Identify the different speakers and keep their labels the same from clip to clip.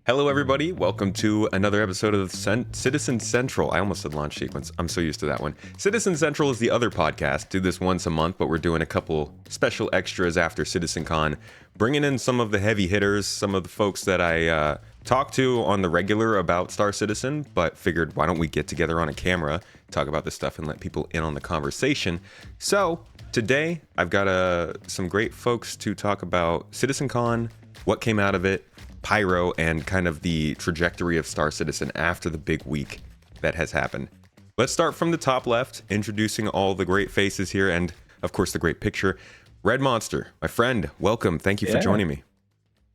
Speaker 1: Hello, everybody. Welcome to another episode of Citizen Central. I almost said launch sequence. I'm so used to that one. Citizen Central is the other podcast. Do this once a month, but we're doing a couple special extras after CitizenCon, bringing in some of the heavy hitters, some of the folks that I talk to on the regular about Star Citizen, but figured why don't we get together on a camera, talk about this stuff, and let people in on the conversation. So today, I've got some great folks to talk about CitizenCon, what came out of it, Pyro, and kind of the trajectory of Star Citizen after the big week that has happened. Let's start from the top left, introducing all the great faces here and, of course, the great picture. RedMonster, my friend, welcome. Thank you for joining me.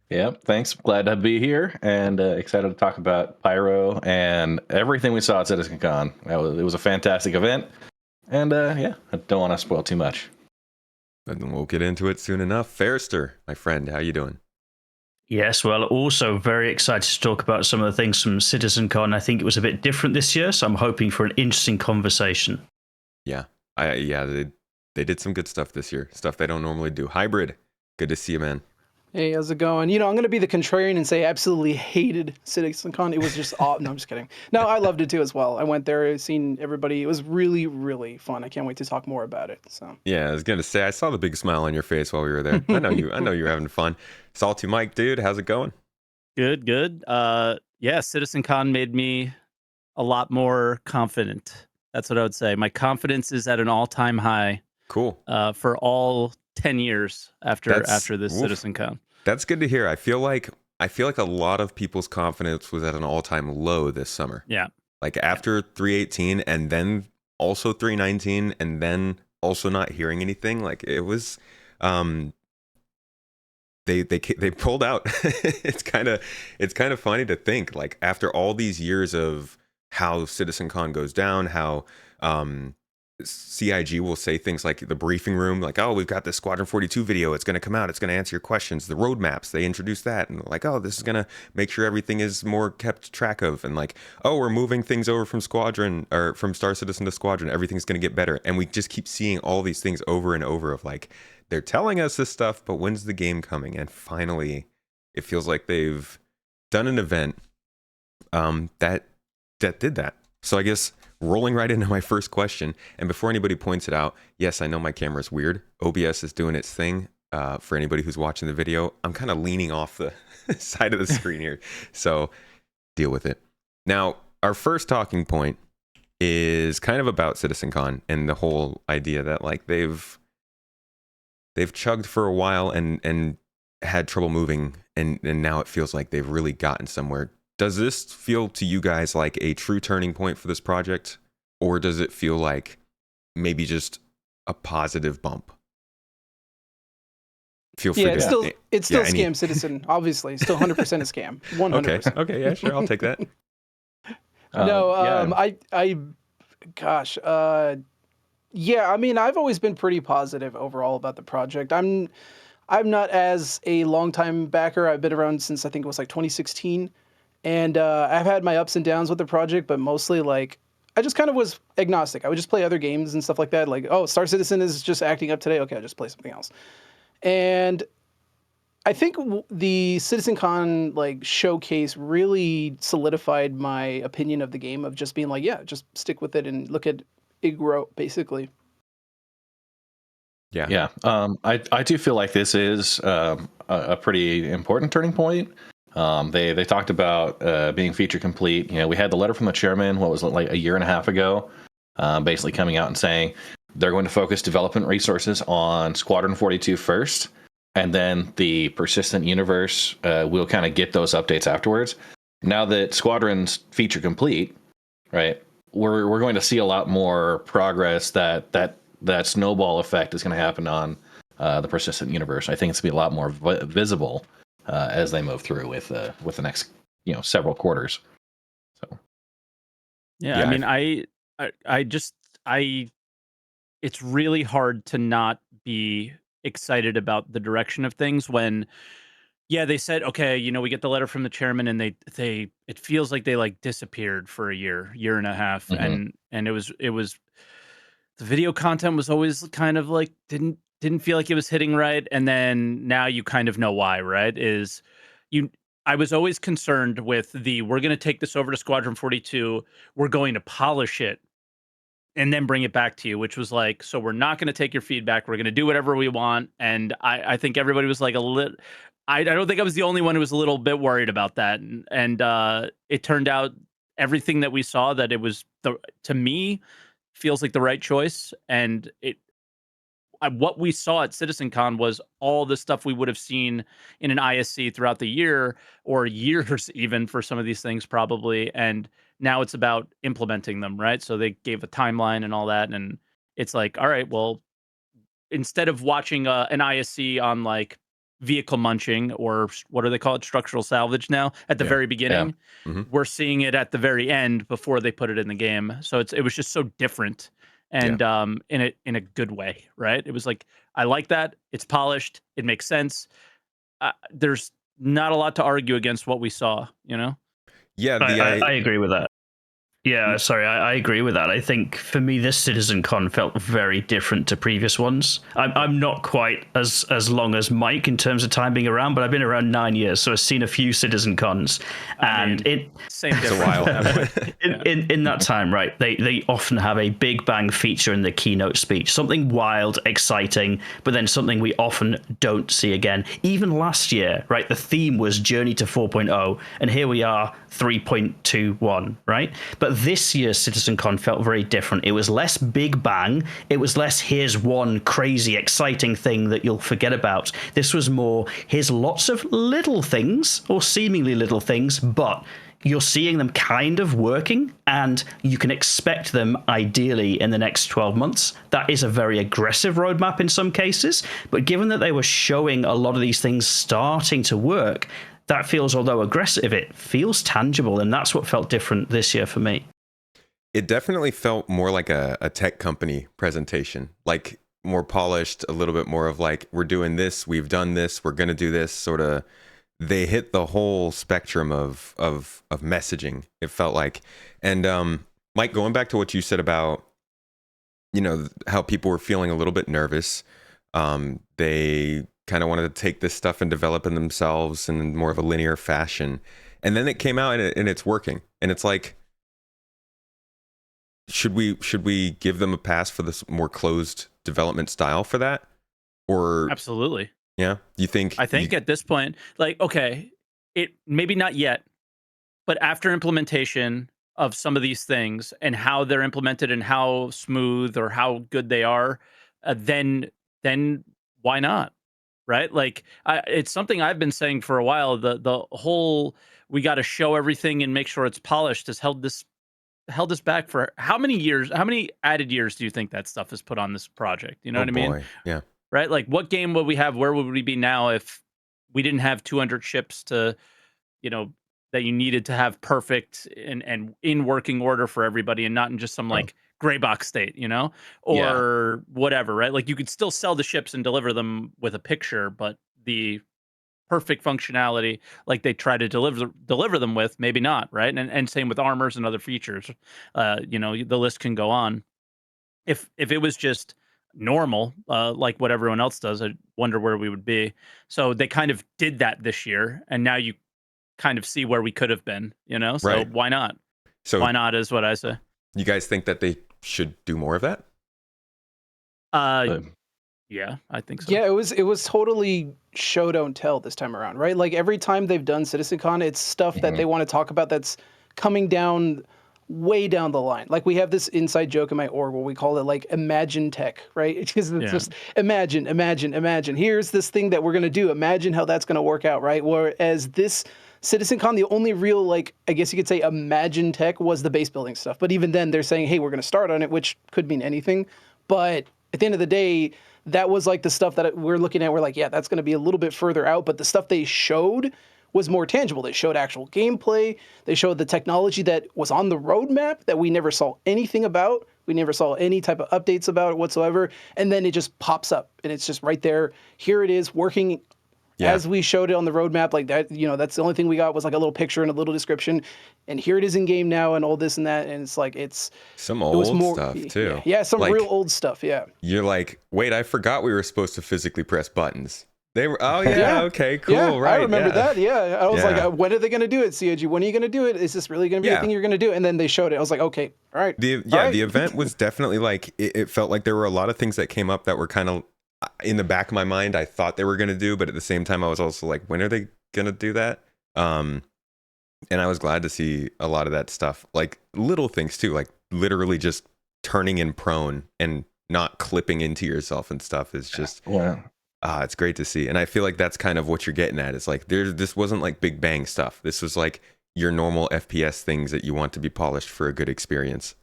Speaker 2: Yeah, thanks. Glad to be here and excited to talk about Pyro and everything we saw at CitizenCon. It was a fantastic event. And I don't want to spoil too much.
Speaker 1: And we'll get into it soon enough. Farrister, my friend, how you doing?
Speaker 3: Yes, well, also very excited to talk about some of the things from CitizenCon. I think it was a bit different this year, so I'm hoping for an interesting conversation.
Speaker 1: Yeah, they did some good stuff this year, stuff they don't normally do. Hybrid, good to see you, man.
Speaker 4: Hey, how's it going? I'm going to be the contrarian and say I absolutely hated CitizenCon. It was just no, I'm just kidding. No, I loved it too as well. I went there, seen everybody. It was really, really fun. I can't wait to talk more about it. So
Speaker 1: yeah, I was gonna say I saw the big smile on your face while we were there. I know you're having fun. SaltEMike, dude, how's it going?
Speaker 5: Good. CitizenCon made me a lot more confident. That's what I would say. My confidence is at an all-time high.
Speaker 1: Cool.
Speaker 5: For all 10 years after this CitizenCon.
Speaker 1: That's good to hear. I feel like a lot of people's confidence was at an all-time low this summer.
Speaker 5: Yeah.
Speaker 1: Like after 318 and then also 319 and then also not hearing anything. Like it was they pulled out. It's kind of funny to think, like, after all these years of how CitizenCon goes down, how CIG will say things like the briefing room, like, oh, we've got this Squadron 42 video, it's going to come out, it's going to answer your questions. The roadmaps, they introduced that, and like, oh, this is going to make sure everything is more kept track of, and like, oh, we're moving things over from Squadron, or from Star Citizen to Squadron, everything's going to get better. And we just keep seeing all these things over and over of like, they're telling us this stuff, but when's the game coming? And finally, it feels like they've done an event that did that. So I guess rolling right into my first question, and before anybody points it out, yes, I know my camera's weird. OBS is doing its thing. For anybody who's watching the video, I'm kind of leaning off the side of the screen here, so deal with it. Now, our first talking point is kind of about CitizenCon and the whole idea that like they've chugged for a while and had trouble moving, and now it feels like they've really gotten somewhere. Does this feel to you guys like a true turning point for this project, or does it feel like maybe just a positive bump? Feel free to...
Speaker 4: It's still Scam Citizen, obviously. Still 100% a scam. 100%.
Speaker 1: Okay, yeah, sure, I'll take that.
Speaker 4: I mean, I've always been pretty positive overall about the project. I'm not as a longtime backer. I've been around since I think it was like 2016. And I've had my ups and downs with the project, but mostly like I just kind of was agnostic. I would just play other games and stuff like that. Like, oh, Star Citizen is just acting up today. Okay, I'll just play something else. And I think the CitizenCon like showcase really solidified my opinion of the game of just being like, yeah, just stick with it and look at it grow, basically.
Speaker 2: Yeah. I do feel like this is a pretty important turning point. They talked about being feature complete. We had the letter from the chairman, what was it, like a year and a half ago, basically coming out and saying they're going to focus development resources on Squadron 42 first, and then the persistent universe will kind of get those updates afterwards. Now that Squadron's feature complete, right, we're going to see a lot more progress. That snowball effect is going to happen on the persistent universe. I think it's going to be a lot more visible as they move through with the next several quarters. So
Speaker 5: yeah, I mean, it's really hard to not be excited about the direction of things when they said, okay, we get the letter from the chairman, and it feels like they like disappeared for a year and a half.
Speaker 2: Mm-hmm.
Speaker 5: And it was the video content was always kind of like didn't feel like it was hitting right. And then now you kind of know why, right? Is I was always concerned with we're going to take this over to Squadron 42, we're going to polish it and then bring it back to you, which was like, so we're not going to take your feedback. We're going to do whatever we want. And I think everybody was like a little, I don't think I was the only one who was a little bit worried about that. And it turned out everything that we saw that it was, to me, feels like the right choice. And what we saw at CitizenCon was all the stuff we would have seen in an ISC throughout the year or years even for some of these things probably. And now it's about implementing them, right? So they gave a timeline and all that. And it's like, all right, well, instead of watching an ISC on like vehicle munching or what do they call it? Structural salvage now at the very beginning, we're seeing it at the very end before they put it in the game. So it was just so different. And in a good way, right? It was like, I like that. It's polished. It makes sense. There's not a lot to argue against what we saw, you know?
Speaker 1: Yeah,
Speaker 3: I agree with that. Yeah, sorry, I agree with that. I think for me, this CitizenCon felt very different to previous ones. I'm not quite as long as Mike in terms of time being around, but I've been around 9 years, so I've seen a few CitizenCons, and
Speaker 5: same
Speaker 1: it's a while.
Speaker 3: in that time, right? They often have a big bang feature in the keynote speech, something wild, exciting, but then something we often don't see again. Even last year, right? The theme was Journey to 4.0, and here we are, 3.21, right? But this year's CitizenCon felt very different. It was less big bang. It was less, here's one crazy, exciting thing that you'll forget about. This was more, here's lots of little things, or seemingly little things, but you're seeing them kind of working, and you can expect them ideally in the next 12 months. That is a very aggressive roadmap in some cases, but given that they were showing a lot of these things starting to work, that feels, although aggressive, it feels tangible, and that's what felt different this year for me.
Speaker 1: It definitely felt more like a tech company presentation, like more polished, a little bit more of like, we're doing this, we've done this, we're going to do this, sort of. They hit the whole spectrum of messaging, it felt like. And Mike, going back to what you said about, you know, how people were feeling a little bit nervous, they kind of wanted to take this stuff and develop it themselves in more of a linear fashion, and then it came out and it's working, and it's like, should we give them a pass for this more closed development style for that? Or
Speaker 5: absolutely,
Speaker 1: yeah, you think?
Speaker 5: I think at this point, like, okay, it maybe not yet, but after implementation of some of these things and how they're implemented and how smooth or how good they are, then why not? Right? Like, it's something I've been saying for a while. The whole, we got to show everything and make sure it's polished has held us back for how many years? How many added years do you think that stuff has put on this project? You know what I mean?
Speaker 1: Boy. Yeah.
Speaker 5: Right? Like, what game would we have? Where would we be now if we didn't have 200 ships to, you know, that you needed to have perfect and in working order for everybody, and not in just some like gray box state, you know, or whatever, right? Like, you could still sell the ships and deliver them with a picture, but the perfect functionality like they try to deliver them with, maybe not, right? And same with armors and other features. You know, the list can go on. If it was just normal, like what everyone else does, I wonder where we would be. So they kind of did that this year, and now you kind of see where we could have been, you know? So
Speaker 1: right.
Speaker 5: Why not?
Speaker 1: So
Speaker 5: why not is what I say.
Speaker 1: You guys think that they should do more of that?
Speaker 5: Yeah, I think so.
Speaker 4: Yeah, it was totally show don't tell this time around, right? Like, every time they've done CitizenCon, it's stuff that they want to talk about that's coming down way down the line. Like, we have this inside joke in my org where we call it like imagine tech, right? Because it's just imagine. Here's this thing that we're gonna do. Imagine how that's gonna work out, right? Whereas this CitizenCon, the only real, like, I guess you could say imagine tech was the base building stuff. But even then, they're saying, hey, we're gonna start on it, which could mean anything. But at the end of the day, that was like the stuff that we're looking at. We're like, yeah, that's going to be a little bit further out. But the stuff they showed was more tangible. They showed actual gameplay. They showed the technology that was on the roadmap that we never saw anything about. We never saw any type of updates about it whatsoever. And then it just pops up and it's just right there. Here it is working as we showed it on the roadmap. Like that, you know, that's the only thing we got was like a little picture and a little description. And here it is in game now and all this and that. And it's like, it's
Speaker 1: some old stuff too.
Speaker 4: Yeah, some
Speaker 1: like,
Speaker 4: real old stuff. Yeah.
Speaker 1: You're like, wait, I forgot we were supposed to physically press buttons. They were. Oh yeah.
Speaker 4: Yeah.
Speaker 1: Okay. Cool.
Speaker 4: Yeah,
Speaker 1: Right.
Speaker 4: I remember
Speaker 1: yeah.
Speaker 4: that. Yeah, I was like,
Speaker 1: Yeah.
Speaker 4: when are they going to do it, COG? When are you going to do it? Is this really going to be a
Speaker 1: Yeah.
Speaker 4: thing you're going to do? And then they showed it. I was like, okay, all right.
Speaker 1: The
Speaker 4: all right.
Speaker 1: the event was definitely like it felt like there were a lot of things that came up that were kind of in the back of my mind. I thought they were going to do, but at the same time, I was also like, when are they going to do that? And I was glad to see a lot of that stuff, like little things too, like literally just turning in prone and not clipping into yourself and stuff is just it's great to see. And I feel like that's kind of what you're getting at. It's like this wasn't like big bang stuff. This was like your normal FPS things that you want to be polished for a good experience.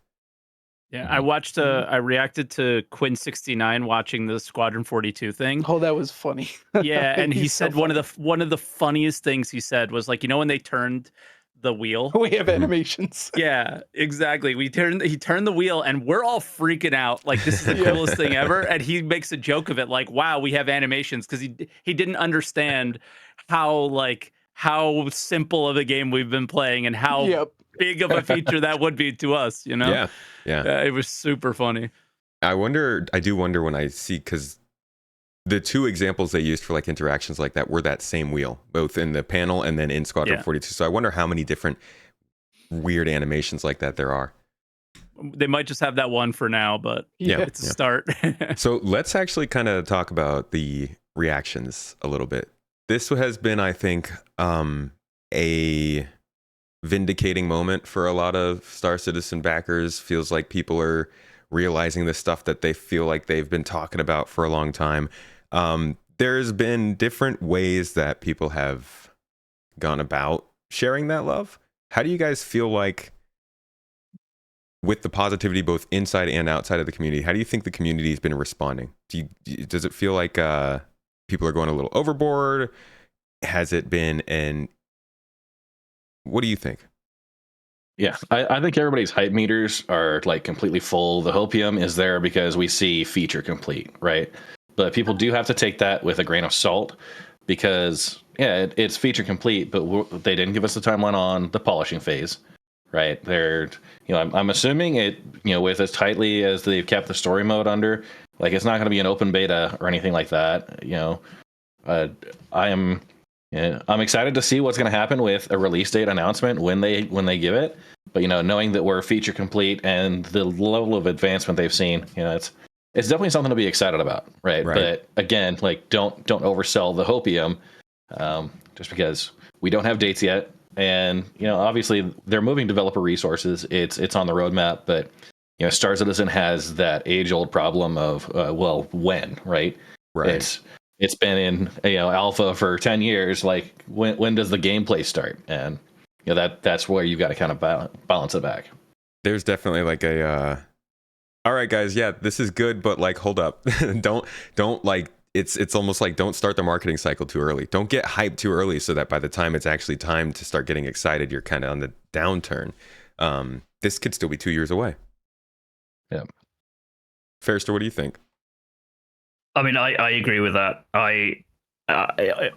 Speaker 5: Yeah, I watched. I reacted to Quinn69 watching the Squadron 42 thing.
Speaker 4: Oh, that was funny.
Speaker 5: Yeah, and he
Speaker 4: He's so
Speaker 5: said one of the funniest things he said was like, when they turned the wheel.
Speaker 4: We have animations.
Speaker 5: Yeah, exactly. He turned the wheel, and we're all freaking out. Like, this is the coolest thing ever. And he makes a joke of it, like, "Wow, we have animations," because he didn't understand how simple of a game we've been playing and how big of a feature that would be to us.
Speaker 1: Yeah.
Speaker 5: It was super funny.
Speaker 1: I do wonder when I see, because the two examples they used for like interactions like that were that same wheel, both in the panel and then in Squadron 42. So I wonder how many different weird animations like that there are.
Speaker 5: They might just have that one for now, but it's a start.
Speaker 1: So let's actually kind of talk about the reactions a little bit. This has been, I think, a vindicating moment for a lot of Star Citizen backers. Feels like people are realizing the stuff that they feel like they've been talking about for a long time. There's been different ways that people have gone about sharing that love. How do you guys feel like, with the positivity both inside and outside of the community, how do you think the community has been responding? Does it feel like people are going a little overboard? Has it been what do you think?
Speaker 2: Yeah, I think everybody's hype meters are like completely full. The hopium is there because we see feature complete, right? But people do have to take that with a grain of salt, because it's feature complete, but they didn't give us the timeline on the polishing phase, right? I'm assuming it, with as tightly as they've kept the story mode under, like it's not going to be an open beta or anything like that. I'm excited to see what's going to happen with a release date announcement when they give it. But knowing that we're feature complete and the level of advancement they've seen, it's definitely something to be excited about, right? But again, like don't oversell the hopium, just because we don't have dates yet, and obviously they're moving developer resources. It's on the roadmap, but Star Citizen has that age-old problem of when, right?
Speaker 1: Right.
Speaker 2: It's been in alpha for 10 years. Like when does the gameplay start? And that's where you got to kind of balance it back.
Speaker 1: There's definitely like all right guys, yeah, this is good, but like hold up. don't like it's almost like don't start the marketing cycle too early. Don't get hyped too early so that by the time it's actually time to start getting excited, you're kind of on the downturn. This could still be 2 years away.
Speaker 2: Yeah.
Speaker 1: Farrister, what do you think?
Speaker 3: I mean, I agree with that.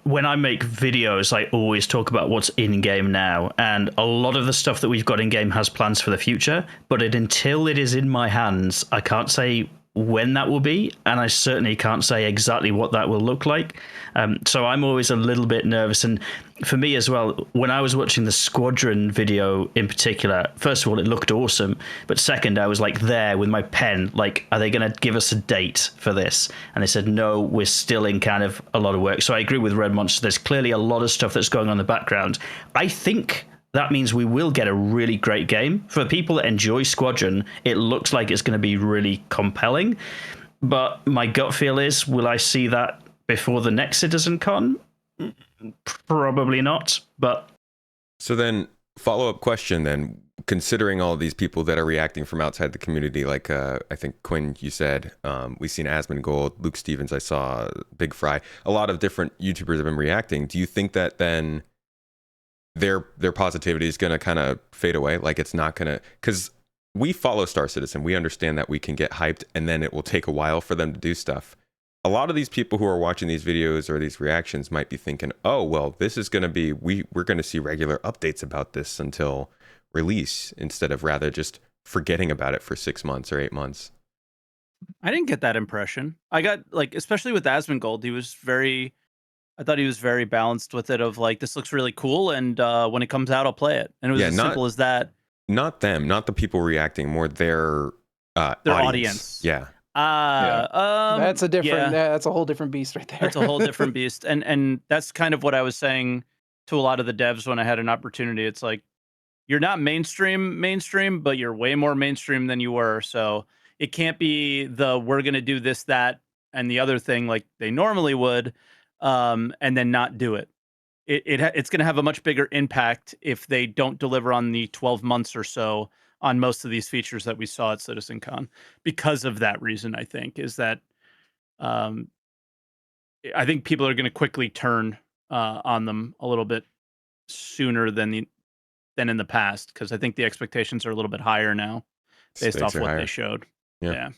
Speaker 3: When I make videos, I always talk about what's in game now, and a lot of the stuff that we've got in game has plans for the future. But until it is in my hands, I can't say when that will be, and I certainly can't say exactly what that will look like. So I'm always a little bit nervous. And for me as well, when I was watching the Squadron video in particular, first of all, it looked awesome. But second, I was like there with my pen, like, are they going to give us a date for this? And they said, no, we're still in kind of a lot of work. So I agree with RedMonster. There's clearly a lot of stuff that's going on in the background. I think that means we will get a really great game. For people that enjoy Squadron, it looks like it's going to be really compelling. But my gut feel is, will I see that before the next CitizenCon? Probably not. But
Speaker 1: so then, follow-up question then, considering all these people that are reacting from outside the community, like I think Quinn, you said, we've seen Asmongold, Luke Stevens, I saw Big Fry, a lot of different YouTubers have been reacting. Do you think that then their positivity is going to kind of fade away? Like it's not going to, because we follow Star Citizen, we understand that we can get hyped and then it will take a while for them to do stuff. A lot of these people who are watching these videos or these reactions might be thinking, oh, well, this is going to be, we're going to see regular updates about this until release, instead of rather just forgetting about it for 6 months or 8 months.
Speaker 5: I didn't get that impression. I got, like, especially with Asmongold, he was very I thought he was very balanced with it. Of like, this looks really cool, and when it comes out, I'll play it. And it was
Speaker 1: Yeah,
Speaker 5: as simple as that.
Speaker 1: not them, not the people reacting, more their
Speaker 5: Their
Speaker 1: audience.
Speaker 5: audience.
Speaker 1: Yeah.
Speaker 4: That's a different.
Speaker 5: Yeah,
Speaker 4: That's a whole different beast right there.
Speaker 5: that's a whole different beast, and that's kind of what I was saying to a lot of the devs when I had an opportunity. It's like, you're not mainstream, but you're way more mainstream than you were. So it can't be we're gonna do this, that, and the other thing like they normally would, and then not do it. It's gonna have a much bigger impact if they don't deliver on the 12 months or so on most of these features that we saw at CitizenCon. Because of that reason, I think is that um, I think people are gonna quickly turn on them a little bit sooner than in the past, because I think the expectations are a little bit higher now based
Speaker 1: Stakes
Speaker 5: off
Speaker 1: are
Speaker 5: what
Speaker 1: higher.
Speaker 5: they showed.
Speaker 1: Yeah.
Speaker 5: Yeah.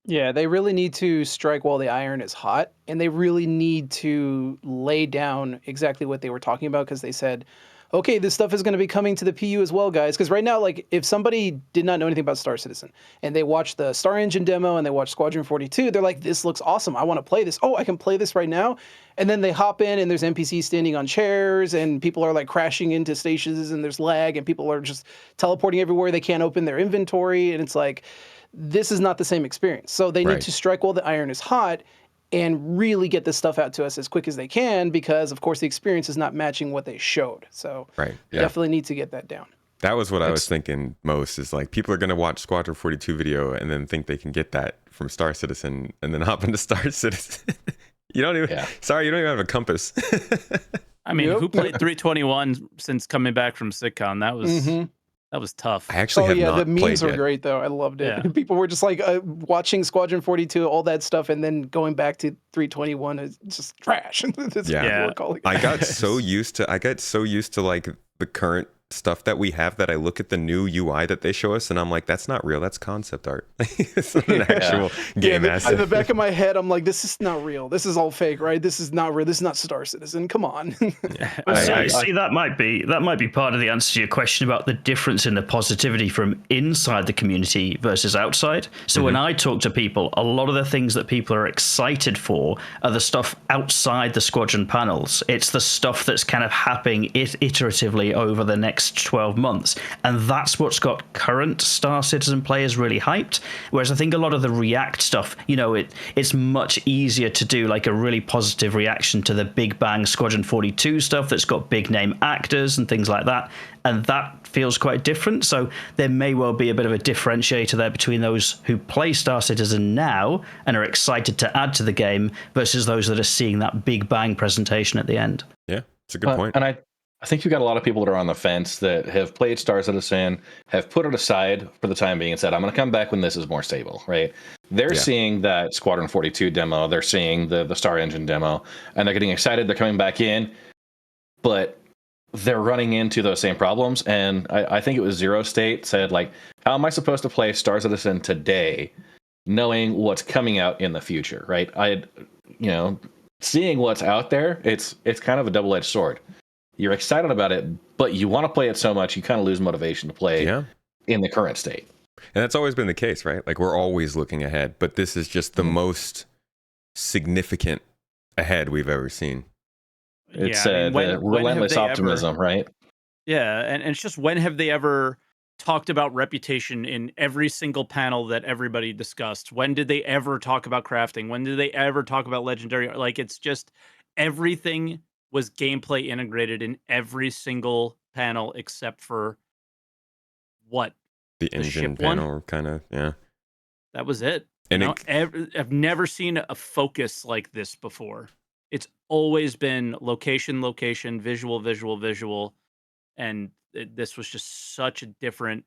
Speaker 4: Yeah, they really need to strike while the iron is hot, and they really need to lay down exactly what they were talking about, because they said, okay, this stuff is going to be coming to the PU as well, guys. Because right now, like, if somebody did not know anything about Star Citizen and they watch the Star Engine demo and they watch Squadron 42, they're like, this looks awesome. I want to play this. Oh, I can play this right now. And then they hop in and there's NPCs standing on chairs and people are like crashing into stations and there's lag and people are just teleporting everywhere. They can't open their inventory. And it's like, this is not the same experience. So they need
Speaker 1: Right.
Speaker 4: to strike while the iron is hot and really get this stuff out to us as quick as they can, because of course the experience is not matching what they showed. So
Speaker 1: Right.
Speaker 4: they
Speaker 1: Yeah.
Speaker 4: definitely need to get that down.
Speaker 1: That was what I was thinking most, is like people are going to watch Squadron 42 video and then think they can get that from Star Citizen and then hop into Star Citizen. You don't even, sorry, you don't even have a compass.
Speaker 5: I mean, who played 321 since coming back from SitCon? That was tough.
Speaker 1: I actually have not
Speaker 4: the memes
Speaker 1: played
Speaker 4: were
Speaker 1: yet.
Speaker 4: great though. I loved it.
Speaker 5: Yeah.
Speaker 4: People were just like watching Squadron 42, all that stuff, and then going back to 321 is just trash. That's what people were calling it.
Speaker 1: I got so used to like the current stuff that we have that I look at the new UI that they show us and I'm like, that's not real. That's concept art. It's not an actual game asset.
Speaker 4: In the back of my head, I'm like, this is not real. This is all fake, right? This is not real. This is not Star Citizen. Come on.
Speaker 3: See, that might be part of the answer to your question about the difference in the positivity from inside the community versus outside. So when I talk to people, a lot of the things that people are excited for are the stuff outside the Squadron panels. It's the stuff that's kind of happening iteratively over the next 12 months. And that's what's got current Star Citizen players really hyped. Whereas I think a lot of the React stuff, it's much easier to do like a really positive reaction to the Big Bang Squadron 42 stuff that's got big name actors and things like that. And that feels quite different. So there may well be a bit of a differentiator there between those who play Star Citizen now and are excited to add to the game versus those that are seeing that Big Bang presentation at the end.
Speaker 1: Yeah, it's a good point.
Speaker 2: And I think you've got a lot of people that are on the fence that have played Star Citizen, have put it aside for the time being and said, I'm going to come back when this is more stable, right? They're seeing that Squadron 42 demo, they're seeing the Star Engine demo, and they're getting excited. They're coming back in, but they're running into those same problems. And I think it was Zero State said, like, how am I supposed to play Star Citizen today knowing what's coming out in the future, right? Seeing what's out there, it's kind of a double-edged sword. You're excited about it, but you want to play it so much, you kind of lose motivation to play in the current state.
Speaker 1: And that's always been the case, right? Like, we're always looking ahead, but this is just the most significant ahead we've ever seen.
Speaker 2: It's the relentless optimism, right?
Speaker 5: Yeah, and it's just, when have they ever talked about reputation in every single panel that everybody discussed? When did they ever talk about crafting? When did they ever talk about legendary? Like, it's just everything was gameplay integrated in every single panel except for
Speaker 1: the engine panel, kind of.
Speaker 5: That was it.
Speaker 1: And
Speaker 5: I've never seen a focus like this before. It's always been location, visual, and this was just such a different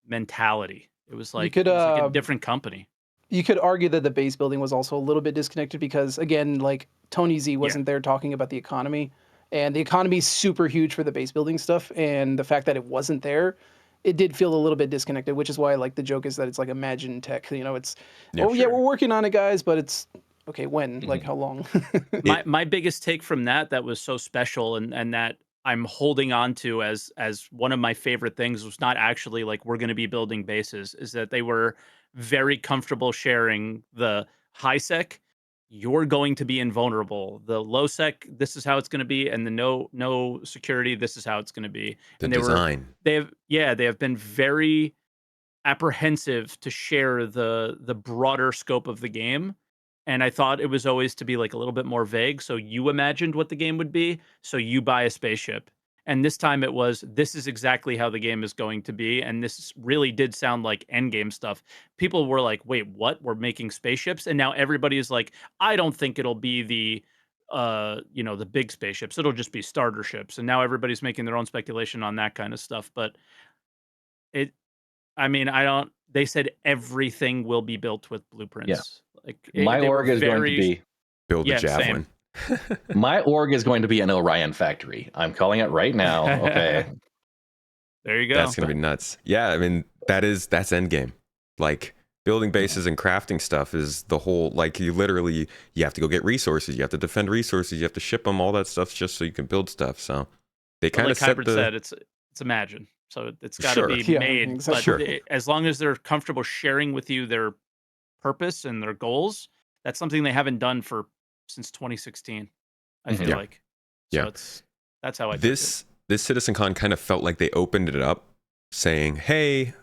Speaker 5: mentality. It was like, it was like a different company.
Speaker 4: You could argue that the base building was also a little bit disconnected because, again, like Tony Z wasn't there talking about the economy, and the economy is super huge for the base building stuff. And the fact that it wasn't there, it did feel a little bit disconnected, which is why like the joke is that it's like Imagine Tech. It's we're working on it, guys, but it's okay. When like how long?
Speaker 5: my biggest take from that was so special and that I'm holding on to as one of my favorite things was not actually like we're going to be building bases, is that they were very comfortable sharing the high sec you're going to be invulnerable. The low sec, this is how it's going to be, and the no security, this is how it's going to be.
Speaker 1: The
Speaker 5: And
Speaker 1: design.
Speaker 5: they have been very apprehensive to share the broader scope of the game. And I thought it was always to be like a little bit more vague. So you imagined what the game would be. So you buy a spaceship. And this time it was, this is exactly how the game is going to be. And this really did sound like endgame stuff. People were like, wait, what? We're making spaceships? And now everybody is like, I don't think it'll be the big spaceships. It'll just be starter ships. And now everybody's making their own speculation on that kind of stuff. But it, I mean, I don't. They said everything will be built with blueprints. Like
Speaker 2: My
Speaker 5: they were
Speaker 2: org is going to
Speaker 5: very
Speaker 2: be
Speaker 1: Build a
Speaker 5: yeah,
Speaker 1: javelin.
Speaker 2: my org is going to be an Orion factory. I'm calling it right now. Okay.
Speaker 5: There you go.
Speaker 1: That's gonna be nuts. Yeah, I mean that's endgame. Like building bases and crafting stuff is the whole. Like you have to go get resources. You have to defend resources. You have to ship them. All that stuff's just so you can build stuff. So they
Speaker 5: But
Speaker 1: kind
Speaker 5: like
Speaker 1: of set
Speaker 5: Hybrid
Speaker 1: the.
Speaker 5: said, it's Imagine. So it's got to
Speaker 1: Sure.
Speaker 5: be
Speaker 4: Yeah,
Speaker 5: made.
Speaker 4: exactly.
Speaker 5: But
Speaker 1: Sure.
Speaker 5: as long as they're comfortable sharing with you their purpose and their goals, that's something they haven't done since 2016. I feel
Speaker 1: Yeah.
Speaker 5: like.
Speaker 1: Yeah.
Speaker 5: So that's how I took it.
Speaker 1: This CitizenCon kind of felt like they opened it up, saying, "Hey,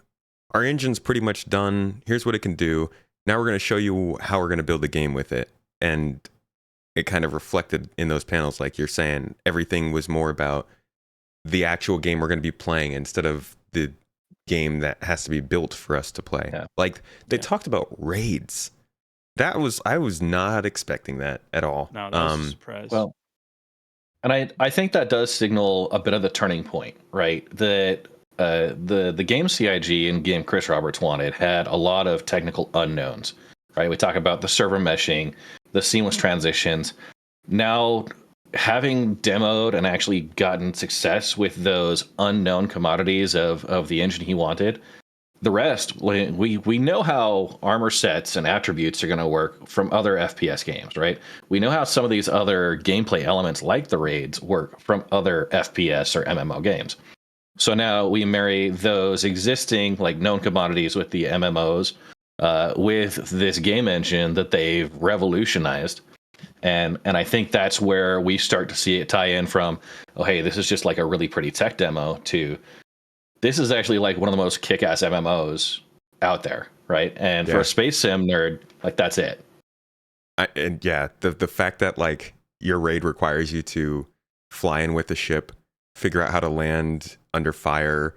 Speaker 1: our engine's pretty much done. Here's what it can do. Now we're going to show you how we're going to build a game with it." And it kind of reflected in those panels, like you're saying, everything was more about the actual game we're going to be playing instead of the game that has to be built for us to play.
Speaker 2: Yeah.
Speaker 1: Like they
Speaker 5: Yeah.
Speaker 1: talked about raids. I was not expecting that at all.
Speaker 5: No, that was a surprise.
Speaker 2: Well, and I think that does signal a bit of the turning point, right? That the game CIG and game Chris Roberts wanted had a lot of technical unknowns, right? We talk about the server meshing, the seamless transitions. Now, having demoed and actually gotten success with those unknown commodities of the engine he wanted, the rest, we know how armor sets and attributes are going to work from other FPS games, right? We know how some of these other gameplay elements, like the raids, work from other FPS or MMO games. So now we marry those existing like known commodities with the MMOs with this game engine that they've revolutionized. And I think that's where we start to see it tie in from, oh, hey, this is just like a really pretty tech demo to this is actually like one of the most kick-ass MMOs out there, right? And for
Speaker 1: Yeah.
Speaker 2: a space sim nerd, like that's it.
Speaker 1: The fact that like your raid requires you to fly in with the ship, figure out how to land under fire,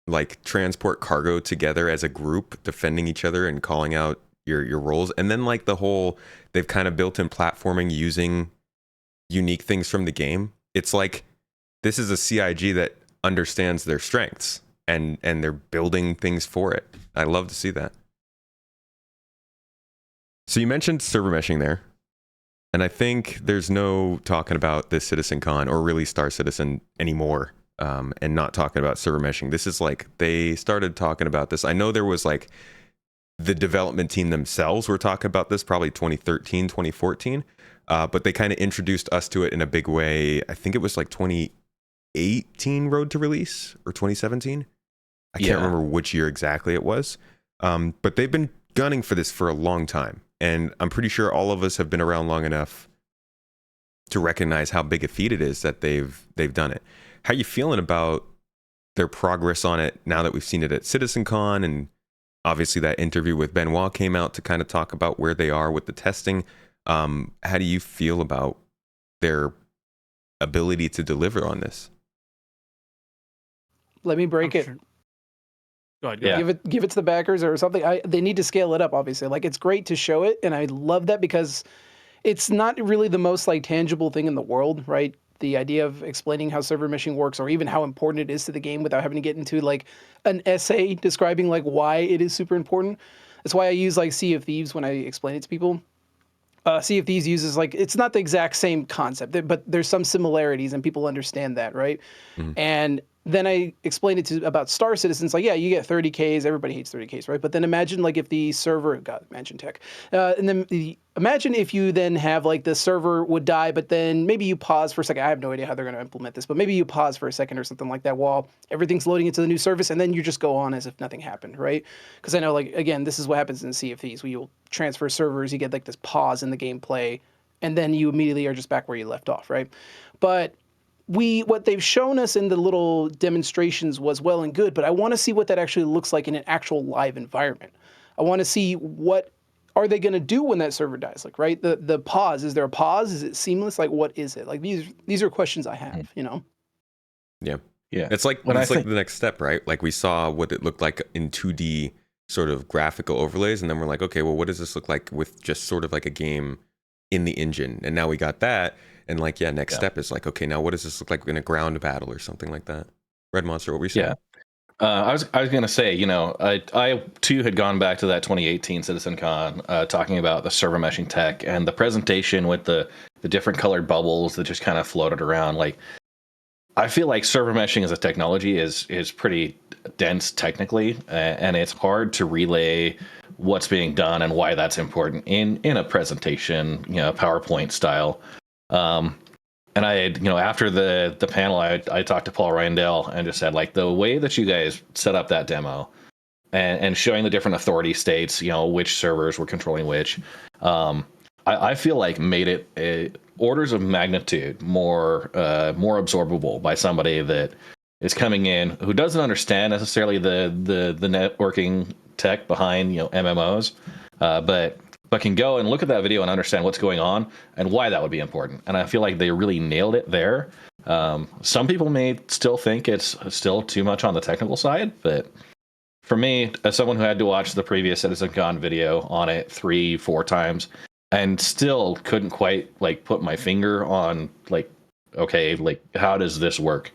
Speaker 1: like transport cargo together as a group, defending each other and calling out your roles, and then like the whole they've kind of built in platforming using unique things from the game. It's like this is a CIG that understands their strengths and they're building things for it. I love to see that. So you mentioned server meshing there, and I think there's no talking about this CitizenCon or really Star Citizen anymore, and not talking about server meshing. This is like they started talking about this. I know there was like the development team themselves were talking about this probably 2013, 2014, but they kind of introduced us to it in a big way. I think it was like 2018 road to release or 2017. I can't remember which year exactly it was, but they've been gunning for this for a long time. And I'm pretty sure all of us have been around long enough to recognize how big a feat it is that they've done it. How you feeling about their progress on it now that we've seen it at CitizenCon? And obviously that interview with Benoit came out to kind of talk about where they are with the testing. How do you feel about their ability to deliver on this?
Speaker 4: Let me break
Speaker 5: I'm
Speaker 4: it.
Speaker 5: sure- Go ahead.
Speaker 2: Yeah.
Speaker 4: Give it to the backers or something. They need to scale it up, obviously. Like it's great to show it, and I love that because it's not really the most like tangible thing in the world, right? The idea of explaining how server meshing works or even how important it is to the game without having to get into like an essay describing like why it is super important. That's why I use like Sea of Thieves when I explain it to people. Sea of Thieves uses like it's not the exact same concept, but there's some similarities and people understand that, right?
Speaker 1: Mhm.
Speaker 4: And then I explained it about Star Citizen. It's like, yeah, you get 30Ks. Everybody hates 30Ks, right? But then imagine like if the server, God, imagine tech. And then imagine if you then have like the server would die, but then maybe you pause for a second. I have no idea how they're going to implement this, but maybe you pause for a second or something like that while everything's loading into the new service, and then you just go on as if nothing happened, right? Because I know, like, again, this is what happens in Sea of Thieves. Where you'll transfer servers, you get like this pause in the gameplay, and then you immediately are just back where you left off, right? But what they've shown us in the little demonstrations was well and good, but I want to see what that actually looks like in an actual live environment. I want to see what are they going to do when that server dies, like, right? The pause, is there a pause? Is it seamless? Like, what is it? Like, these are questions I have, you know?
Speaker 1: Yeah.
Speaker 2: Yeah.
Speaker 1: It's like
Speaker 2: When I
Speaker 1: it's like
Speaker 2: think-
Speaker 1: the next step, right? Like we saw what it looked like in 2D sort of graphical overlays, and then we're like, okay, well, what does this look like with just sort of like a game in the engine? And now we got that, and like, yeah, next step is like, okay, now what does this look like in a ground battle or something like that? RedMonster, what were you saying?
Speaker 2: Yeah. I was gonna say, you know, I too had gone back to that 2018 CitizenCon, talking about the server meshing tech and the presentation with the different colored bubbles that just kind of floated around. Like, I feel like server meshing as a technology is pretty dense technically, and it's hard to relay what's being done and why that's important in a presentation, you know, PowerPoint style. And I had, you know, after the panel, I talked to Paul Reindell and just said, like, the way that you guys set up that demo and showing the different authority states, you know, which servers were controlling which, I feel like made it orders of magnitude more absorbable by somebody that is coming in who doesn't understand necessarily the networking tech behind, you know, MMOs, but can go and look at that video and understand what's going on and why that would be important. And I feel like they really nailed it there. Some people may still think it's still too much on the technical side, but for me, as someone who had to watch the previous CitizenCon video on it 3-4 times and still couldn't quite like put my finger on like, okay, like how does this work?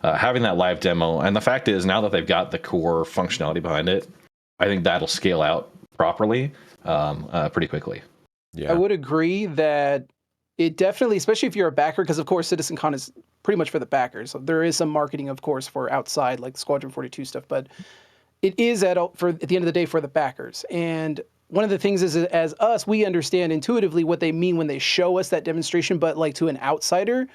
Speaker 2: Having that live demo, and the fact is now that they've got the core functionality behind it, I think that'll scale out properly pretty quickly.
Speaker 1: Yeah.
Speaker 4: I would agree that it definitely, especially if you're a backer, because of course CitizenCon is pretty much for the backers. So there is some marketing, of course, for outside like Squadron 42 stuff, but it is at the end of the day for the backers. And one of the things is, as us, we understand intuitively what they mean when they show us that demonstration, but like to an outsider,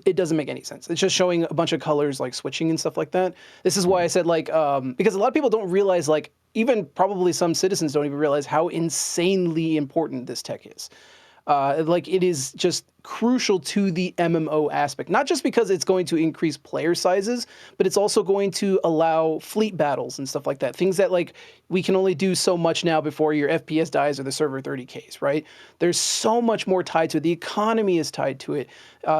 Speaker 4: it doesn't make any sense. It's just showing a bunch of colors like switching and stuff like that. This is why I said like, because a lot of people don't realize, like, even probably some citizens don't even realize how insanely important this tech is. Like, it is just crucial to the MMO aspect, not just because it's going to increase player sizes, but it's also going to allow fleet battles and stuff like that. Things that, like, we can only do so much now before your FPS dies or the server 30Ks, right? There's so much more tied to it. The economy is tied to it.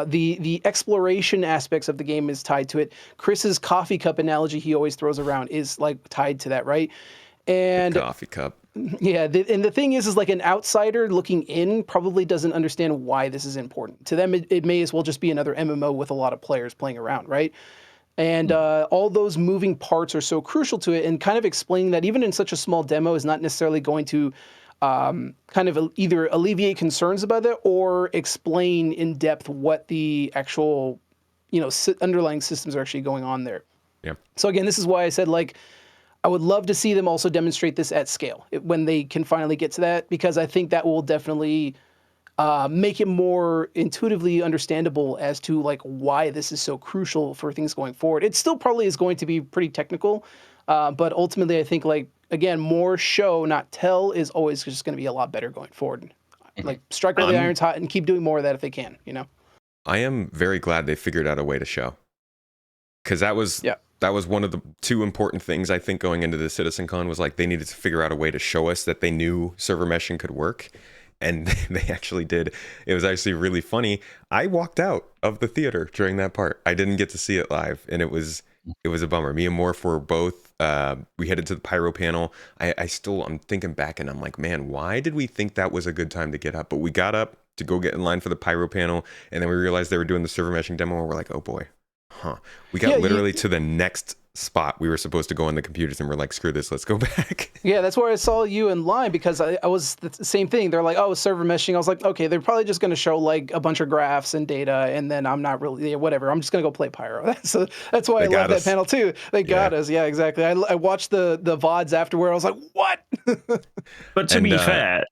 Speaker 4: The exploration aspects of the game is tied to it. Chris's coffee cup analogy he always throws around is like tied to that, right? And
Speaker 1: Coffee cup.
Speaker 4: yeah, and the thing is like an outsider looking in probably doesn't understand why this is important. To them, it may as well just be another MMO with a lot of players playing around, right? And all those moving parts are so crucial to it, and kind of explaining that even in such a small demo is not necessarily going to kind of either alleviate concerns about it or explain in depth what the actual, you know, underlying systems are actually going on there.
Speaker 1: Yeah.
Speaker 4: So again, this is why I said, like, I would love to see them also demonstrate this at scale when they can finally get to that, because I think that will definitely make it more intuitively understandable as to like why this is so crucial for things going forward. It still probably is going to be pretty technical, but ultimately I think, like, again, more show, not tell, is always just going to be a lot better going forward. Like, strike while the iron's hot and keep doing more of that if they can, you know?
Speaker 1: I am very glad they figured out a way to show, because that was one of the two important things I think going into the CitizenCon was like they needed to figure out a way to show us that they knew server meshing could work, and they actually did. It was actually really funny. I walked out of the theater during that part. I didn't get to see it live, and it was a bummer. Me and Morph were both. We headed to the pyro panel. I'm thinking back, and I'm like, man, why did we think that was a good time to get up? But we got up to go get in line for the pyro panel, and then we realized they were doing the server meshing demo, and we're like, oh boy. Huh. We got literally to the next spot we were supposed to go on the computers, and we're like, screw this, let's go back.
Speaker 4: Yeah, that's where I saw you in line, because I was the same thing. They're like, oh, server meshing. I was like, okay, they're probably just going to show like a bunch of graphs and data, and then I'm not really, whatever. I'm just going to go play Pyro. So that's why I love that panel too. They got us. Yeah, exactly. I watched the VODs afterward. I was like, what?
Speaker 3: But to be fair,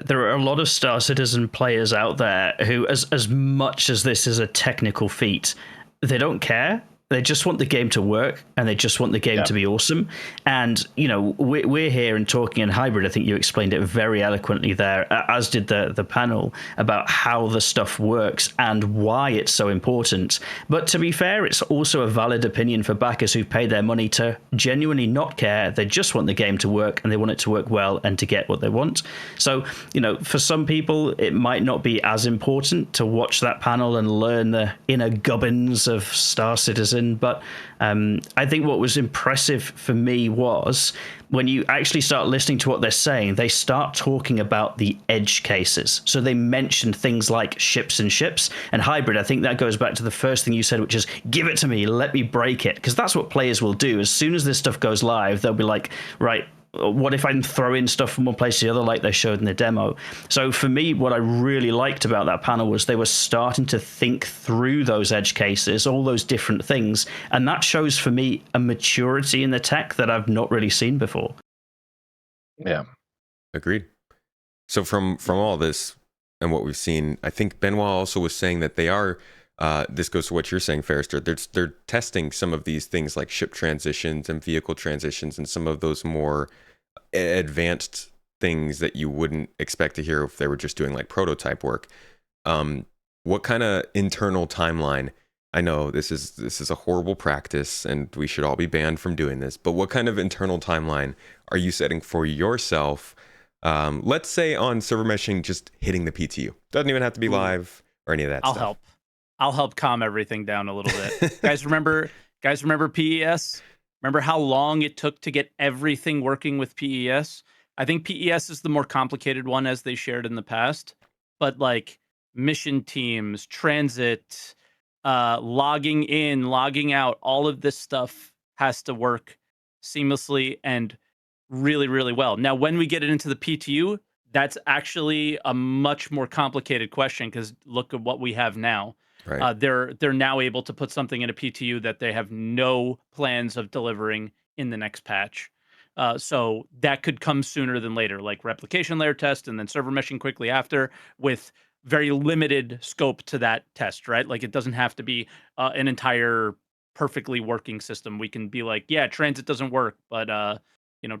Speaker 3: there are a lot of Star Citizen players out there who, as much as this is a technical feat, they don't care. They just want the game to work, and they just want the game to be awesome. And, you know, we're here and talking in hybrid. I think you explained it very eloquently there, as did the panel, about how the stuff works and why it's so important. But to be fair, it's also a valid opinion for backers who've paid their money to genuinely not care. They just want the game to work, and they want it to work well and to get what they want. So, you know, for some people, it might not be as important to watch that panel and learn the inner gubbins of Star Citizen. But I think what was impressive for me was when you actually start listening to what they're saying, they start talking about the edge cases. So they mentioned things like ships and hybrid. I think that goes back to the first thing you said, which is give it to me, let me break it. Because that's what players will do. As soon as this stuff goes live, they'll be like, right, what if I can throw in stuff from one place to the other like they showed in the demo? So for me, what I really liked about that panel was they were starting to think through those edge cases, all those different things. And that shows for me a maturity in the tech that I've not really seen before.
Speaker 2: Yeah.
Speaker 1: Agreed. So from all this and what we've seen, I think Benoit also was saying that they are, this goes to what you're saying, Farrister, they're testing some of these things like ship transitions and vehicle transitions and some of those more advanced things that you wouldn't expect to hear if they were just doing like prototype work. What kind of internal timeline? I know this is a horrible practice and we should all be banned from doing this, but what kind of internal timeline are you setting for yourself? Let's say on server meshing, just hitting the PTU. Doesn't even have to be live or any of that stuff.
Speaker 5: I'll help calm everything down a little bit. Guys, remember PES? Remember how long it took to get everything working with PES? I think PES is the more complicated one, as they shared in the past. But like mission teams, transit, logging in, logging out, all of this stuff has to work seamlessly and really, really well. Now, when we get it into the PTU, that's actually a much more complicated question, because look at what we have now.
Speaker 1: Right.
Speaker 5: They're now able to put something in a PTU that they have no plans of delivering in the next patch. So that could come sooner than later, like replication layer test and then server meshing quickly after, with very limited scope to that test, right? Like it doesn't have to be an entire perfectly working system. We can be like, yeah, transit doesn't work, but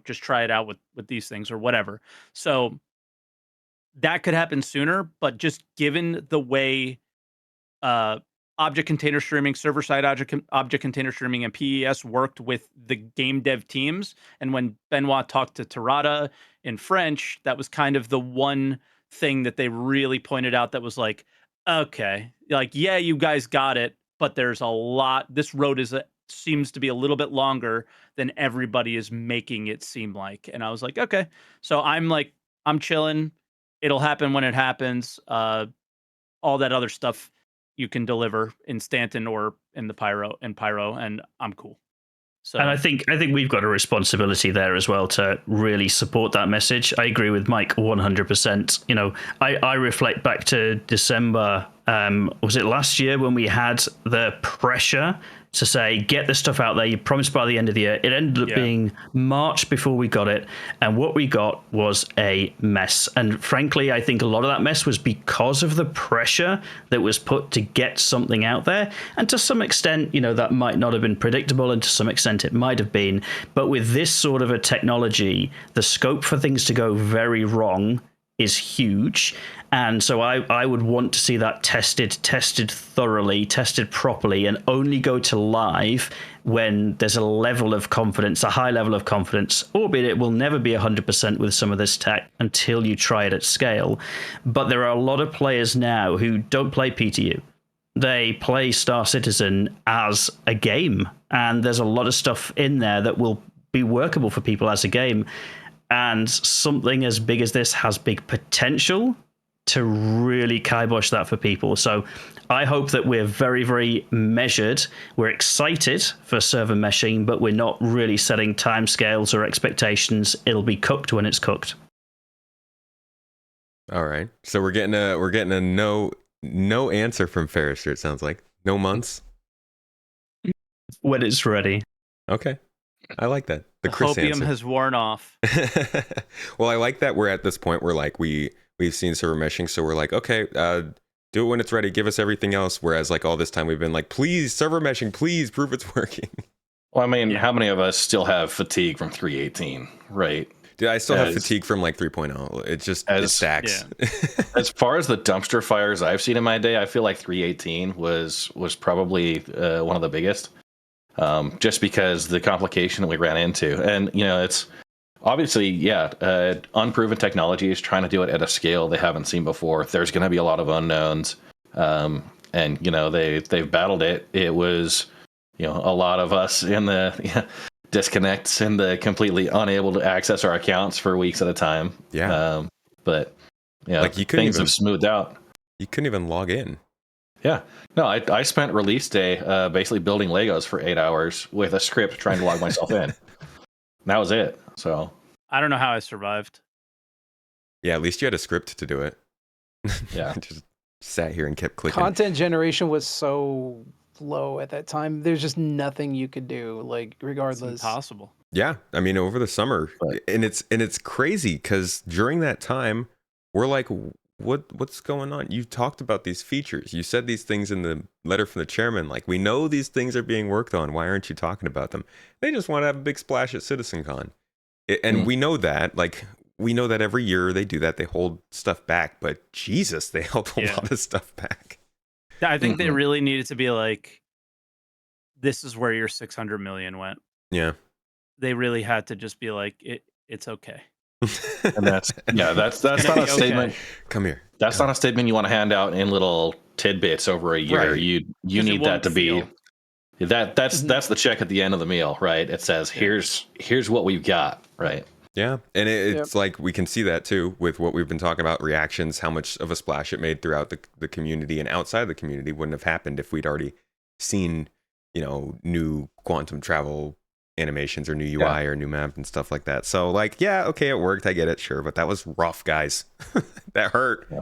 Speaker 5: just try it out with these things or whatever. So that could happen sooner, but just given the way object container streaming, server-side object container streaming, and PES worked with the game dev teams. And when Benoit talked to Terada in French, that was kind of the one thing that they really pointed out that was like, okay, like, yeah, you guys got it, but there's a lot. This road seems to be a little bit longer than everybody is making it seem like. And I was like, okay. So I'm chilling. It'll happen when it happens. All that other stuff you can deliver in Stanton or in the Pyro, and I'm cool. So,
Speaker 3: and I think we've got a responsibility there as well to really support that message. I agree with Mike 100%. You know, I reflect back to December, was it last year, when we had the pressure to say, get this stuff out there, you promised by the end of the year. It ended up being March before we got it, and what we got was a mess. And frankly, I think a lot of that mess was because of the pressure that was put to get something out there. And to some extent, that might not have been predictable, and to some extent it might have been. But with this sort of a technology, the scope for things to go very wrong is huge. And so I would want to see that tested thoroughly, tested properly, and only go to live when there's a level of confidence, a high level of confidence, albeit it will never be 100% with some of this tech until you try it at scale. But there are a lot of players now who don't play PTU. They play Star Citizen as a game, and there's a lot of stuff in there that will be workable for people as a game. And something as big as this has big potential, to really kibosh that for people. So I hope that we're very, very measured. We're excited for server meshing, but we're not really setting timescales or expectations. It'll be cooked when it's cooked.
Speaker 1: All right. So we're getting a no answer from Farrister, it sounds like. No months.
Speaker 3: When it's ready.
Speaker 1: Okay. I like that.
Speaker 5: The
Speaker 1: Chris
Speaker 5: hopium
Speaker 1: answer.
Speaker 5: has worn off.
Speaker 1: Well, I like that we're at this point where like we've seen server meshing, so we're like, okay, do it when it's ready, give us everything else. Whereas like all this time we've been like, please, server meshing, please prove it's working.
Speaker 2: Well, I mean, how many of us still have fatigue from 3.18, right?
Speaker 1: Dude, I still have fatigue from like 3.0. It just it stacks.
Speaker 5: Yeah.
Speaker 2: As far as the dumpster fires I've seen in my day, I feel like 3.18 was probably one of the biggest, just because the complication that we ran into. And, you know, it's obviously, unproven technology is trying to do it at a scale they haven't seen before. There's going to be a lot of unknowns. And, you know, they've battled it. It was, you know, a lot of us in the disconnects and the completely unable to access our accounts for weeks at a time.
Speaker 1: Yeah.
Speaker 2: But yeah,
Speaker 1: like you couldn't
Speaker 2: things
Speaker 1: even,
Speaker 2: have smoothed out.
Speaker 1: You couldn't even log in.
Speaker 2: Yeah. No, I spent release day basically building Legos for 8 hours with a script trying to log myself in. That was it. So
Speaker 5: I don't know how I survived.
Speaker 1: Yeah, at least you had a script to do it.
Speaker 2: Yeah.
Speaker 1: Just sat here and kept clicking.
Speaker 4: Content generation was so low at that time. There's just nothing you could do, like, regardless.
Speaker 5: It's impossible.
Speaker 1: Yeah, I mean, over the summer, and it's crazy because during that time, we're like, what's going on? You talked about these features. You said these things in the letter from the chairman. Like, we know these things are being worked on. Why aren't you talking about them? They just want to have a big splash at CitizenCon, and we know that. Like, we know that every year they do that. They hold stuff back, but Jesus, they held a lot of stuff back.
Speaker 5: I think they really needed to be like, this is where your 600 million went.
Speaker 1: Yeah.
Speaker 5: They really had to just be like, it's okay.
Speaker 2: And that's not a statement.
Speaker 1: Come here.
Speaker 2: That's not a statement you want to hand out in little tidbits over a year.
Speaker 1: Right.
Speaker 2: You need that to be that's the check at the end of the meal, right? It says here's what we've got, right?
Speaker 1: Yeah, and it's like we can see that too with what we've been talking about, reactions, how much of a splash it made throughout the community and outside the community wouldn't have happened if we'd already seen, you know, new quantum travel animations or new UI or new map and stuff like that. So like, yeah, okay, it worked. I get it. Sure. But that was rough, guys. That hurt. Yeah.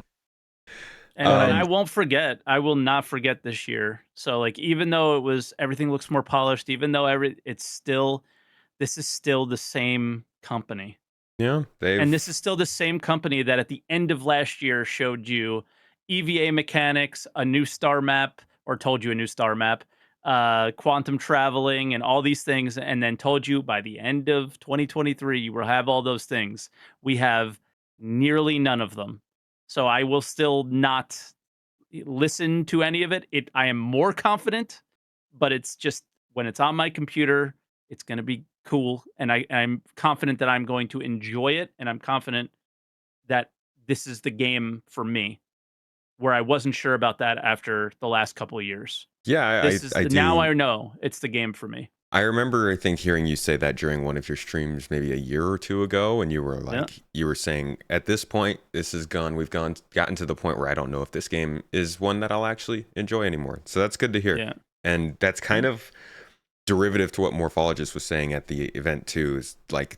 Speaker 5: And I won't forget. I will not forget this year. So like, even though everything looks more polished, even though this is still the same company.
Speaker 1: Yeah.
Speaker 5: And this is still the same company that at the end of last year showed you EVA mechanics, a new star map, or told you a new star map, quantum traveling and all these things, and then told you by the end of 2023 you will have all those things. We have nearly none of them. So I will still not listen to any of it. I am more confident, but it's just when it's on my computer, it's going to be cool. And I'm confident that I'm going to enjoy it. And I'm confident that this is the game for me, where I wasn't sure about that after the last couple of years.
Speaker 1: Yeah, I do.
Speaker 5: Now I know it's the game for me.
Speaker 1: I remember, I think, hearing you say that during one of your streams maybe a year or two ago, and you were like, you were saying, at this point, this is gone. We've gotten to the point where I don't know if this game is one that I'll actually enjoy anymore. So that's good to hear.
Speaker 5: Yeah.
Speaker 1: And that's kind of derivative to what Morphologist was saying at the event too, is like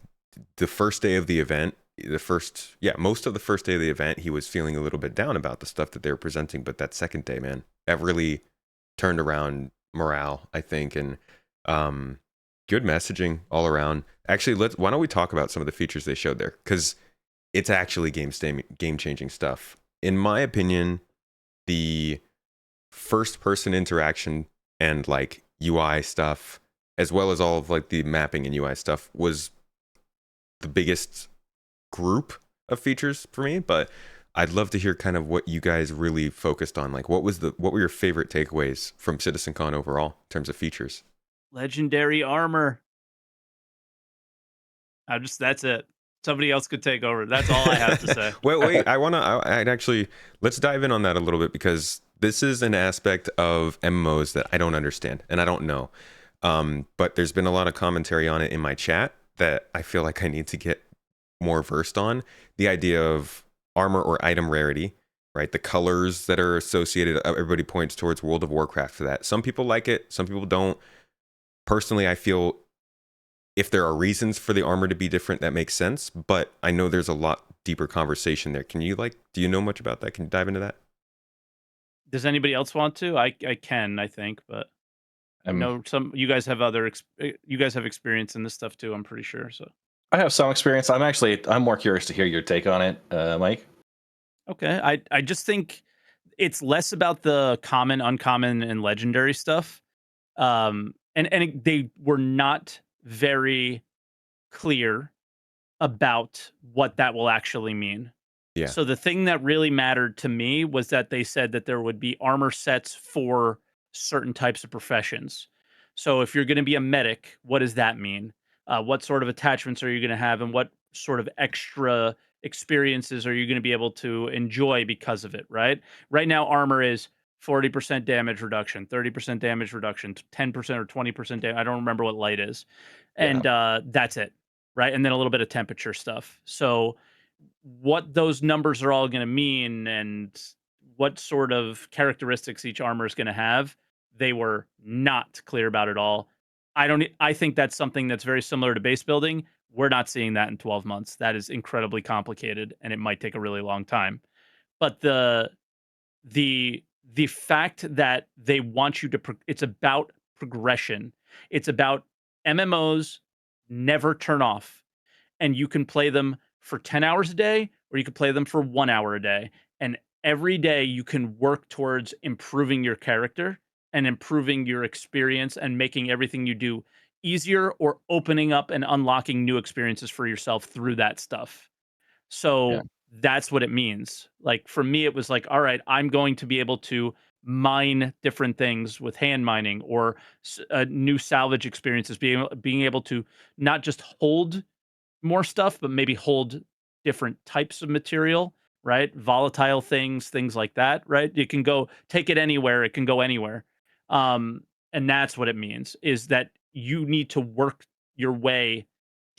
Speaker 1: the first day of the event, most of the first day of the event, he was feeling a little bit down about the stuff that they were presenting. But that second day, man, that really turned around morale, I think. And good messaging all around. Actually, why don't we talk about some of the features they showed there? Because it's actually game-changing stuff. In my opinion, the first-person interaction and like UI stuff, as well as all of like the mapping and UI stuff, was the biggest group of features for me. But I'd love to hear kind of what you guys really focused on. Like, what were your favorite takeaways from CitizenCon overall in terms of features?
Speaker 5: Legendary armor. That's it. Somebody else could take over. That's all I have to say.
Speaker 1: wait. I'd actually, let's dive in on that a little bit, because this is an aspect of MMOs that I don't understand and I don't know. But there's been a lot of commentary on it in my chat that I feel like I need to get more versed on. The idea of armor or item rarity right? The colors that are associated, everybody points towards World of Warcraft for that. Some people like it, some people don't. Personally, I feel if there are reasons for the armor to be different, that makes sense. But I know there's a lot deeper conversation there. Can you do you know much about that? Can you dive into that?
Speaker 5: Does anybody else want to? I can, I think, but I know some you guys have you guys have experience in this stuff too, I'm pretty sure. So
Speaker 2: I have some experience. I'm more curious to hear your take on it, Mike.
Speaker 5: okay. I just think it's less about the common, uncommon, and legendary stuff. They were not very clear about what that will actually mean.
Speaker 1: Yeah.
Speaker 5: So the thing that really mattered to me was that they said that there would be armor sets for certain types of professions. So if you're going to be a medic, what does that mean? What sort of attachments are you going to have, and what sort of extra experiences are you going to be able to enjoy because of it? Right now, armor is 40% damage reduction, 30% damage reduction, 10% or 20% damage. I don't remember what light is, and that's it, right? And then a little bit of temperature stuff. So what those numbers are all going to mean and what sort of characteristics each armor is going to have, they were not clear about at all. I think that's something that's very similar to base building. We're not seeing that in 12 months. That is incredibly complicated and it might take a really long time. But the fact that they want you to it's about progression. It's about MMOs never turn off, and you can play them for 10 hours a day or you can play them for 1 hour a day. And every day you can work towards improving your character and improving your experience and making everything you do easier or opening up and unlocking new experiences for yourself through that stuff.
Speaker 2: Yeah.
Speaker 5: So that's what it means. Like for me, it was like, all right, I'm going to be able to mine different things with hand mining or new salvage experiences, being able to not just hold more stuff, but maybe hold different types of material, right? Volatile things like that, right? You can go take it anywhere, it can go anywhere. And that's what it means is that you need to work your way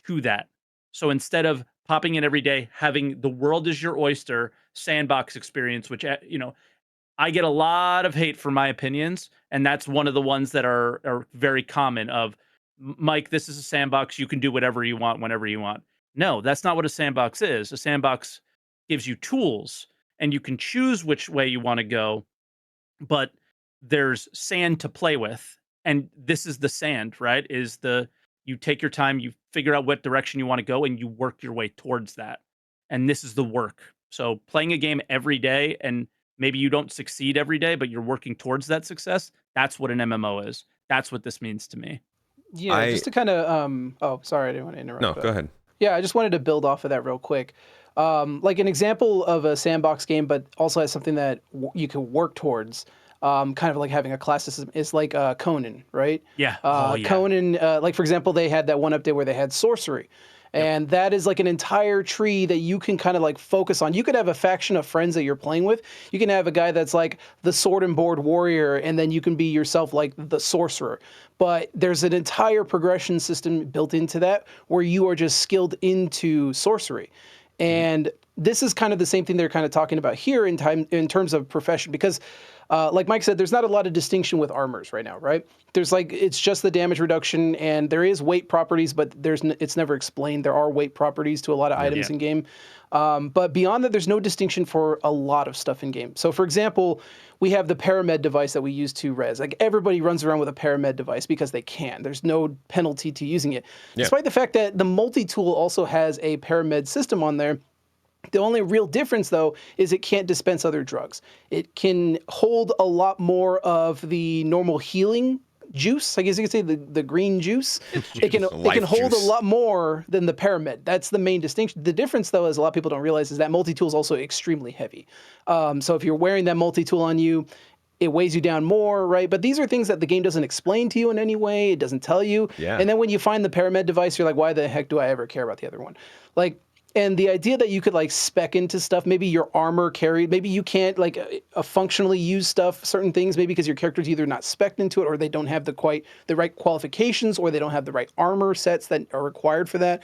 Speaker 5: to that. So instead of popping in every day, having the world is your oyster sandbox experience, which I get a lot of hate for my opinions, and that's one of the ones that are very common of Mike, this is a sandbox. You can do whatever you want whenever you want. No, that's not what a sandbox is. A sandbox gives you tools and you can choose which way you want to go, but there's sand to play with. And this is the sand, right? You take your time, you figure out what direction you want to go, and you work your way towards that. And this is the work. So playing a game every day, and maybe you don't succeed every day, but you're working towards that success. That's what an MMO is. That's what this means to me.
Speaker 4: Yeah, just to kind of oh, sorry, I didn't want to interrupt.
Speaker 1: No, go ahead.
Speaker 4: Yeah, I just wanted to build off of that real quick. Like an example of a sandbox game, but also has something that you can work towards. Kind of like having a class system is like Conan, right?
Speaker 5: Yeah.
Speaker 4: Conan, like for example, they had that one update where they had sorcery. And that is like an entire tree that you can kind of like focus on. You could have a faction of friends that you're playing with. You can have a guy that's like the sword and board warrior, and then you can be yourself like the sorcerer. But there's an entire progression system built into that where you are just skilled into sorcery. And this is kind of the same thing they're kind of talking about here in terms of profession, because like Mike said, there's not a lot of distinction with armors right now, right? There's like, it's just the damage reduction, and there is weight properties, but it's never explained. There are weight properties to a lot of items in game. But beyond that, there's no distinction for a lot of stuff in game. So for example, we have the paramed device that we use to res. Like everybody runs around with a paramed device because they can. There's no penalty to using it.
Speaker 1: Yeah.
Speaker 4: Despite the fact that the multi-tool also has a paramed system on there. The only real difference, though, is it can't dispense other drugs. It can hold a lot more of the normal healing juice. I guess you could say the green juice. It can hold a lot more than the paramed. That's the main distinction. The difference, though, as a lot of people don't realize, is that multi-tool is also extremely heavy. So if you're wearing that multi-tool on you, it weighs you down more, right? But these are things that the game doesn't explain to you in any way. It doesn't tell you.
Speaker 1: Yeah.
Speaker 4: And then when you find the paramed device, you're like, why the heck do I ever care about the other one? Like, and the idea that you could like spec into stuff, maybe your armor carried, maybe you can't like functionally use stuff, certain things, maybe because your character's either not spec'd into it, or they don't have the right qualifications, or they don't have the right armor sets that are required for that.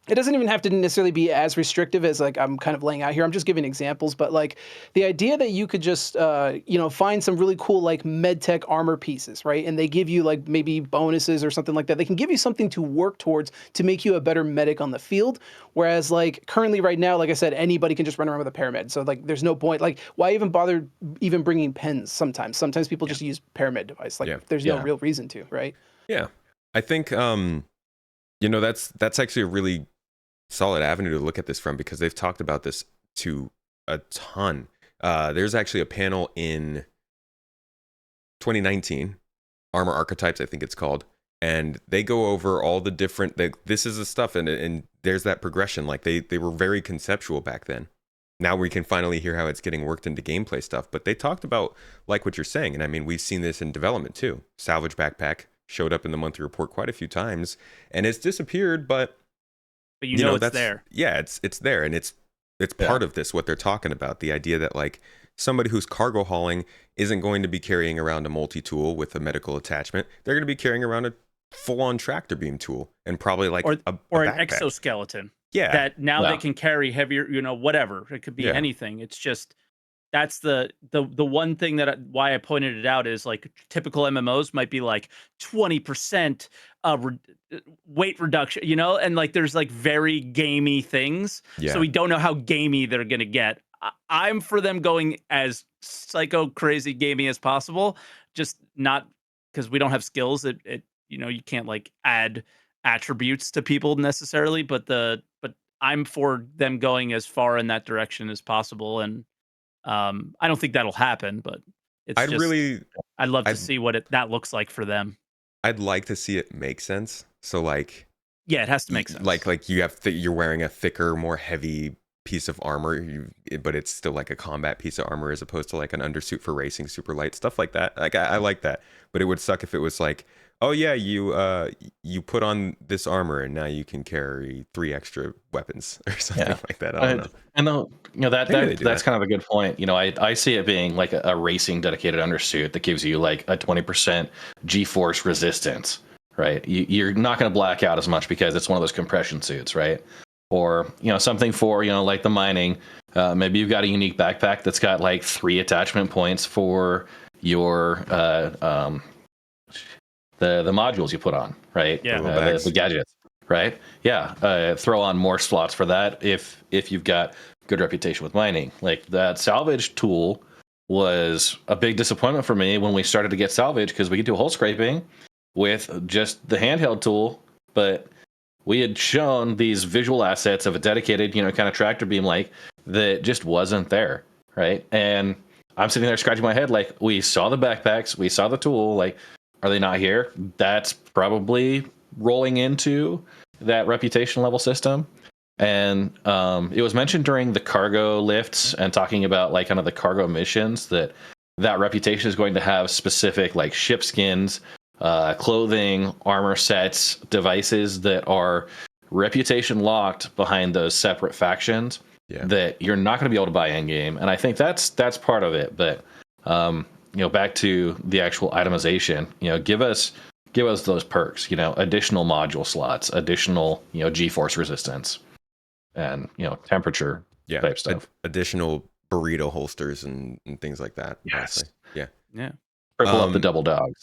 Speaker 4: it doesn't even have to necessarily be as restrictive as like I'm kind of laying out here. I'm just giving examples, but like the idea that you could just find some really cool like medtech armor pieces, right? And they give you like maybe bonuses or something like that. They can give you something to work towards to make you a better medic on the field. Whereas like currently right now, like I said, anybody can just run around with a paramed. So like there's no point. Like why even bother even bringing pens sometimes? Sometimes people just use paramed device. Like there's no real reason to, right?
Speaker 1: Yeah. I think that's actually a really solid avenue to look at this from, because they've talked about this to a ton. There's actually a panel in 2019, Armor Archetypes, I think it's called, and they go over all the different, this is the stuff, and there's that progression. Like they were very conceptual back then. Now we can finally hear how it's getting worked into gameplay stuff, but they talked about like what you're saying, and I mean, we've seen this in development too. Salvage Backpack showed up in the monthly report quite a few times, and it's disappeared, but
Speaker 5: you know it's there.
Speaker 1: Yeah, it's there, and it's part of this, what they're talking about. The idea that like somebody who's cargo hauling isn't going to be carrying around a multi-tool with a medical attachment. They're going to be carrying around a full-on tractor beam tool, and probably like
Speaker 5: or
Speaker 1: an
Speaker 5: exoskeleton.
Speaker 1: Yeah,
Speaker 5: that now they can carry heavier, whatever. It could be anything. It's just that's the one thing that why I pointed it out is like typical MMOs might be like 20% weight reduction, and like there's like very gamey things.
Speaker 1: Yeah.
Speaker 5: So we don't know how gamey they're gonna get. I'm for them going as psycho crazy gamey as possible, just not because we don't have skills. You can't like add attributes to people necessarily, but I'm for them going as far in that direction as possible, and I don't think that'll happen, but I'd love to see what that looks like for them.
Speaker 1: I'd like to see it make sense. So like,
Speaker 5: yeah, it has to make sense.
Speaker 1: Like you have you're wearing a thicker, more heavy piece of armor, but it's still like a combat piece of armor as opposed to like an undersuit for racing, super light stuff like that. Like I like that, but it would suck if it was like, oh yeah, you put on this armor and now you can carry 3 extra weapons or something like that. I don't know.
Speaker 2: And that's kind of a good point. I see it being like a racing dedicated undersuit that gives you like a 20% G-force resistance, right? You're not going to black out as much because it's one of those compression suits, right? Or something for like the mining. Maybe you've got a unique backpack that's got like 3 attachment points for your the modules you put on, right?
Speaker 5: Yeah,
Speaker 2: the gadgets, right? Yeah, throw on more slots for that if you've got good reputation with mining. Like that salvage tool was a big disappointment for me when we started to get salvage, because we could do hull scraping with just the handheld tool, but we had shown these visual assets of a dedicated, kind of tractor beam like that just wasn't there, right? And I'm sitting there scratching my head like, we saw the backpacks, we saw the tool, like, are they not here? That's probably rolling into that reputation level system. And it was mentioned during the cargo lifts and talking about like kind of the cargo missions that reputation is going to have specific like ship skins, clothing, armor sets, devices that are reputation locked behind those separate factions that you're not going to be able to buy in game. And I think that's part of it. But back to the actual itemization, give us those perks, additional module slots, additional G-force resistance, and temperature type stuff,
Speaker 1: additional burrito holsters and things like that.
Speaker 2: Yes.
Speaker 1: Honestly. Yeah.
Speaker 2: Triple up the double dogs.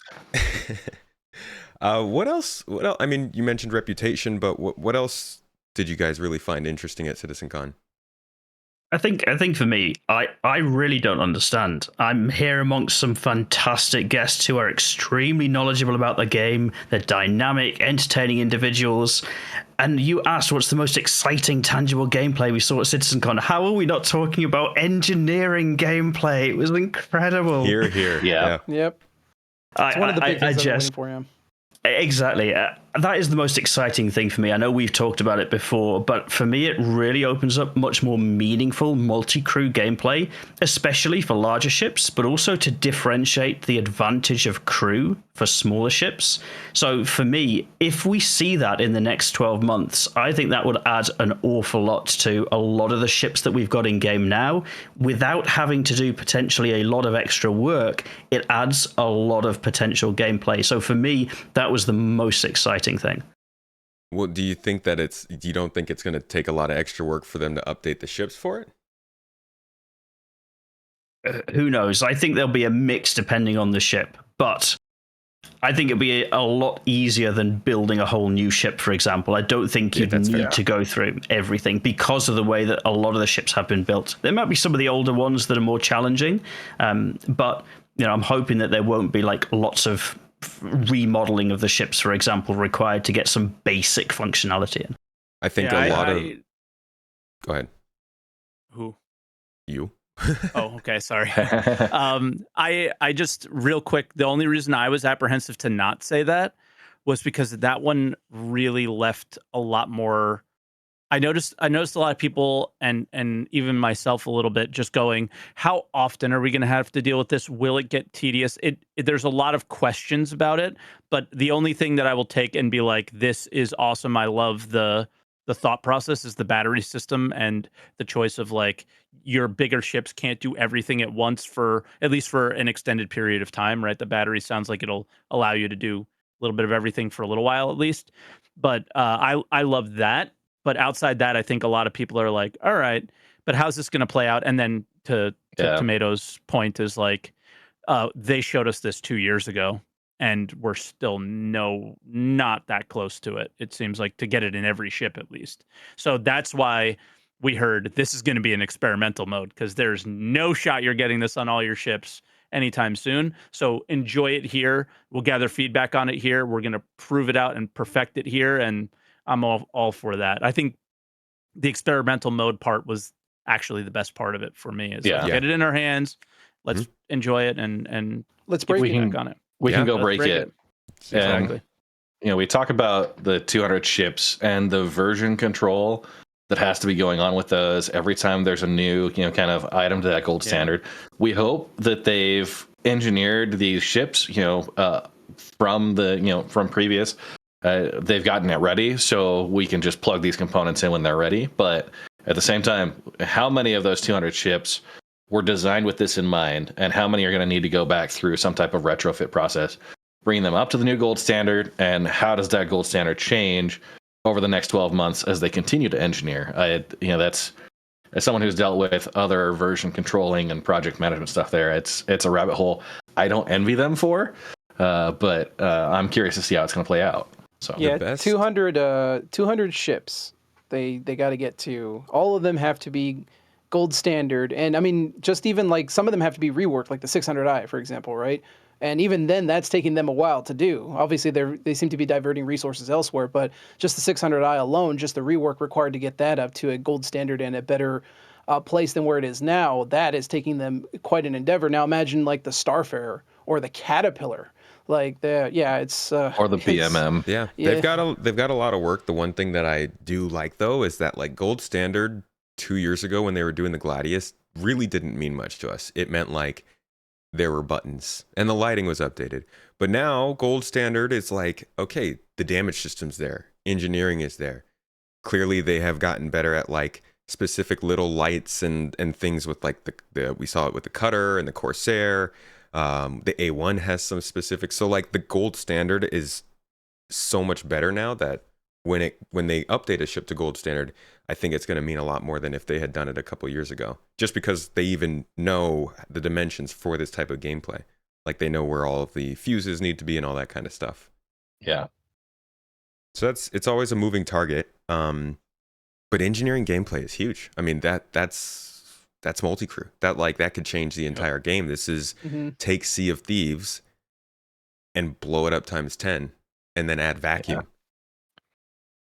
Speaker 1: What else? I mean, you mentioned reputation, but what else did you guys really find interesting at CitizenCon?
Speaker 3: I think for me, I really don't understand. I'm here amongst some fantastic guests who are extremely knowledgeable about the game. They're dynamic, entertaining individuals. And you asked what's the most exciting, tangible gameplay we saw at CitizenCon. How are we not talking about engineering gameplay? It was incredible.
Speaker 1: Here.
Speaker 2: Yeah.
Speaker 4: Yep. It's one of the big things I'm waiting for him.
Speaker 3: Exactly. That is the most exciting thing for me. I know we've talked about it before, but for me, it really opens up much more meaningful multi-crew gameplay, especially for larger ships, but also to differentiate the advantage of crew for smaller ships. So for me, if we see that in the next 12 months, I think that would add an awful lot to a lot of the ships that we've got in game now. Without having to do potentially a lot of extra work, it adds a lot of potential gameplay. So for me, that was the most exciting thing.
Speaker 1: Well, do you think that you don't think it's going to take a lot of extra work for them to update the ships for it?
Speaker 3: Who knows? I think there'll be a mix depending on the ship, but I think it'd be a lot easier than building a whole new ship, for example. I don't think you'd need to go through everything because of the way that a lot of the ships have been built. There might be some of the older ones that are more challenging, but I'm hoping that there won't be like lots of remodeling of the ships, for example, required to get some basic functionality in.
Speaker 1: I think a lot of... Go ahead.
Speaker 5: Who?
Speaker 1: You.
Speaker 5: Oh, okay. Sorry. I just real quick. The only reason I was apprehensive to not say that was because that one really left a lot more. I noticed a lot of people and even myself a little bit just going, how often are we going to have to deal with this? Will it get tedious? There's a lot of questions about it, but the only thing that I will take and be like, this is awesome. I love the thought process is the battery system and the choice of like your bigger ships can't do everything at once for at least for an extended period of time, right? The battery sounds like it'll allow you to do a little bit of everything for a little while at least. But I love that. But outside that, I think a lot of people are like, all right, but how's this going to play out? And then to Tomato's point is like, they showed us this 2 years ago. And we're still not that close to it. It seems like to get it in every ship at least. So that's why we heard this is going to be an experimental mode because there's no shot you're getting this on all your ships anytime soon. So enjoy it here. We'll gather feedback on it here. We're going to prove it out and perfect it here. And I'm all for that. I think the experimental mode part was actually the best part of it for me. Is like, get it in our hands. Let's enjoy it and
Speaker 4: let's break
Speaker 5: it on it.
Speaker 2: We can go break it.
Speaker 5: Exactly.
Speaker 2: And, we talk about the 200 ships and the version control that has to be going on with those every time there's a new, kind of item to that gold standard. We hope that they've engineered these ships, from from previous. They've gotten it ready so we can just plug these components in when they're ready. But at the same time, how many of those 200 ships were designed with this in mind, and how many are going to need to go back through some type of retrofit process, bringing them up to the new gold standard, and how does that gold standard change over the next 12 months as they continue to engineer? That's, as someone who's dealt with other version controlling and project management stuff there, it's a rabbit hole I don't envy them for, but I'm curious to see how it's going to play out. So
Speaker 4: yeah, 200 ships they got to get to. All of them have to be gold standard, and I mean, just even like some of them have to be reworked, like the 600i, for example, right? And even then, that's taking them a while to do. Obviously, they seem to be diverting resources elsewhere, but just the 600i alone, just the rework required to get that up to a gold standard and a better place than where it is now, that is taking them quite an endeavor. Now, imagine like the Starfarer or the Caterpillar. Like it's
Speaker 2: or the PMM.
Speaker 1: Yeah, they've got a lot of work. The one thing that I do like though is that like gold standard 2 years ago when they were doing the Gladius really didn't mean much to us. It meant like there were buttons and the lighting was updated. But now gold standard is like, okay, the damage system's there, engineering is there. Clearly they have gotten better at like specific little lights and things with like the we saw it with the Cutter and the Corsair. The A1 has some specifics. So like the gold standard is so much better now that when they update a ship to gold standard, I think it's going to mean a lot more than if they had done it a couple years ago. Just because they even know the dimensions for this type of gameplay. Like they know where all of the fuses need to be and all that kind of stuff.
Speaker 2: Yeah.
Speaker 1: So it's always a moving target. But engineering gameplay is huge. I mean that's multi-crew. That could change the entire game. This is take Sea of Thieves and blow it up times 10 and then add vacuum.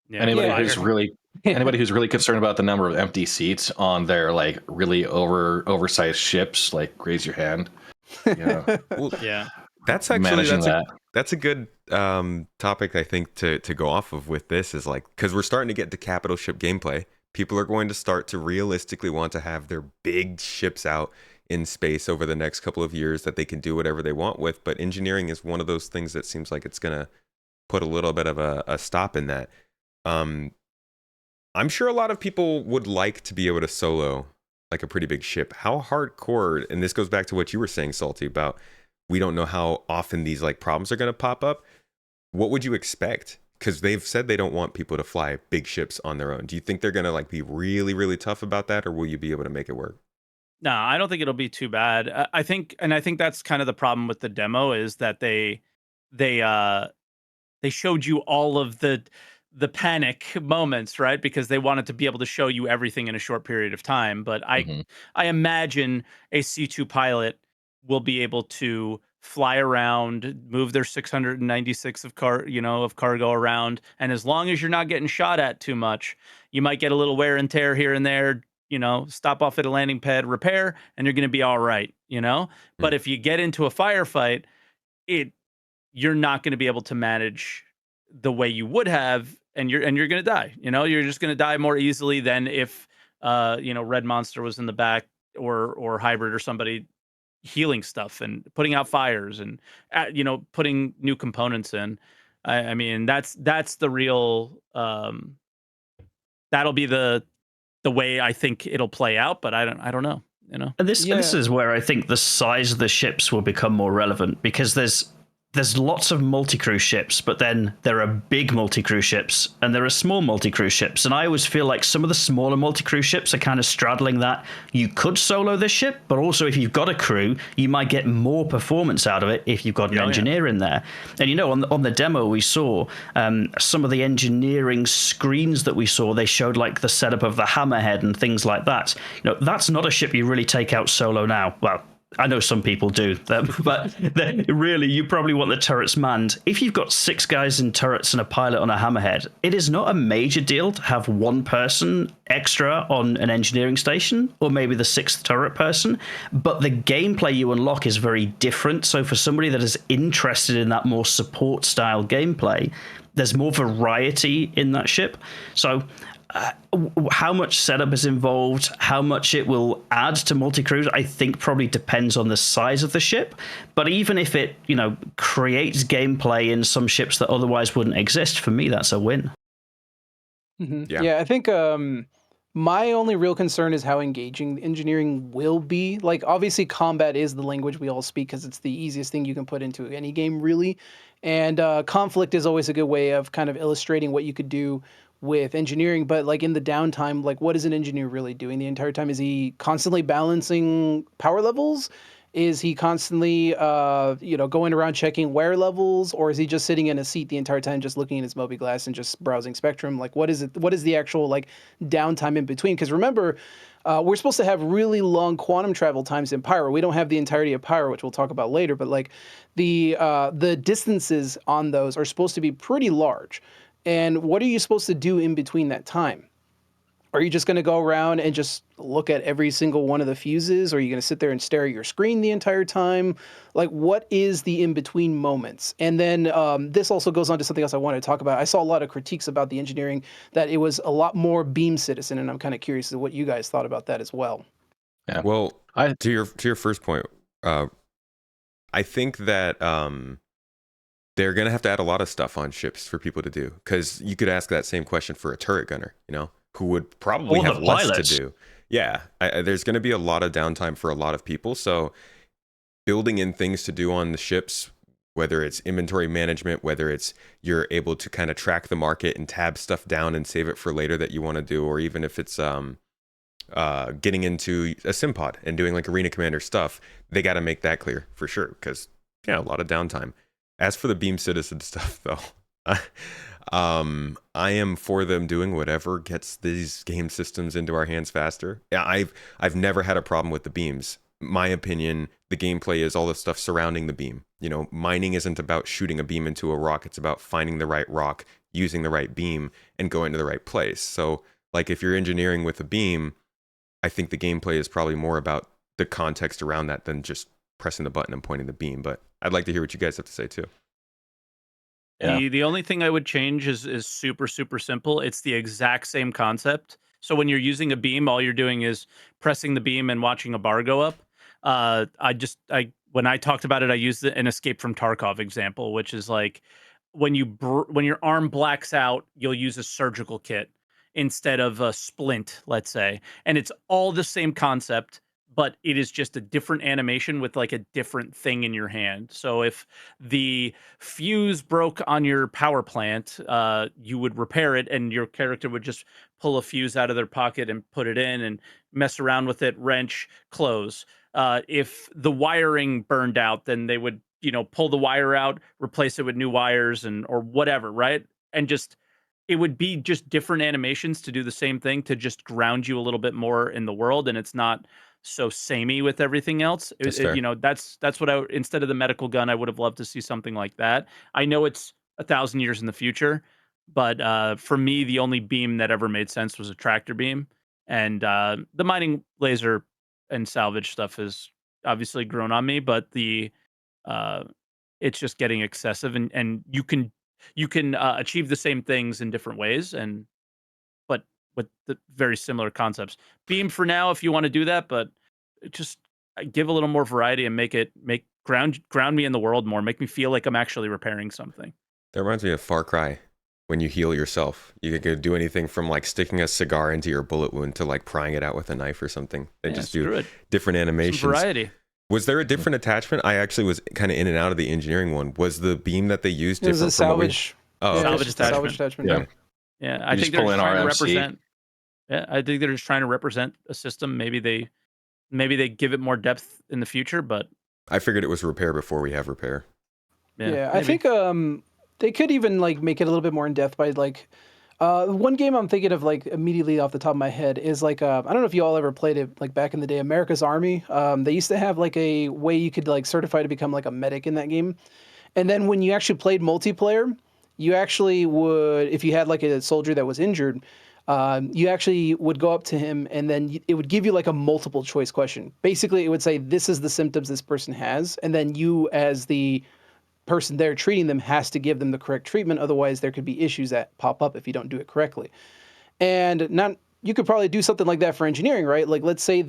Speaker 2: Yeah. Anybody who's really concerned about the number of empty seats on their like really oversized ships, like raise your hand. Yeah.
Speaker 1: Well, that's actually that's a good topic I think to go off of with this is like, because we're starting to get to capital ship gameplay. People are going to start to realistically want to have their big ships out in space over the next couple of years that they can do whatever they want with. But engineering is one of those things that seems like it's going to put a little bit of a stop in that. I'm sure a lot of people would like to be able to solo like a pretty big ship. How hardcore, and this goes back to what you were saying, Salty, about we don't know how often these like problems are going to pop up. What would you expect? because they've said they don't want people to fly big ships on their own. Do you think they're gonna like be really, really tough about that, or will you be able to make it work?
Speaker 5: No, I don't think it'll be too bad. I think that's kind of the problem with the demo is that they they showed you all of the panic moments, right? Because they wanted to be able to show you everything in a short period of time. But
Speaker 2: Mhm.
Speaker 5: I imagine a C2 pilot will be able to fly around, move their 696 of cargo around, and as long as you're not getting shot at too much, you might get a little wear and tear here and there. Stop off at a landing pad, repair, and you're going to be all right.
Speaker 1: Hmm.
Speaker 5: But if you get into a firefight, it you're not going to be able to manage the way you would have, and you're going to die. You're just going to die more easily than if Red Monster was in the back, or Hybrid or somebody healing stuff and putting out fires and putting new components in. I mean, that's the real that'll be the way I think it'll play out, but I don't know,
Speaker 3: And this
Speaker 4: Yeah.
Speaker 3: is where I think the size of the ships will become more relevant, because there's lots of multi-crew ships, but then there are big multi-crew ships and there are small multi-crew ships. And I always feel like some of the smaller multi-crew ships are kind of straddling that. You could solo this ship, but also if you've got a crew, you might get more performance out of it if you've got an
Speaker 5: Oh, yeah.
Speaker 3: engineer in there. And on the demo we saw some of the engineering screens that we saw. They showed like the setup of the hammerhead and things like that. That's not a ship you really take out solo now. Well, I know some people do, but really, you probably want the turrets manned. If you've got 6 guys in turrets and a pilot on a hammerhead, it is not a major deal to have one person extra on an engineering station, or maybe the 6th turret person. But the gameplay you unlock is very different. So for somebody that is interested in that more support style gameplay, there's more variety in that ship. So how much setup is involved, how much it will add to multi-crews, I think probably depends on the size of the ship. But even if it, creates gameplay in some ships that otherwise wouldn't exist, for me, that's a win.
Speaker 1: Yeah.
Speaker 4: Yeah, I think my only real concern is how engaging the engineering will be. Like, obviously, combat is the language we all speak because it's the easiest thing you can put into any game, really. And conflict is always a good way of kind of illustrating what you could do with engineering. But like in the downtime, like what is an engineer really doing the entire time? Is he constantly balancing power levels? Is he constantly, going around checking wear levels, or is he just sitting in a seat the entire time, just looking at his Moby Glass and just browsing Spectrum? Like, what is it? What is the actual like downtime in between? Because remember, we're supposed to have really long quantum travel times in Pyro. We don't have the entirety of Pyro, which we'll talk about later. But like the distances on those are supposed to be pretty large. And what are you supposed to do in between that time? Are you just going to go around and just look at every single one of the fuses? Or are you going to sit there and stare at your screen the entire time? Like, what is the in-between moments? And then this also goes on to something else I wanted to talk about. I saw a lot of critiques about the engineering, that it was a lot more Beam Citizen, and I'm kind of curious as to what you guys thought about that as well.
Speaker 2: Yeah.
Speaker 1: Well,
Speaker 2: I
Speaker 1: to your first point, I think that they're gonna have to add a lot of stuff on ships for people to do, because you could ask that same question for a turret gunner, who would probably
Speaker 3: Or the
Speaker 1: have less
Speaker 3: pilots.
Speaker 1: to do. Yeah, there's gonna be a lot of downtime for a lot of people, so building in things to do on the ships, whether it's inventory management, whether it's you're able to kind of track the market and tab stuff down and save it for later that you want to do, or even if it's getting into a sim pod and doing like arena commander stuff, they got to make that clear for sure, because a lot of downtime. As for the Beam Citizen stuff, though, I am for them doing whatever gets these game systems into our hands faster. Yeah, I've never had a problem with the beams. My opinion, the gameplay is all the stuff surrounding the beam. Mining isn't about shooting a beam into a rock. It's about finding the right rock, using the right beam, and going to the right place. So, like, if you're engineering with a beam, I think the gameplay is probably more about the context around that than just pressing the button and pointing the beam. But I'd like to hear what you guys have to say too.
Speaker 2: Yeah.
Speaker 5: The only thing I would change is super, super simple. It's the exact same concept. So when you're using a beam, all you're doing is pressing the beam and watching a bar go up. When I talked about it, I used an Escape from Tarkov example, which is like when when your arm blacks out, you'll use a surgical kit instead of a splint, let's say, and it's all the same concept, but it is just a different animation with like a different thing in your hand. So if the fuse broke on your power plant, you would repair it, and your character would just pull a fuse out of their pocket and put it in and mess around with it, wrench, close. If the wiring burned out, then they would, pull the wire out, replace it with new wires and or whatever, right? And just it would be just different animations to do the same thing to just ground you a little bit more in the world, and it's not so samey with everything else.
Speaker 1: That's fair.
Speaker 5: That's what I instead of the medical gun, I would have loved to see something like that. I know it's 1,000 years in the future, but for me, the only beam that ever made sense was a tractor beam, and the mining laser and salvage stuff has obviously grown on me, but the uh, it's just getting excessive, and you can achieve the same things in different ways, and but with the very similar concepts. Beam for now, if you want to do that, but just give a little more variety and make ground me in the world more. Make me feel like I'm actually repairing something.
Speaker 1: That reminds me of Far Cry. When you heal yourself, you could do anything from like sticking a cigar into your bullet wound to like prying it out with a knife or something. They just do different animations.
Speaker 5: Some variety.
Speaker 1: Was there a different attachment? I actually was kind of in and out of the engineering one. Was the beam that they used
Speaker 4: It was
Speaker 1: different
Speaker 4: a
Speaker 1: from what we...
Speaker 4: salvage.
Speaker 1: Oh,
Speaker 4: Yeah,
Speaker 1: okay.
Speaker 5: Salvage
Speaker 4: it's just a salvage
Speaker 5: attachment.
Speaker 4: attachment.
Speaker 2: Yeah.
Speaker 5: Yeah, I
Speaker 2: You
Speaker 5: think
Speaker 2: just
Speaker 5: they're
Speaker 2: pull
Speaker 5: just
Speaker 2: in
Speaker 5: trying to
Speaker 2: RMC.
Speaker 5: represent. Yeah, I think they're just trying to represent a system. Maybe they give it more depth in the future, but
Speaker 1: I figured it was repair before we have repair.
Speaker 4: Yeah, I
Speaker 5: maybe.
Speaker 4: think they could even like make it a little bit more in depth by like one game I'm thinking of like immediately off the top of my head is like I don't know if you all ever played it like back in the day, America's Army. They used to have like a way you could like certify to become like a medic in that game, and then when you actually played multiplayer, you actually would, if you had like a soldier that was injured, you actually would go up to him and then it would give you like a multiple choice question. Basically, it would say this is the symptoms this person has, and then you as the person there treating them has to give them the correct treatment. Otherwise, there could be issues that pop up if you don't do it correctly. And not you could probably do something like that for engineering, right? Like let's say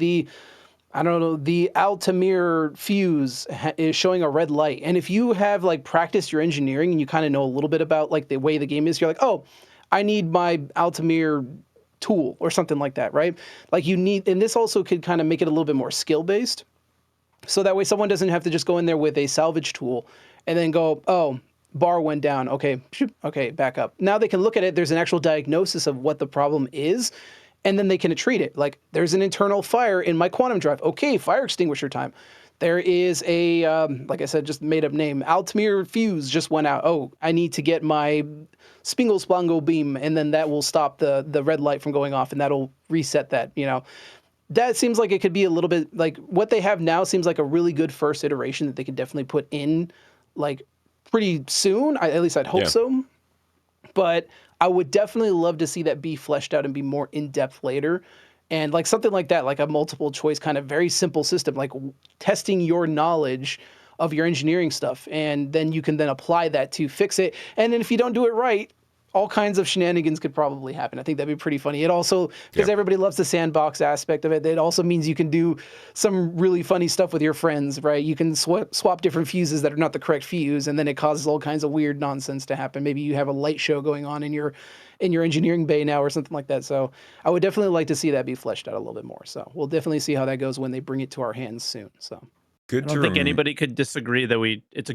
Speaker 4: I don't know, the Altamir fuse is showing a red light. And if you have like practiced your engineering and you kind of know a little bit about like the way the game is, you're like, oh, I need my Altamir tool or something like that, right? Like you need, and this also could kind of make it a little bit more skill based. So that way someone doesn't have to just go in there with a salvage tool and then go, oh, bar went down. Okay, okay, back up. Now they can look at it. There's an actual diagnosis of what the problem is, and then they can treat it. Like, there's an internal fire in my quantum drive. Okay, fire extinguisher time. There is a, like I said, just made up name. Altamir fuse just went out. Oh, I need to get my Spingle Splongo beam, and then that will stop the red light from going off, and that'll reset that, That seems like it could be a little bit like what they have now seems like a really good first iteration that they could definitely put in like pretty soon. At least I'd hope so. But I would definitely love to see that be fleshed out and be more in depth later. And like something like that, like a multiple choice kind of very simple system, like testing your knowledge of your engineering stuff. And then you can then apply that to fix it. And then if you don't do it right, all kinds of shenanigans could probably happen. I think that'd be pretty funny. It also, because everybody loves the sandbox aspect of it, it also means you can do some really funny stuff with your friends, right? You can swap different fuses that are not the correct fuse, and then it causes all kinds of weird nonsense to happen. Maybe you have a light show going on in your engineering bay now or something like that. So I would definitely like to see that be fleshed out a little bit more. So we'll definitely see how that goes when they bring it to our hands soon. So
Speaker 5: I don't think anybody could disagree that it's a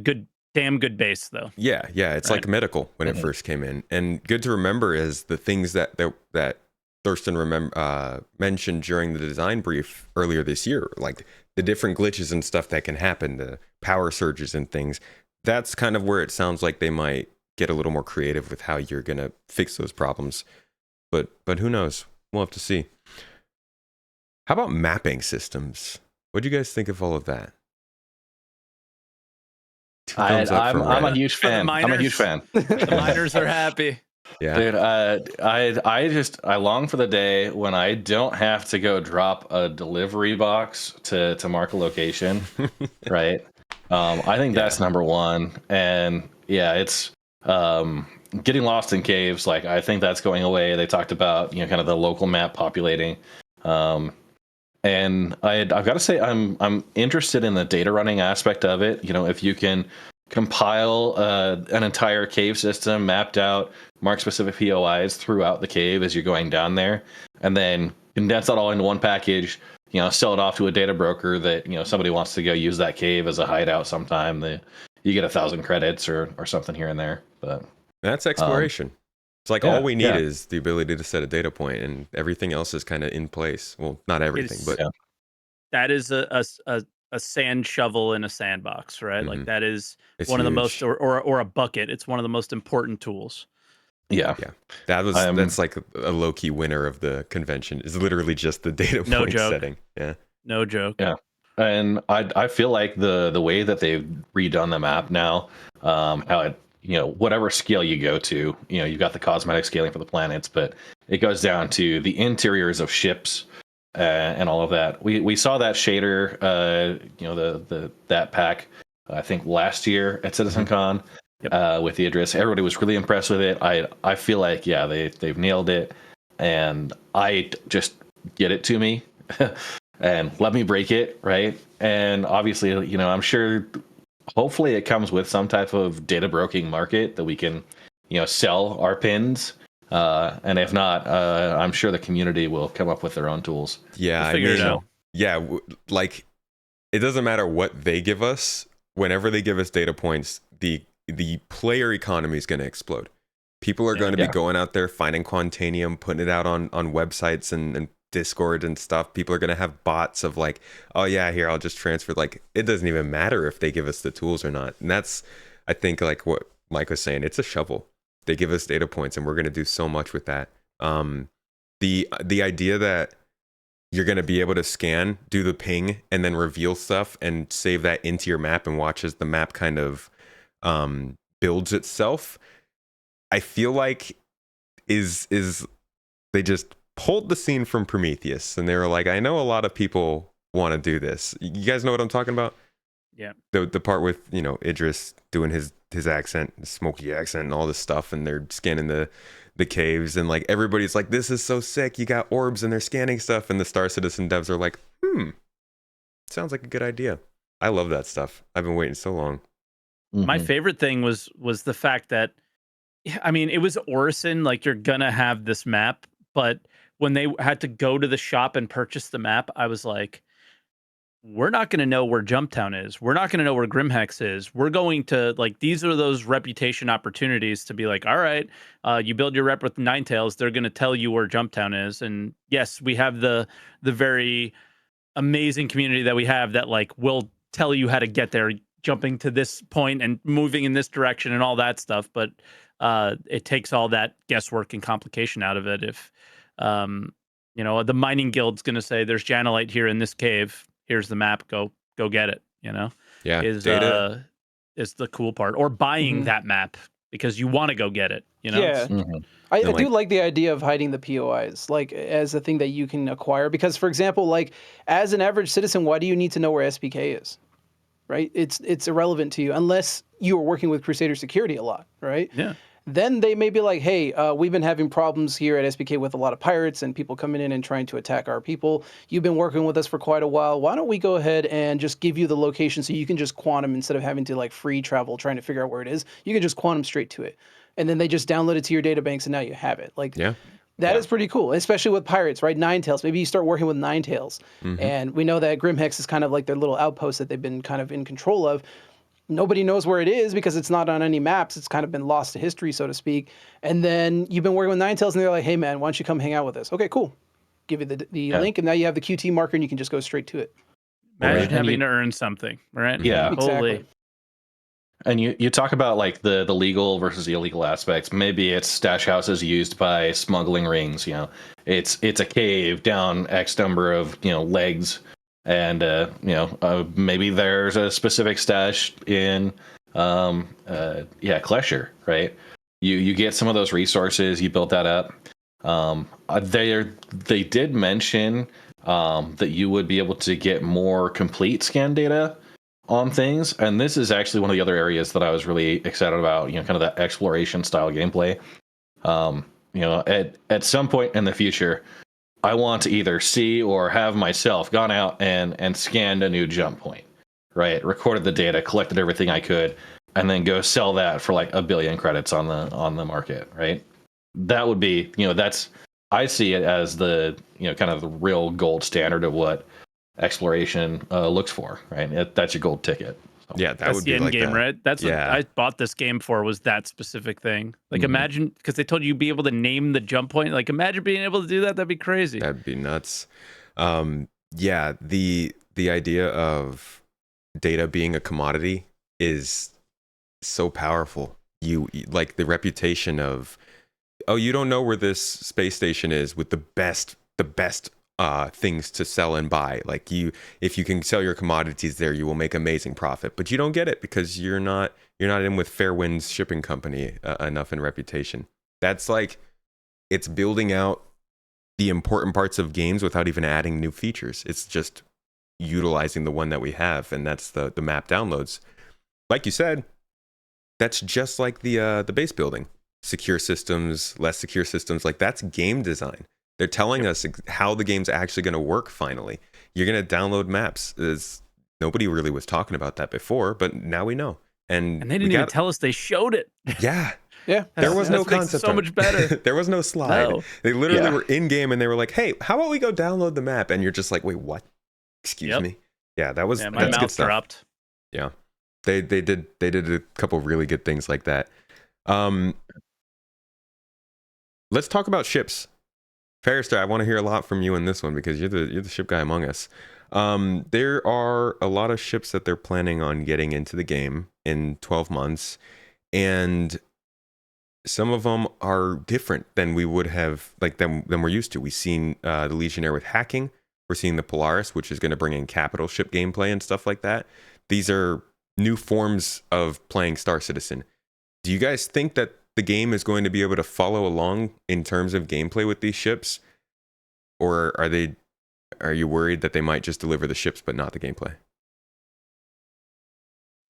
Speaker 5: damn good base, though.
Speaker 1: Yeah, it's like medical when it first came in, and good to remember is the things that Thurston mentioned during the design brief earlier this year, like the different glitches and stuff that can happen, the power surges and things. That's kind of where it sounds like they might get a little more creative with how you're gonna fix those problems. But who knows? We'll have to see. How about mapping systems? What do you guys think of all of that?
Speaker 2: I'm a huge fan. I'm a huge fan.
Speaker 5: The miners are happy.
Speaker 1: Yeah,
Speaker 2: dude. I long for the day when I don't have to go drop a delivery box to mark a location, right? I think that's number one. And it's getting lost in caves. Like, I think that's going away. They talked about kind of the local map populating. And I've got to say, I'm interested in the data running aspect of it. If you can compile an entire cave system mapped out, mark specific POIs throughout the cave as you're going down there, and then condense that all into one package, sell it off to a data broker that somebody wants to go use that cave as a hideout sometime. You get 1,000 credits or something here and there. But
Speaker 1: that's exploration. It's like all we need is the ability to set a data point, and everything else is kind of in place. Well, not everything, but
Speaker 5: that is a sand shovel in a sandbox, right?
Speaker 1: Mhm.
Speaker 5: Like that is
Speaker 1: It's
Speaker 5: one of the
Speaker 1: huge.
Speaker 5: most, or a bucket. It's one of the most important tools.
Speaker 2: Yeah.
Speaker 1: That's like a low key winner of the convention. Is literally just the data
Speaker 5: No
Speaker 1: point
Speaker 5: joke.
Speaker 1: setting. Yeah.
Speaker 5: No joke.
Speaker 2: Yeah. And I feel like the way that they've redone the map now, how it, whatever scale you go to, you've got the cosmetic scaling for the planets, but it goes down to the interiors of ships and all of that. We saw that shader, that pack, I think last year at CitizenCon.
Speaker 5: Yep.
Speaker 2: With the Idris. Everybody was really impressed with it. I feel like they've nailed it, and I just get it to me and let me break it, right? And obviously, I'm sure hopefully it comes with some type of data broking market that we can sell our pins, and if not, I'm sure the community will come up with their own tools.
Speaker 1: Yeah,
Speaker 5: We'll figure it out.
Speaker 1: Yeah, like it doesn't matter what they give us. Whenever they give us data points, the player economy is going to explode. People are going to be going out there finding Quantanium, putting it out on websites and Discord and stuff. People are going to have bots of like, oh yeah, here, I'll just transfer. Like, it doesn't even matter if they give us the tools or not. And that's, I think, like what Mike was saying, it's a shovel. They give us data points and we're going to do so much with that. The idea that you're going to be able to scan, do the ping, and then reveal stuff and save that into your map and watch as the map kind of builds itself, I feel like is they just pulled the scene from Prometheus and they were like, I know a lot of people want to do this. You guys know what I'm talking about?
Speaker 5: Yeah.
Speaker 1: The part with Idris doing his accent, his smoky accent, and all this stuff, and they're scanning the caves, and like everybody's like, this is so sick. You got orbs and they're scanning stuff, and the Star Citizen devs are like, sounds like a good idea. I love that stuff. I've been waiting so long.
Speaker 5: My favorite thing was the fact that, I mean, it was Orison, like you're gonna have this map, but when they had to go to the shop and purchase the map, I was like, we're not going to know where Jumptown is. We're not going to know where Grimhex is. We're going to, like, these are those reputation opportunities to be like, all right, you build your rep with Ninetales, they're going to tell you where Jumptown is. And yes, we have the very amazing community that we have that like will tell you how to get there, jumping to this point and moving in this direction and all that stuff. But it takes all that guesswork and complication out of it. If the mining guild's going to say there's Janelite here in this cave, here's the map, go get it,
Speaker 1: Yeah,
Speaker 5: is
Speaker 1: data
Speaker 5: is the cool part, or buying that map because you want to go get it,
Speaker 4: Yeah. I do like the idea of hiding the POIs, like as a thing that you can acquire. Because, for example, like as an average citizen, why do you need to know where SPK is? Right? It's irrelevant to you unless you are working with Crusader Security a lot, right?
Speaker 5: Yeah.
Speaker 4: Then they may be like, hey, we've been having problems here at SPK with a lot of pirates and people coming in and trying to attack our people. You've been working with us for quite a while. Why don't we go ahead and just give you the location so you can just quantum instead of having to like free travel trying to figure out where it is. You can just quantum straight to it. And then they just download it to your databanks and now you have it. Like, that is pretty cool, especially with pirates, right? Ninetales. Maybe you start working with Ninetales. And we know that Grimhex is kind of like their little outpost that they've been kind of in control of. Nobody knows where it is because it's not on any maps. It's kind of been lost to history, so to speak. And then you've been working with Ninetales, and they're like, hey, man, why don't you come hang out with us? Okay, cool. Give you the link, and now you have the QT marker, and you can just go straight to it.
Speaker 5: Imagine having to earn something, right?
Speaker 2: Yeah.
Speaker 4: Exactly.
Speaker 5: Holy.
Speaker 2: And you talk about like the legal versus the illegal aspects. Maybe it's stash houses used by smuggling rings. It's a cave down X number of legs, and maybe there's a specific stash in Klesher, right? You get some of those resources, you build that up. They did mention that you would be able to get more complete scan data on things, and this is actually one of the other areas that I was really excited about, kind of that exploration style gameplay. At some point in the future, I want to either see or have myself gone out and scanned a new jump point, right? Recorded the data, collected everything I could, and then go sell that for like 1 billion credits on the market, right? That would be, I see it as the, kind of the real gold standard of what exploration looks for, right? That's your gold ticket. So,
Speaker 1: Yeah, that
Speaker 5: That's
Speaker 1: would
Speaker 5: the
Speaker 1: be
Speaker 5: end
Speaker 1: like
Speaker 5: game,
Speaker 1: that.
Speaker 5: right? That's what
Speaker 1: Yeah.
Speaker 5: I bought this game for, was that specific thing. Like,
Speaker 1: Mhm.
Speaker 5: imagine, because they told you you'd be able to name the jump point. Like, imagine being able to do that. That'd be crazy.
Speaker 1: That'd be nuts. Yeah, the idea of data being a commodity is so powerful. You like the reputation of, oh, you don't know where this space station is with the best things to sell and buy. Like if you can sell your commodities there, you will make amazing profit. But you don't get it because you're not in with Fairwind's shipping company enough in reputation. That's like, it's building out the important parts of games without even adding new features. It's just utilizing the one that we have, and that's the map downloads. Like you said, that's just like the base building. Secure systems, less secure systems, like that's game design. They're telling us how the game's actually going to work finally. You're going to download maps. Nobody really was talking about that before, but now we know. And
Speaker 5: they didn't even tell us, they showed it.
Speaker 1: Yeah.
Speaker 4: Yeah.
Speaker 1: There was no
Speaker 5: That makes it
Speaker 1: concept
Speaker 5: so
Speaker 1: art.
Speaker 5: much better.
Speaker 1: There was no slide.
Speaker 5: No.
Speaker 1: They literally
Speaker 2: Yeah.
Speaker 1: were in game and they were like, "Hey, how about we go download the map?" And you're just like, "Wait, what? Excuse me?" Yeah,
Speaker 5: My
Speaker 1: that's good
Speaker 5: mouth
Speaker 1: stuff.
Speaker 5: dropped.
Speaker 1: Yeah. They did a couple really good things like that. Let's talk about ships. Farrister, I want to hear a lot from you in this one because you're the ship guy among us. There are a lot of ships that they're planning on getting into the game in 12 months, and some of them are different than we would have, like than we're used to. We've seen the Legionnaire with hacking. We're seeing the Polaris, which is going to bring in capital ship gameplay and stuff like that. These are new forms of playing Star Citizen. Do you guys think that the game is going to be able to follow along in terms of gameplay with these ships? Or are you worried that they might just deliver the ships but not the gameplay?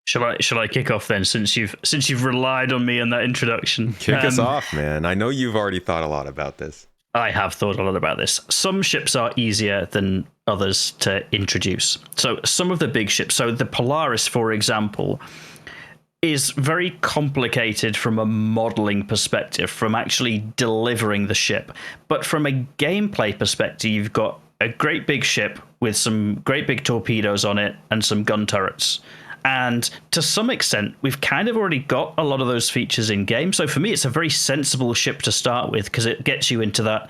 Speaker 3: Shall I kick off then, since you've relied on me in that introduction?
Speaker 1: Kick us off, man. I know you've already thought a lot about this.
Speaker 3: I have thought a lot about this. Some ships are easier than others to introduce. So some of the big ships, so the Polaris, for example, is very complicated from a modeling perspective, from actually delivering the ship. But from a gameplay perspective, you've got a great big ship with some great big torpedoes on it and some gun turrets. And to some extent, we've kind of already got a lot of those features in game. So for me, it's a very sensible ship to start with because it gets you into that,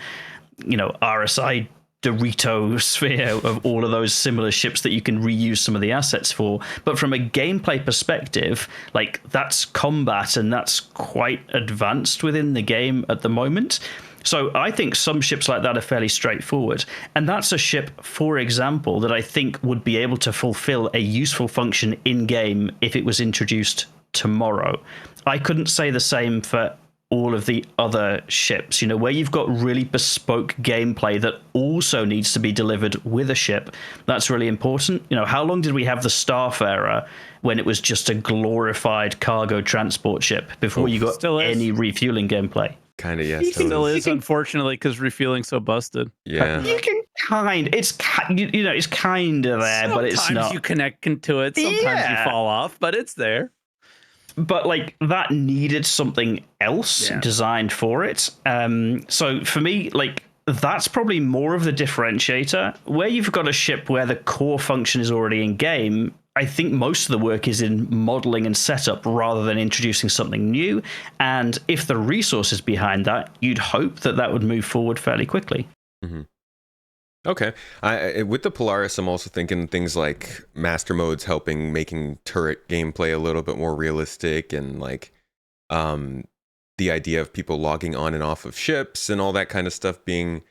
Speaker 3: RSI Dorito sphere of all of those similar ships that you can reuse some of the assets for. But from a gameplay perspective, like that's combat and that's quite advanced within the game at the moment. So I think some ships like that are fairly straightforward. And that's a ship, for example, that I think would be able to fulfill a useful function in-game if it was introduced tomorrow. I couldn't say the same for all of the other ships, where you've got really bespoke gameplay that also needs to be delivered with a ship. That's really important. How long did we have the Starfarer when it was just a glorified cargo transport ship before you got any refueling gameplay?
Speaker 1: Kind of, yes.
Speaker 5: It still is, unfortunately, because refueling's so busted.
Speaker 1: Yeah.
Speaker 3: You can it's kind of there, but it's not.
Speaker 5: Sometimes you connect to it, sometimes you fall off, but it's there.
Speaker 3: But like that needed something else designed for it. So for me, like that's probably more of the differentiator. Where you've got a ship where the core function is already in game, I think most of the work is in modeling and setup rather than introducing something new. And if the resources behind that, you'd hope that would move forward fairly quickly.
Speaker 1: Mm-hmm. Okay. With the Polaris, I'm also thinking things like master modes making turret gameplay a little bit more realistic, and like the idea of people logging on and off of ships and all that kind of stuff being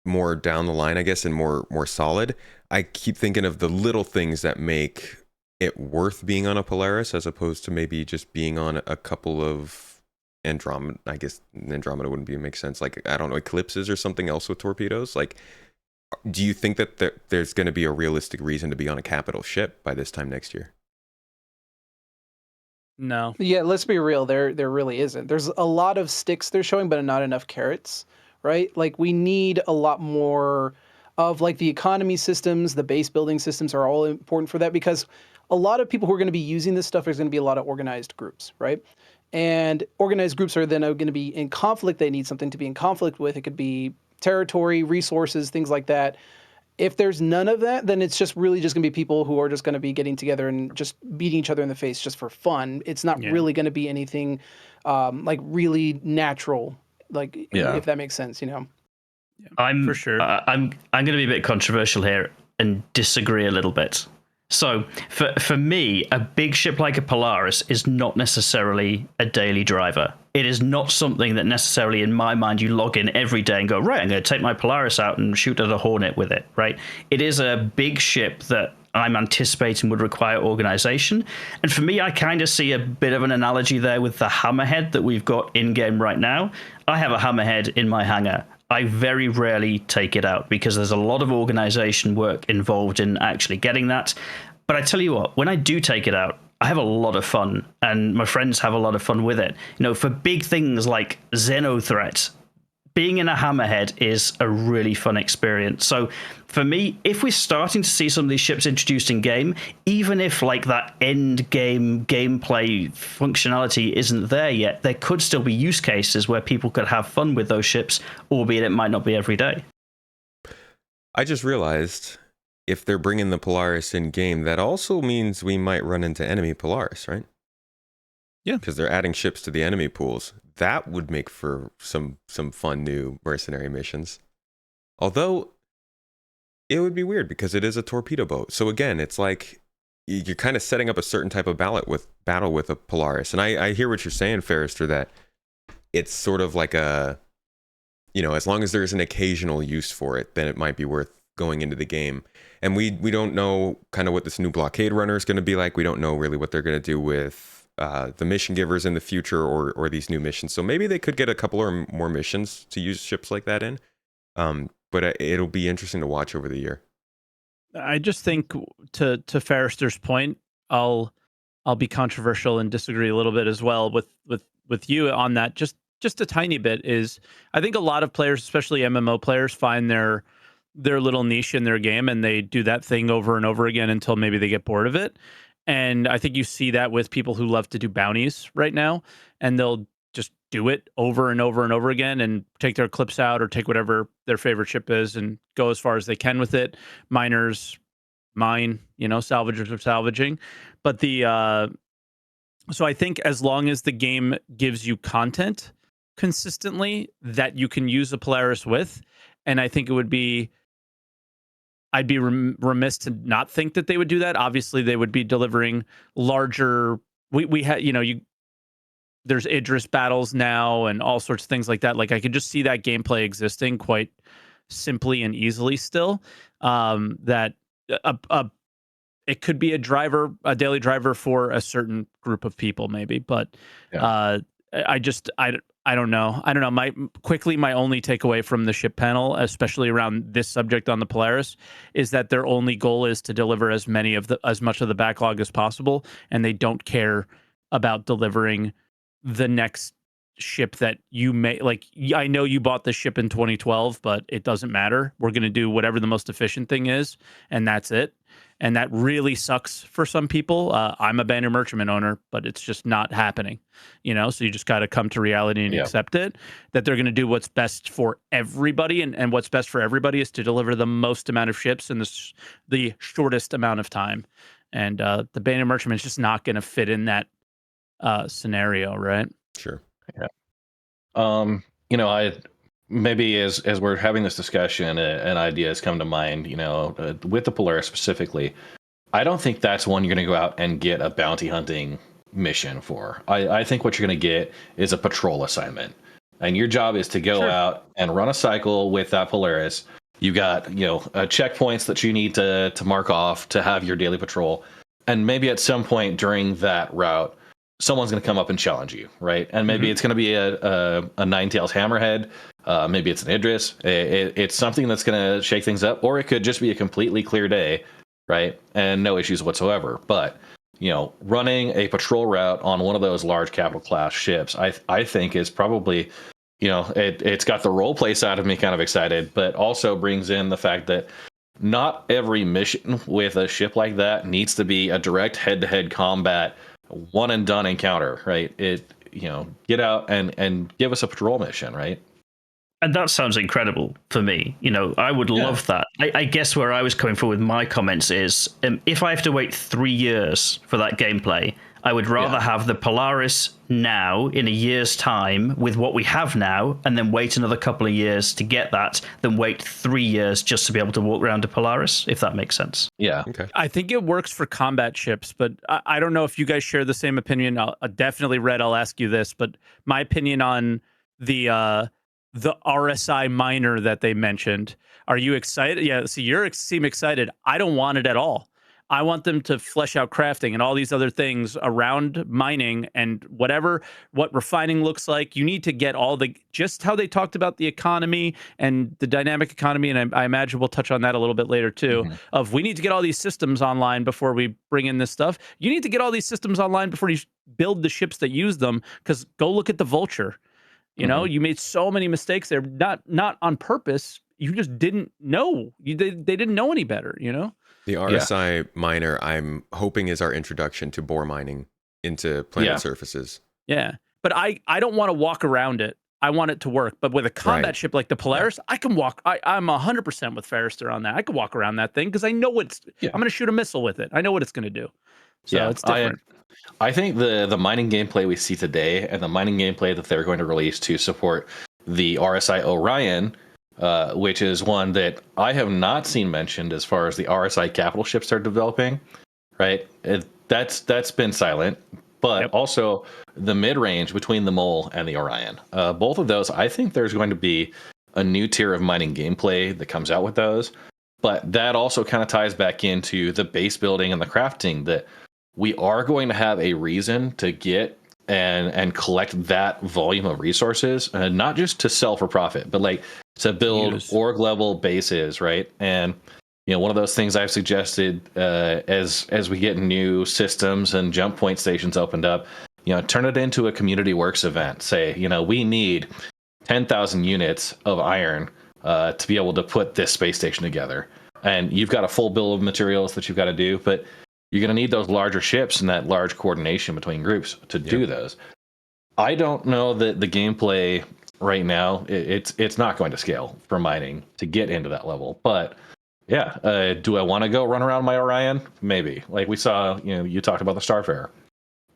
Speaker 1: more down the line, I guess, and more solid. I keep thinking of the little things that make it worth being on a Polaris as opposed to maybe just being on a couple of Andromeda. I guess Andromeda wouldn't make sense. Like, I don't know, Eclipses or something else with torpedoes. Like, do you think that there's going to be a realistic reason to be on a capital ship by this time next year?
Speaker 5: No.
Speaker 4: Yeah, let's be real. There really isn't. There's a lot of sticks they're showing, but not enough carrots, right? Like, we need a lot more of like the economy systems, the base building systems are all important for that, because a lot of people who are going to be using this stuff is going to be a lot of organized groups, right? And organized groups are then going to be in conflict. They need something to be in conflict with. It could be territory, resources, things like that. If there's none of that, then it's just really just going to be people who are just going to be getting together and just beating each other in the face just for fun. It's not really going to be anything like really natural, like if that makes sense, you know.
Speaker 3: I'm
Speaker 5: for sure.
Speaker 3: I'm going to be a bit controversial here and disagree a little bit. So for me, a big ship like a Polaris is not necessarily a daily driver. It is not something that necessarily, in my mind, you log in every day and go, right, I'm going to take my Polaris out and shoot at a Hornet with it, right? It is a big ship that I'm anticipating would require organization. And for me, I kind of see a bit of an analogy there with the Hammerhead that we've got in-game right now. I have a Hammerhead in my hangar. I very rarely take it out because there's a lot of organization work involved in actually getting that. But I tell you what, when I do take it out, I have a lot of fun, and my friends have a lot of fun with it. You know, for big things like Xenothreat, being in a Hammerhead is a really fun experience. So for me, if we're starting to see some of these ships introduced in game, even if like that end game gameplay functionality isn't there yet, there could still be use cases where people could have fun with those ships, albeit it might not be every day.
Speaker 1: I just realized if they're bringing the Polaris in game, that also means we might run into enemy Polaris, right?
Speaker 5: Yeah,
Speaker 1: because they're adding ships to the enemy pools. That would make for some fun new mercenary missions. Although it would be weird because it is a torpedo boat. So again, it's like you're kind of setting up a certain type of battle with a Polaris. And I hear what you're saying, Farrister, that it's sort of like a, you know, as long as there's an occasional use for it, then it might be worth going into the game. And we don't know kind of what this new blockade runner is going to be like. We don't know really what they're going to do with the mission givers in the future or these new missions. So maybe they could get a couple or more missions to use ships like that in. But it'll be interesting to watch over the year.
Speaker 5: I just think to Farrister's point, I'll be controversial and disagree a little bit as well with you on that. Just a tiny bit is I think a lot of players, especially MMO players, find their little niche in their game and they do that thing over and over again until maybe they get bored of it. And I think you see that with people who love to do bounties right now, and they'll just do it over and over and over again and take their clips out or take whatever their favorite ship is and go as far as they can with it. Miners mine, you know, salvagers are salvaging. But so I think as long as the game gives you content consistently that you can use a Polaris with, and I think I'd be remiss to not think that they would do that. Obviously, they would be delivering larger. We had, you know, there's Idris battles now and all sorts of things like that. Like I could just see that gameplay existing quite simply and easily still. That it could be a daily driver for a certain group of people, maybe. But I don't know. My only takeaway from the ship panel, especially around this subject on the Polaris, is that their only goal is to deliver as much of the backlog as possible, and they don't care about delivering the next ship that you may like. I know you bought the ship in 2012, but it doesn't matter. We're going to do whatever the most efficient thing is, and that's it. And that really sucks for some people. I'm a Banner Merchantman owner, but it's just not happening, you know? So you just got to come to reality and accept it, that they're going to do what's best for everybody. And what's best for everybody is to deliver the most amount of ships in the shortest amount of time. And the Banner Merchantman is just not going to fit in that scenario, right?
Speaker 1: Sure.
Speaker 2: Yeah. You know, maybe as we're having this discussion, an idea has come to mind, you know, with the Polaris specifically. I don't think that's one you're going to go out and get a bounty hunting mission for. I think what you're going to get is a patrol assignment. And your job is to go out and run a cycle with that Polaris. You got, you know, checkpoints that you need to mark off to have your daily patrol. And maybe at some point during that route, someone's going to come up and challenge you, right? And maybe it's going to be a Nine Tails Hammerhead. Maybe it's an Idris. It's something that's going to shake things up, or it could just be a completely clear day, right? And no issues whatsoever. But, you know, running a patrol route on one of those large capital class ships, I think is probably, you know, it's got the role play side of me kind of excited, but also brings in the fact that not every mission with a ship like that needs to be a direct head-to-head combat, one and done encounter, right? You know, get out and give us a patrol mission, right?
Speaker 3: And that sounds incredible for me. I would love that. I guess where I was coming from with my comments is if I have to wait 3 years for that gameplay, I would rather have the Polaris now in a year's time with what we have now, and then wait another couple of years to get that, than wait 3 years just to be able to walk around a Polaris, if that makes sense.
Speaker 2: Yeah.
Speaker 1: Okay.
Speaker 5: I think it works for combat ships, but I don't know if you guys share the same opinion. I'll definitely, Red, I'll ask you this, but my opinion on the RSI miner that they mentioned. Are you excited? Yeah, see, you seem excited. I don't want it at all. I want them to flesh out crafting and all these other things around mining and what refining looks like. You need to get just how they talked about the economy and the dynamic economy, and I imagine we'll touch on that a little bit later too, of we need to get all these systems online before we bring in this stuff. You need to get all these systems online before you build the ships that use them, because go look at the Vulture. You made so many mistakes there, not on purpose. You just didn't know. They didn't know any better,
Speaker 1: The RSI miner, I'm hoping, is our introduction to bore mining into planet surfaces.
Speaker 5: Yeah. But I don't want to walk around it. I want it to work. But with a combat ship like the Polaris, I can walk. I'm 100% with Farrister on that. I can walk around that thing because I know I'm going to shoot a missile with it. I know what it's going to do. So it's different.
Speaker 2: I think the mining gameplay we see today and the mining gameplay that they're going to release to support the RSI Orion, which is one that I have not seen mentioned as far as the RSI capital ships are developing, right? That's been silent, but also the mid-range between the Mole and the Orion. Both of those, I think there's going to be a new tier of mining gameplay that comes out with those, but that also kind of ties back into the base building and the crafting, that we are going to have a reason to get and collect that volume of resources, not just to sell for profit, but like to build org level bases, right? And one of those things I've suggested as we get new systems and jump point stations opened up, turn it into a community works event. Say, we need 10,000 units of iron to be able to put this space station together, and you've got a full bill of materials that you've got to do, but you're going to need those larger ships and that large coordination between groups to do those. I don't know that the gameplay right now, it's not going to scale for mining to get into that level. But do I want to go run around my Orion? Maybe. Like we saw, you talked about the Starfarer.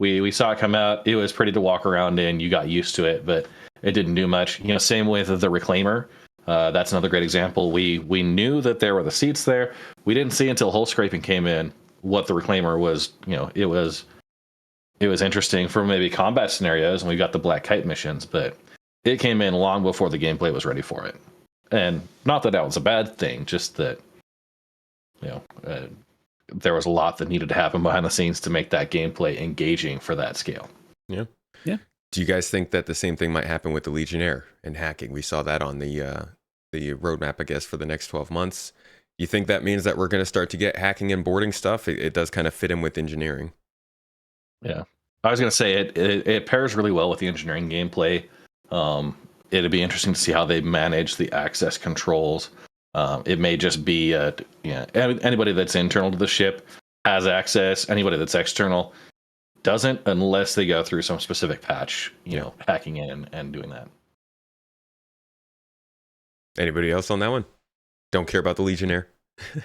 Speaker 2: We saw it come out. It was pretty to walk around in. You got used to it, but it didn't do much. Same with the Reclaimer. That's another great example. We knew that there were the seats there. We didn't see until hull scraping came in what the Reclaimer was. It was interesting for maybe combat scenarios, and we got the Black Kite missions, but it came in long before the gameplay was ready for it. And not that was a bad thing, just that there was a lot that needed to happen behind the scenes to make that gameplay engaging for that scale.
Speaker 1: Yeah. Do you guys think that the same thing might happen with the Legionnaire and hacking? We saw that on the roadmap, I guess, for the next 12 months. You think that means that we're going to start to get hacking and boarding stuff? It does kind of fit in with engineering.
Speaker 2: Yeah, I was going to say it pairs really well with the engineering gameplay. It'd be interesting to see how they manage the access controls. It may just be anybody that's internal to the ship has access. Anybody that's external doesn't, unless they go through some specific patch, hacking in and doing that.
Speaker 1: Anybody else on that one? Don't care about the Legionnaire?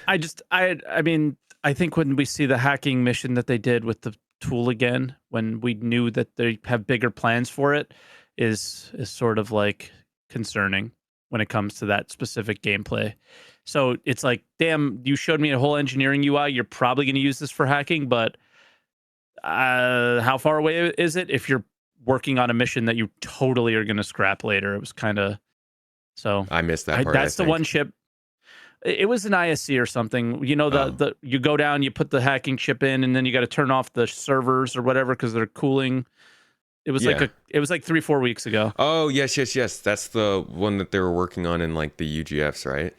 Speaker 5: I mean, I think when we see the hacking mission that they did with the tool again, when we knew that they have bigger plans for it, is sort of like concerning when it comes to that specific gameplay. So it's like, damn, you showed me a whole engineering UI. You're probably going to use this for hacking, but how far away is it if you're working on a mission that you totally are going to scrap later? It was kind of so.
Speaker 1: I missed that part.
Speaker 5: That's the one ship. It was an ISC or something. The you go down, you put the hacking chip in, and then you got to turn off the servers or whatever because they're cooling. It was like 3-4 weeks ago.
Speaker 1: Oh, yes. That's the one that they were working on in like the UGFs, right?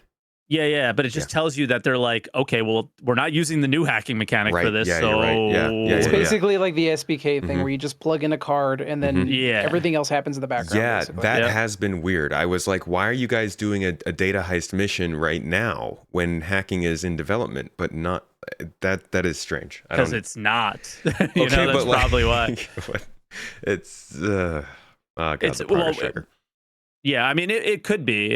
Speaker 5: Yeah, but it just tells you that they're like, okay, well, we're not using the new hacking mechanic for this,
Speaker 1: yeah,
Speaker 5: so
Speaker 1: you're right. Yeah,
Speaker 4: it's basically like the SBK thing where you just plug in a card and then everything else happens in the background.
Speaker 1: Yeah,
Speaker 4: basically.
Speaker 1: that has been weird. I was like, why are you guys doing a data heist mission right now when hacking is in development, but not that is strange.
Speaker 5: Because it's not. That's
Speaker 1: but
Speaker 5: probably why.
Speaker 1: It's God, the power checker.
Speaker 5: Yeah, I mean, it could be.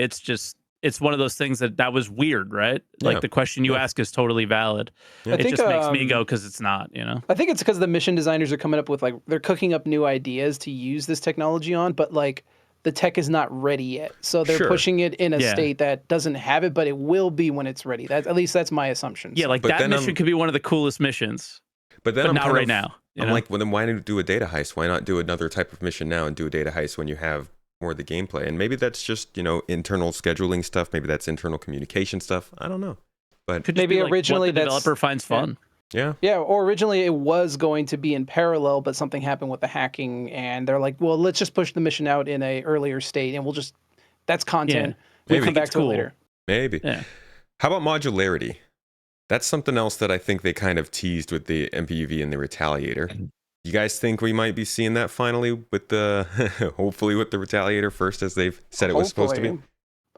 Speaker 5: It's one of those things that was weird, right? Like
Speaker 1: Yeah.
Speaker 5: the question you ask is totally valid.
Speaker 1: Yeah.
Speaker 4: I
Speaker 5: It
Speaker 4: think
Speaker 5: just makes me go because it's not,
Speaker 4: I think it's because the mission designers are coming up with like they're cooking up new ideas to use this technology on, but like the tech is not ready yet. So they're
Speaker 1: Sure.
Speaker 4: pushing it in a
Speaker 5: Yeah.
Speaker 4: state that doesn't have it, but it will be when it's ready. At least that's my assumption.
Speaker 5: Yeah,
Speaker 4: So.
Speaker 5: like
Speaker 1: But
Speaker 5: that
Speaker 1: then
Speaker 5: mission could be one of the coolest missions,
Speaker 1: But then
Speaker 5: but
Speaker 1: I'm
Speaker 5: not
Speaker 1: kind
Speaker 5: right
Speaker 1: of,
Speaker 5: now. You
Speaker 1: I'm
Speaker 5: know?
Speaker 1: like, well, then why not do a data heist? Why not do another type of mission now and do a data heist when you have more of the gameplay? And maybe that's just, internal scheduling stuff. Maybe that's internal communication stuff. I don't know. But
Speaker 5: Could just
Speaker 4: Maybe
Speaker 5: be like
Speaker 4: originally
Speaker 5: what the
Speaker 4: that's-
Speaker 5: developer finds
Speaker 4: yeah.
Speaker 5: fun.
Speaker 1: yeah,
Speaker 4: Yeah, or originally it was going to be in parallel, but something happened with the hacking, and they're like, well, let's just push the mission out in a earlier state, and that's content.
Speaker 1: Maybe.
Speaker 4: We'll come back
Speaker 5: It's
Speaker 4: to
Speaker 5: cool.
Speaker 4: it later.
Speaker 1: maybe.
Speaker 5: Yeah.
Speaker 1: How about modularity? That's something else that I think they kind of teased with the MPUV and the Retaliator. You guys think we might be seeing that finally with the, hopefully with the Retaliator first, as they've said it was supposed to be?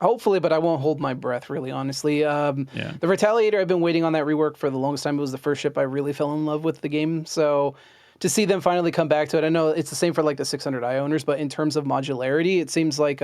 Speaker 4: Hopefully, but I won't hold my breath, really, honestly.
Speaker 5: Yeah.
Speaker 4: The Retaliator, I've been waiting on that rework for the longest time. It was the first ship I really fell in love with the game. So to see them finally come back to it, I know it's the same for like the 600i owners, but in terms of modularity, it seems like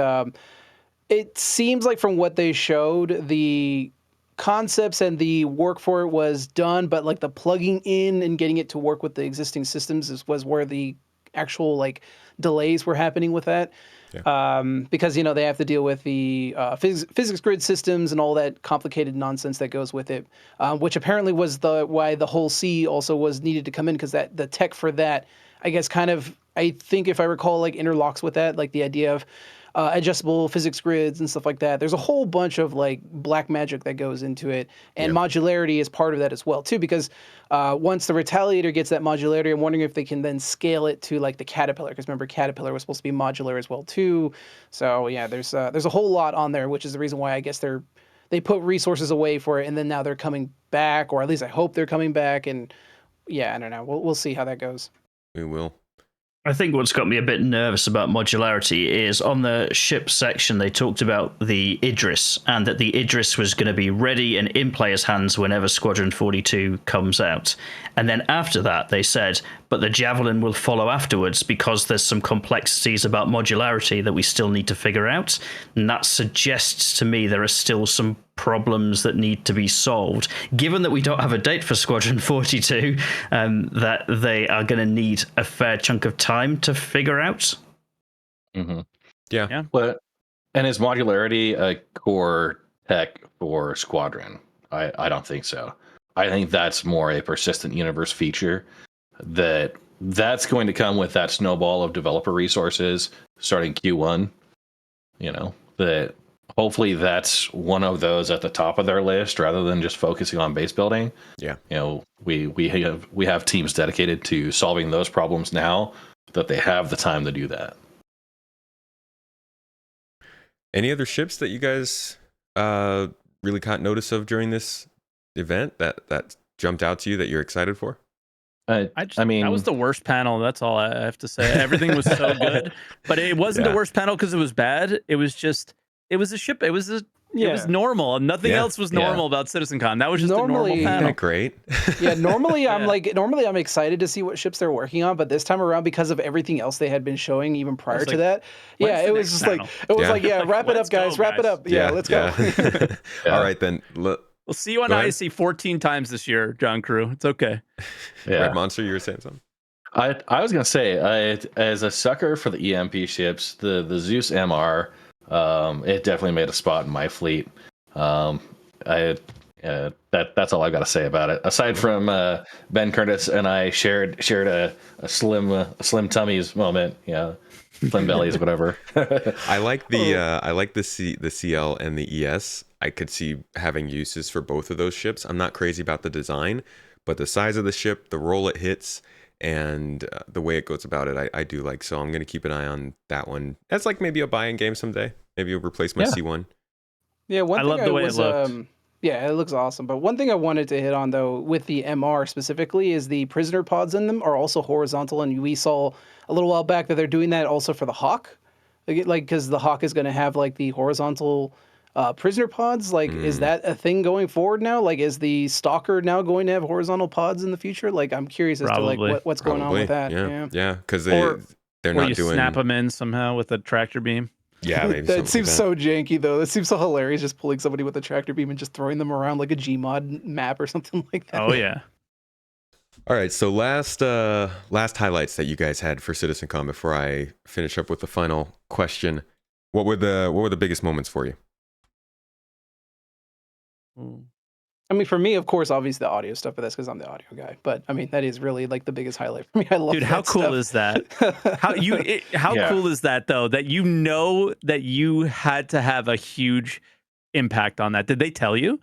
Speaker 4: from what they showed, the concepts and the work for it was done, but like the plugging in and getting it to work with the existing systems was where the actual like delays were happening with that. Because they have to deal with the physics grid systems and all that complicated nonsense that goes with it, which apparently was why the whole C also was needed to come in, because the tech for that, I guess, I think if I recall, like interlocks with that, like the idea of adjustable physics grids and stuff like that. There's a whole bunch of like black magic that goes into it, and modularity is part of that as well too. Because once the Retaliator gets that modularity, I'm wondering if they can then scale it to like the Caterpillar. Because remember, Caterpillar was supposed to be modular as well too. So yeah, there's a whole lot on there, which is the reason why I guess they put resources away for it, and then now they're coming back, or at least I hope they're coming back. And yeah, I don't know. We'll see how that goes.
Speaker 1: We will.
Speaker 3: I think what's got me a bit nervous about modularity is on the ship section, they talked about the Idris, and that the Idris was going to be ready and in players' hands whenever Squadron 42 comes out. And then after that, they said, but the Javelin will follow afterwards because there's some complexities about modularity that we still need to figure out. And that suggests to me there are still some problems that need to be solved. Given that we don't have a date for Squadron 42, that they are going to need a fair chunk of time to figure out.
Speaker 2: Mm-hmm.
Speaker 1: Yeah.
Speaker 2: And is modularity a core tech for Squadron? I don't think so. I think that's more a persistent universe feature that's going to come with that snowball of developer resources starting Q1. That hopefully that's one of those at the top of their list rather than just focusing on base building.
Speaker 1: Yeah.
Speaker 2: We have teams dedicated to solving those problems now that they have the time to do that.
Speaker 1: Any other ships that you guys really caught notice of during this event that jumped out to you that you're excited for?
Speaker 5: I mean, that was the worst panel. That's all I have to say. Everything was so good, but it wasn't the worst panel because it was bad. It was a ship. It was normal. Nothing else was normal about CitizenCon. That was just a normal panel.
Speaker 1: Isn't great?
Speaker 4: Yeah, normally I'm excited to see what ships they're working on, but this time around, because of everything else they had been showing even prior to that, it was just like wrap it up, guys, wrap it up. Yeah, let's go.
Speaker 1: All right then.
Speaker 5: We'll see you on IC 14 times this year, John Crew. It's okay.
Speaker 1: Red Monster, you were saying something?
Speaker 2: I was gonna say, as a sucker for the EMP ships, the Zeus MR, it definitely made a spot in my fleet. That's all I've got to say about it. Aside from Ben Curtis and I shared a slim tummies moment, slim bellies, whatever.
Speaker 1: I like the CL and the ES. I could see having uses for both of those ships. I'm not crazy about the design, but the size of the ship, the role it hits, and the way it goes about it, I do like. So I'm going to keep an eye on that one. That's like maybe a buy-in game someday. Maybe it'll replace my C1.
Speaker 4: Yeah,
Speaker 5: I love the way it looked.
Speaker 4: Yeah, it looks awesome. But one thing I wanted to hit on, though, with the MR specifically, is the prisoner pods in them are also horizontal. And we saw a little while back that they're doing that also for the Hawk. Because the Hawk is going to have like the horizontal prisoner pods. Like, is that a thing going forward now? Like, is the Stalker now going to have horizontal pods in the future? Like, I'm curious as to like what's going on with that.
Speaker 1: Yeah, because they're not
Speaker 5: you
Speaker 1: doing.
Speaker 5: Snap them in somehow with a tractor beam.
Speaker 1: Yeah, maybe
Speaker 4: That
Speaker 1: something
Speaker 4: seems
Speaker 1: like
Speaker 4: so janky though. That seems so hilarious, just pulling somebody with a tractor beam and just throwing them around like a Gmod map or something like that.
Speaker 5: Oh yeah.
Speaker 1: All right, so last highlights that you guys had for CitizenCon before I finish up with the final question. What were the biggest moments for you?
Speaker 4: I mean, for me, of course, obviously the audio stuff, but that's because I'm the audio guy. But I mean, that is really like the biggest highlight for me. I love
Speaker 5: Dude,
Speaker 4: that
Speaker 5: how cool
Speaker 4: stuff.
Speaker 5: is that? How
Speaker 2: Yeah.
Speaker 5: cool is that though? That you know that you had to have a huge impact on that. Did they tell you?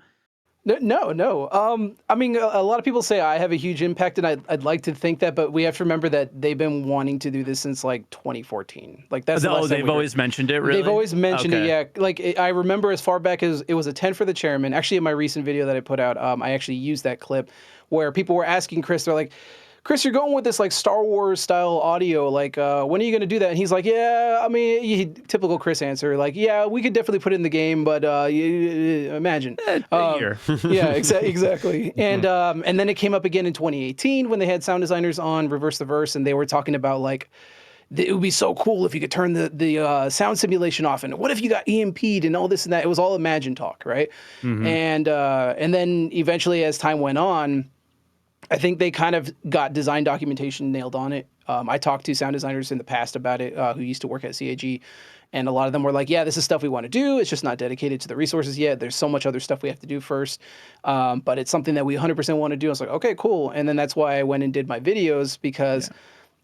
Speaker 4: No. I mean, a lot of people say I have a huge impact, and I'd like to think that, but we have to remember that they've been wanting to do this since like 2014. Like that's the last time
Speaker 5: They've
Speaker 4: we heard.
Speaker 5: always mentioned it. Really,
Speaker 4: They've always mentioned
Speaker 5: Okay.
Speaker 4: it, yeah. Like I remember as far back as it was a 10 for the chairman. Actually, in my recent video that I put out, I actually used that clip where people were asking Chris, they're like, Chris, you're going with this like Star Wars style audio. Like, when are you going to do that? And he's like, yeah, I mean, typical Chris answer. Like, yeah, we could definitely put it in the game, but imagine.
Speaker 5: A year.
Speaker 4: Yeah, exactly. And then it came up again in 2018 when they had sound designers on Reverse the Verse, and they were talking about like, it would be so cool if you could turn the sound simulation off, and what if you got EMP'd and all this and that? It was all Imagine talk, right?
Speaker 5: Mhm.
Speaker 4: And then eventually, as time went on, I think they kind of got design documentation nailed on it. I talked to sound designers in the past about it who used to work at CAG, and a lot of them were like, yeah, this is stuff we want to do. It's just not dedicated to the resources yet. There's so much other stuff we have to do first, but it's something that we 100% want to do. I was like, okay, cool. And then that's why I went and did my videos, because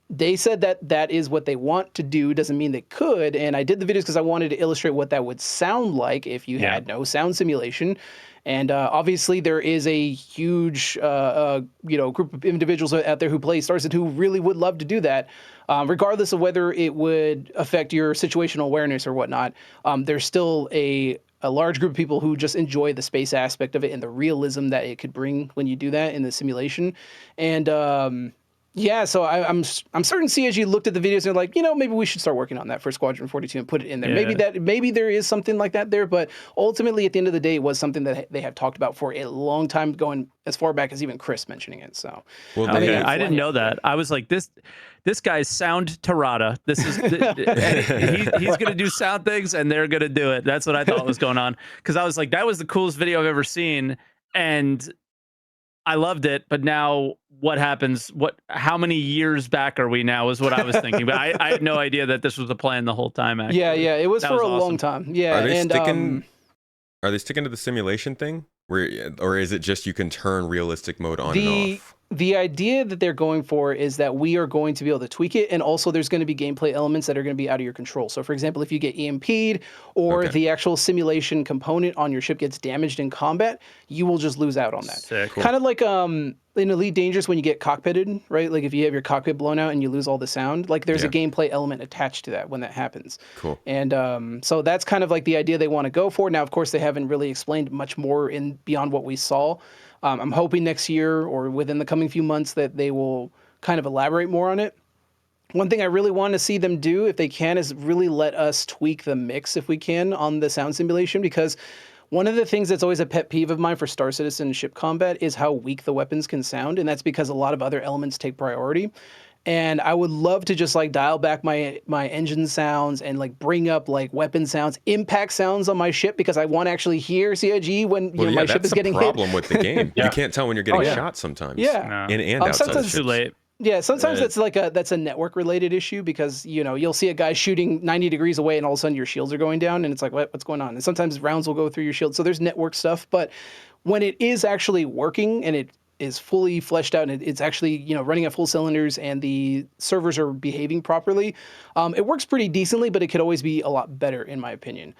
Speaker 4: they said that that is what they want to do. Doesn't mean they could. And I did the videos because I wanted to illustrate what that would sound like if you had no sound simulation. And obviously, there is a huge, group of individuals out there who play Star Citizen who really would love to do that, regardless of whether it would affect your situational awareness or whatnot. There's still a large group of people who just enjoy the space aspect of it and the realism that it could bring when you do that in the simulation. And yeah, so I'm certain CSG looked at the videos and they're like, maybe we should start working on that for Squadron 42 and put it in there.
Speaker 5: Yeah.
Speaker 4: Maybe there is something like that there, but ultimately at the end of the day, it was something that they have talked about for a long time, going as far back as even Chris mentioning it. So,
Speaker 1: Well,
Speaker 5: Okay, I didn't know that. I was like, this guy's sound Tarada. This is he's gonna do sound things, and they're gonna do it. That's what I thought was going on, because I was like, that was the coolest video I've ever seen, and I loved it. But now what happens? How many years back are we now? Is what I was thinking. But I had no idea that this was the plan the whole time. Actually,
Speaker 4: yeah, it was
Speaker 5: That
Speaker 4: for
Speaker 5: was
Speaker 4: a long
Speaker 5: awesome.
Speaker 4: time. Yeah,
Speaker 1: Are they
Speaker 4: and
Speaker 1: sticking? Are they sticking to the simulation thing, or is it just you can turn realistic mode on and off?
Speaker 4: The idea that they're going for is that we are going to be able to tweak it, and also there's going to be gameplay elements that are going to be out of your control. So, for example, if you get EMP'd or the actual simulation component on your ship gets damaged in combat, you will just lose out on that.
Speaker 5: Sick.
Speaker 4: Kind of like in Elite Dangerous when you get cockpitted, right? Like if you have your cockpit blown out and you lose all the sound, like there's a gameplay element attached to that when that happens.
Speaker 1: Cool.
Speaker 4: And so that's kind of like the idea they want to go for. Now, of course, they haven't really explained much more beyond what we saw. I'm hoping next year or within the coming few months that they will kind of elaborate more on it. One thing I really want to see them do, if they can, is really let us tweak the mix, if we can, on the sound simulation, because one of the things that's always a pet peeve of mine for Star Citizen ship combat is how weak the weapons can sound, and that's because a lot of other elements take priority. And I would love to just like dial back my engine sounds and like bring up like weapon sounds, impact sounds on my ship, because I want to actually hear CIG when my ship is getting hit.
Speaker 1: That's the problem with the game. You can't tell when you're getting shot sometimes.
Speaker 4: Yeah.
Speaker 1: In and outside
Speaker 4: sometimes
Speaker 1: of
Speaker 5: Too late.
Speaker 4: Yeah, sometimes that's a network related issue, because you'll see a guy shooting 90 degrees away and all of a sudden your shields are going down and it's like, what's going on? And sometimes rounds will go through your shield. So there's network stuff, but when it is actually working and it is fully fleshed out and it's actually running at full cylinders and the servers are behaving properly, it works pretty decently, but it could always be a lot better in my opinion.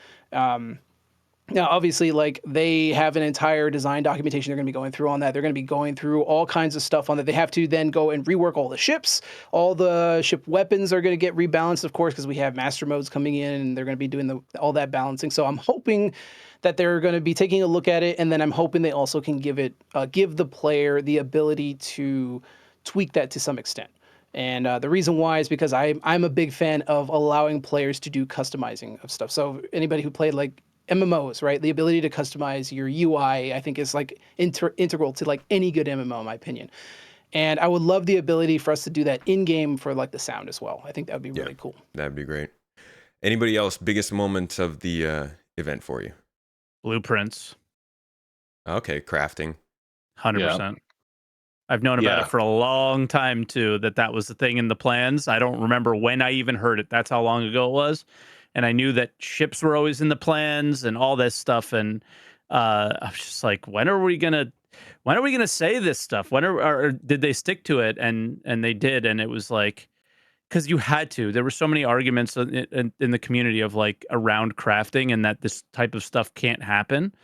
Speaker 4: Now, obviously, like they have an entire design documentation they're going to be going through on that. They're going to be going through all kinds of stuff on that. They have to then go and rework all the ships. All the ship weapons are going to get rebalanced, of course, because we have master modes coming in and they're going to be doing all that balancing. So I'm hoping that they're going to be taking a look at it, and then I'm hoping they also can give the player the ability to tweak that to some extent. And the reason why is because I'm a big fan of allowing players to do customizing of stuff. So anybody who played like MMOs, right? The ability to customize your UI, I think, is like integral to like any good MMO, in my opinion. And I would love the ability for us to do that in game for like the sound as well. I think that would be really cool.
Speaker 1: That'd be great. Anybody else? Biggest moment of the event for you?
Speaker 5: Blueprints,
Speaker 1: Okay, crafting.
Speaker 5: 100%. I've known about it for a long time too, that was the thing in the plans. I don't remember when I even heard it. That's how long ago it was. And I knew that ships were always in the plans and all this stuff. And I was just like, when are we gonna say this stuff? Or did they stick to it? And they did. And it was like, because you had to. There were so many arguments in the community of like around crafting and that this type of stuff can't happen.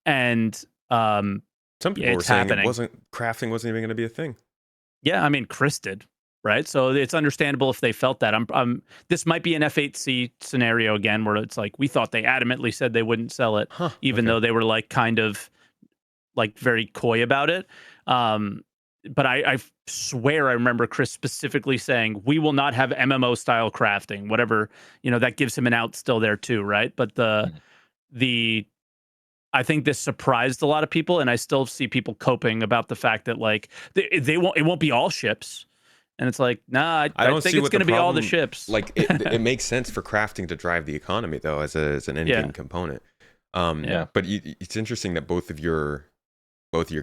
Speaker 5: And
Speaker 1: Some people were saying crafting wasn't even going to be a thing.
Speaker 5: Yeah, I mean, Chris did, right? So it's understandable if they felt that. This might be an F8C scenario again, where it's like we thought they adamantly said they wouldn't sell it, even though they were like kind of like very coy about it. But I swear I remember Chris specifically saying we will not have MMO style crafting, whatever, that gives him an out still there too, right? But the I think this surprised a lot of people, and I still see people coping about the fact that like it won't be all ships, and it's like, nah, I don't think it's going to be all the ships.
Speaker 1: Like it makes sense for crafting to drive the economy though, as an in-game component. But it's interesting that both of your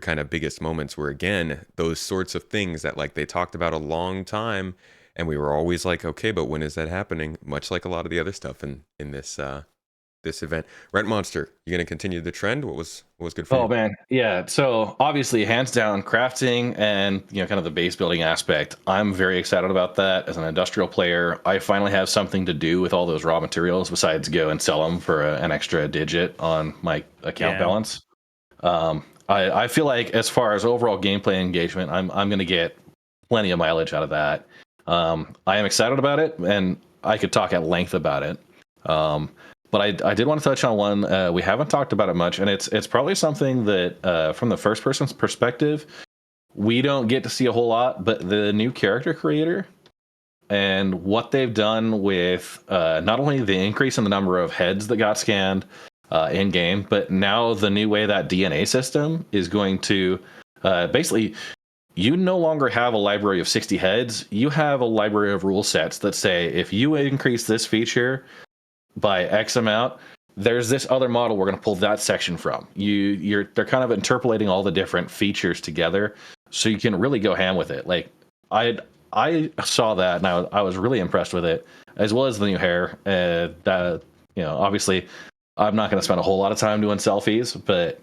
Speaker 1: kind of biggest moments were again those sorts of things that like they talked about a long time, and we were always like, okay, but when is that happening? Much like a lot of the other stuff in this event. RedMonster, you gonna continue the trend? What was good for you?
Speaker 2: Oh man, yeah. So obviously, hands down, crafting and kind of the base building aspect. I'm very excited about that. As an industrial player, I finally have something to do with all those raw materials besides go and sell them for an extra digit on my account balance. I feel like as far as overall gameplay engagement, I'm gonna get plenty of mileage out of that. I am excited about it, and I could talk at length about it. But I did want to touch on one we haven't talked about it much, and it's probably something that from the first person's perspective we don't get to see a whole lot. But the new character creator and what they've done with not only the increase in the number of heads that got scanned in game, but now the new way that DNA system is going to basically. You no longer have a library of 60 heads. You have a library of rule sets that say if you increase this feature by X amount, there's this other model we're going to pull that section from. They're kind of interpolating all the different features together, so you can really go ham with it. Like I saw that and I was really impressed with it, as well as the new hair. That obviously I'm not going to spend a whole lot of time doing selfies, but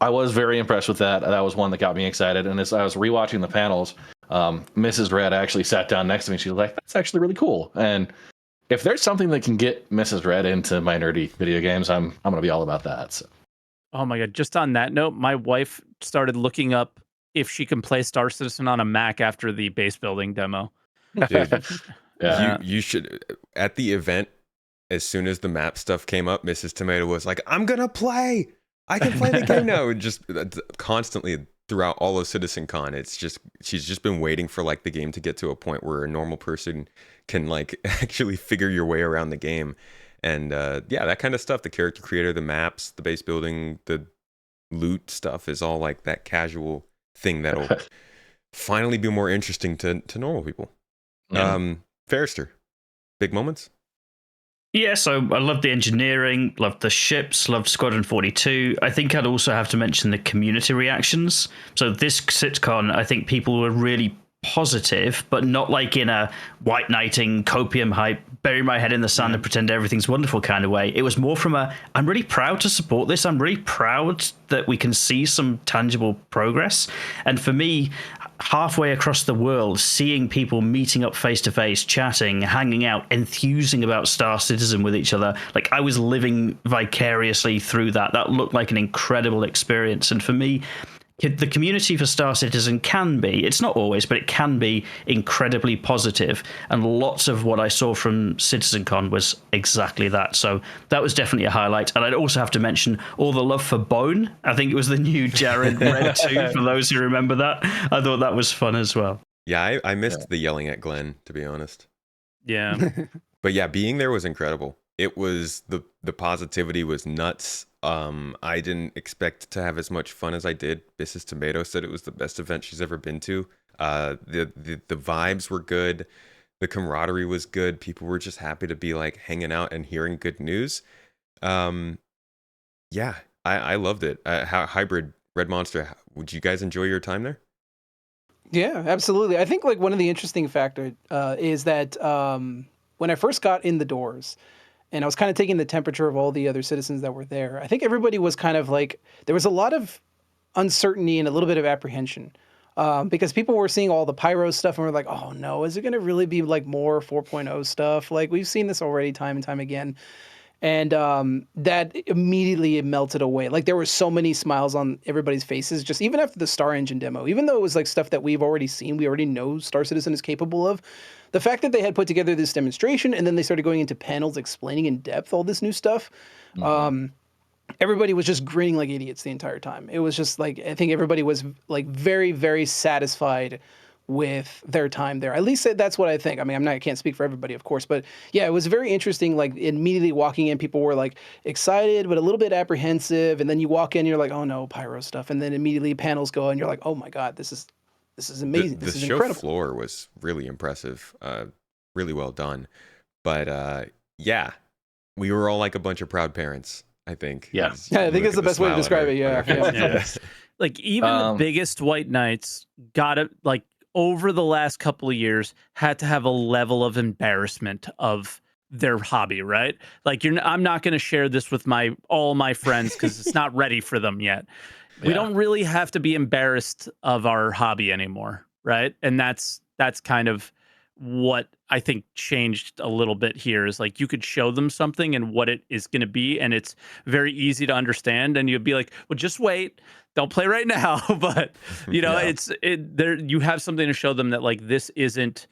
Speaker 2: I was very impressed with that. That was one that got me excited. And as I was rewatching the panels, Mrs. Red actually sat down next to me. She was like, "That's actually really cool." And if there's something that can get Mrs. Red into my nerdy video games, I'm going to be all about that. So.
Speaker 5: Oh my God. Just on that note, my wife started looking up if she can play Star Citizen on a Mac after the base building demo.
Speaker 1: Dude, you should, at the event, as soon as the map stuff came up, Mrs. Tomato was like, "I'm going to play. I can play the game now." And just constantly throughout all of CitizenCon, she's just been waiting for like the game to get to a point where a normal person can like actually figure your way around the game. And that kind of stuff, the character creator, the maps, the base building, the loot stuff is all like that casual thing that'll finally be more interesting to normal people. Farrister, big moments?
Speaker 3: Yeah, so I loved the engineering, loved the ships, loved Squadron 42. I think I'd also have to mention the community reactions. So this CitCon, I think people were really positive, but not like in a white knighting, copium hype, bury my head in the sand and pretend everything's wonderful kind of way. It was more from I'm really proud to support this. I'm really proud that we can see some tangible progress. And for me, halfway across the world, seeing people meeting up face to face, chatting, hanging out, enthusing about Star Citizen with each other, like I was living vicariously through that. That looked like an incredible experience. And for me, the community for Star Citizen can be, it's not always, but it can be incredibly positive. And lots of what I saw from CitizenCon was exactly that. So that was definitely a highlight. And I'd also have to mention all the love for Bone. I think it was the new Jared Red 2, for those who remember that. I thought that was fun as well.
Speaker 1: Yeah, I missed the yelling at Glenn, to be honest.
Speaker 5: Yeah.
Speaker 1: But yeah, being there was incredible. It was, the positivity was nuts. I didn't expect to have as much fun as I did. Mrs. Tomato said it was the best event she's ever been to. The vibes were good. The camaraderie was good. People were just happy to be like hanging out and hearing good news. Um, yeah, I loved it. How hybrid Red Monster? Would you guys enjoy your time there?
Speaker 4: Yeah, absolutely. I think like one of the interesting factor is that when I first got in the doors and I was kind of taking the temperature of all the other citizens that were there, I think everybody was kind of like, there was a lot of uncertainty and a little bit of apprehension because people were seeing all the pyro stuff and were like, oh no, is it going to really be like more 4.0 stuff? Like we've seen this already time and time again. And that immediately it melted away. Like there were so many smiles on everybody's faces, just even after the Star Engine demo, even though it was like stuff that we've already seen, we already know Star Citizen is capable of. The fact that they had put together this demonstration and then they started going into panels explaining in depth all this new stuff, everybody was just grinning like idiots the entire time. It was just like, I think everybody was like very, very satisfied with their time there. At least that's what I think. I mean, I can't speak for everybody, of course, but yeah, it was very interesting. Like immediately walking in, people were like excited, but a little bit apprehensive. And then you walk in, you're like, oh no, pyro stuff. And then immediately panels go and you're like, oh my God, this is amazing.
Speaker 1: The
Speaker 4: This is
Speaker 1: show
Speaker 4: incredible.
Speaker 1: floor was really impressive. Really well done. But yeah, we were all like a bunch of proud parents, I think.
Speaker 2: Yeah.
Speaker 4: Yeah, I think it's the best way to describe it. Yeah.
Speaker 5: Like even the biggest white knights got it, like over the last couple of years had to have a level of embarrassment of their hobby, right? Like I'm not going to share this with all my friends because it's not ready for them yet. We don't really have to be embarrassed of our hobby anymore, right? And that's kind of what I think changed a little bit here is like you could show them something and what it is going to be, and it's very easy to understand. And you'd be like, well, just wait. Don't play right now. But you know, you have something to show them that like this isn't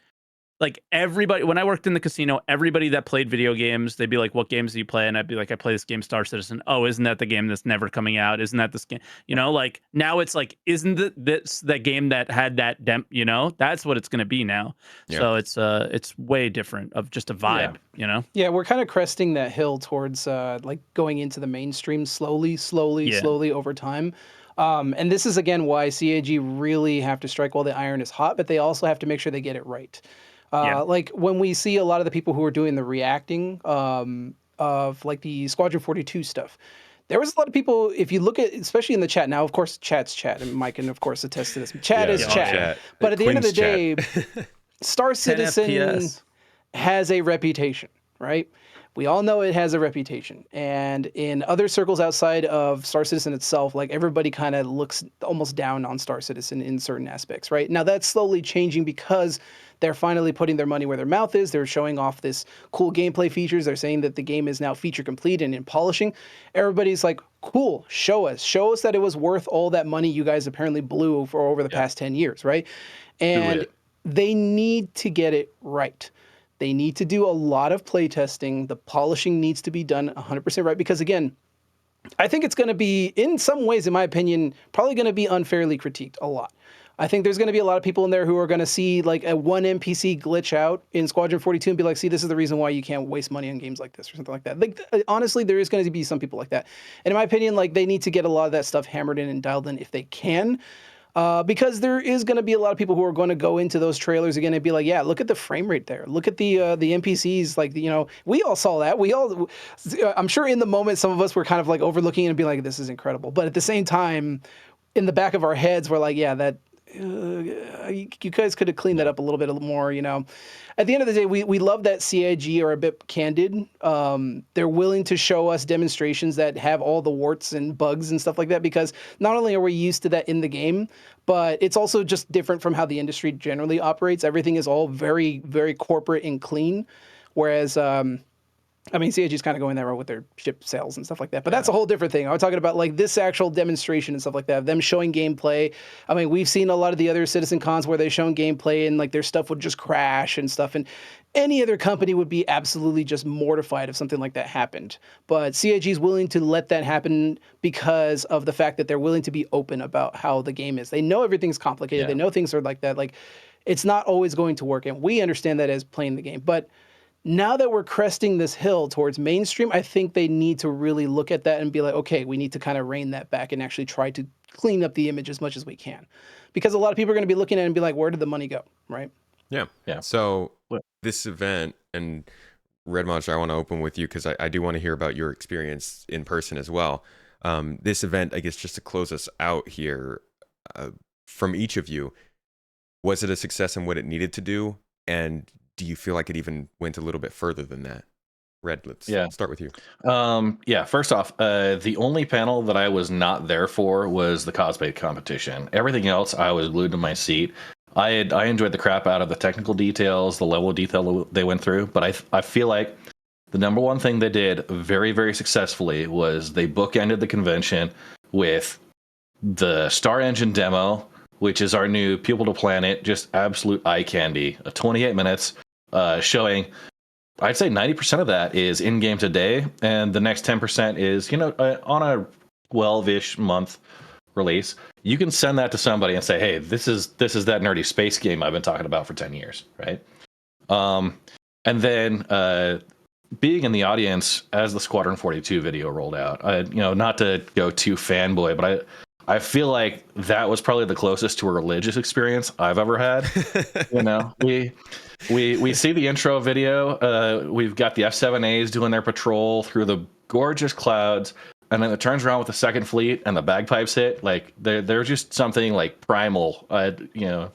Speaker 5: like everybody. When I worked in the casino, everybody that played video games, they'd be like, what games do you play? And I'd be like, I play this game Star Citizen. Oh, isn't that the game that's never coming out? Isn't that this game? You know, like now it's like, isn't this the game that had that you know, that's what it's going to be now. So it's way different of just a vibe, you know?
Speaker 4: Yeah, we're kind of cresting that hill towards like going into the mainstream slowly over time. And this is again why CAG really have to strike while the iron is hot, but they also have to make sure they get it right. Like when we see a lot of the people who are doing the reacting of like the Squadron 42 stuff, there was a lot of people, if you look at, especially in the chat now, of course, chat's chat, and Mike can, of course, attest to this. Chat is chat. But at the end of the day, Star Citizen has a reputation, right? We all know it has a reputation. And in other circles outside of Star Citizen itself, like everybody kind of looks almost down on Star Citizen in certain aspects, right? Now that's slowly changing because they're finally putting their money where their mouth is. They're showing off this cool gameplay features. They're saying that the game is now feature complete and in polishing. Everybody's like, cool, show us that it was worth all that money you guys apparently blew for over the past 10 years, right? And they need to get it right. They need to do a lot of play testing. The polishing needs to be done 100% right because, again, I think it's going to be, in some ways, in my opinion, probably going to be unfairly critiqued a lot. I think there's going to be a lot of people in there who are going to see like a one NPC glitch out in Squadron 42 and be like, see, this is the reason why you can't waste money on games like this or something like that. Like, honestly, there is going to be some people like that. And in my opinion, like they need to get a lot of that stuff hammered in and dialed in if they can. Because there is going to be a lot of people who are going to go into those trailers again and be like, yeah, look at the frame rate there. Look at the NPCs. Like, you know, we all saw that. I'm sure in the moment, some of us were kind of like overlooking it and be like, this is incredible. But at the same time, in the back of our heads, we're like, yeah, that you guys could have cleaned that up a little bit more, you know. At the end of the day, we love that CIG are a bit candid. They're willing to show us demonstrations that have all the warts and bugs and stuff like that because not only are we used to that in the game, but it's also just different from how the industry generally operates. Everything is all very, very corporate and clean, whereas I mean, CIG's kind of going that route with their ship sales and stuff like that, but that's a whole different thing. I'm talking about like this actual demonstration and stuff like that, them showing gameplay. I mean, we've seen a lot of the other Citizen Cons where they've shown gameplay and like their stuff would just crash and stuff. And any other company would be absolutely just mortified if something like that happened. But CIG is willing to let that happen because of the fact that they're willing to be open about how the game is. They know everything's complicated. They know things are like that. Like it's not always going to work. And we understand that as playing the game, but now that we're cresting this hill towards mainstream, I think they need to really look at that and be like, okay, we need to kind of rein that back and actually try to clean up the image as much as we can. Because a lot of people are going to be looking at it and be like, where did the money go, right?
Speaker 1: Yeah.
Speaker 2: Yeah.
Speaker 1: So
Speaker 2: What-
Speaker 1: this event, and RedMonster, I want to open with you because I do want to hear about your experience in person as well. This event, I guess, just to close us out here, uh, from each of you, was it a success in what it needed to do? And do you feel like it even went a little bit further than that? Red, let's start with you.
Speaker 2: Yeah, first off, the only panel that I was not there for was the cosplay competition. Everything else, I was glued to my seat. I enjoyed the crap out of the technical details, the level of detail they went through, but I feel like the number one thing they did very, very successfully was they bookended the convention with the Star Engine demo, which is our new Pupil to Planet, just absolute eye candy. 28 minutes, showing. I'd say 90% of that is in game today, and the next 10% is, on a 12-ish month release. You can send that to somebody and say, "Hey, this is that nerdy space game I've been talking about for 10 years," right? And then being in the audience as the Squadron 42 video rolled out, not to go too fanboy, but I feel like that was probably the closest to a religious experience I've ever had. We see the intro video. We've got the F7As doing their patrol through the gorgeous clouds, and then it turns around with the second fleet and the bagpipes hit. Like they're just something like primal.
Speaker 5: The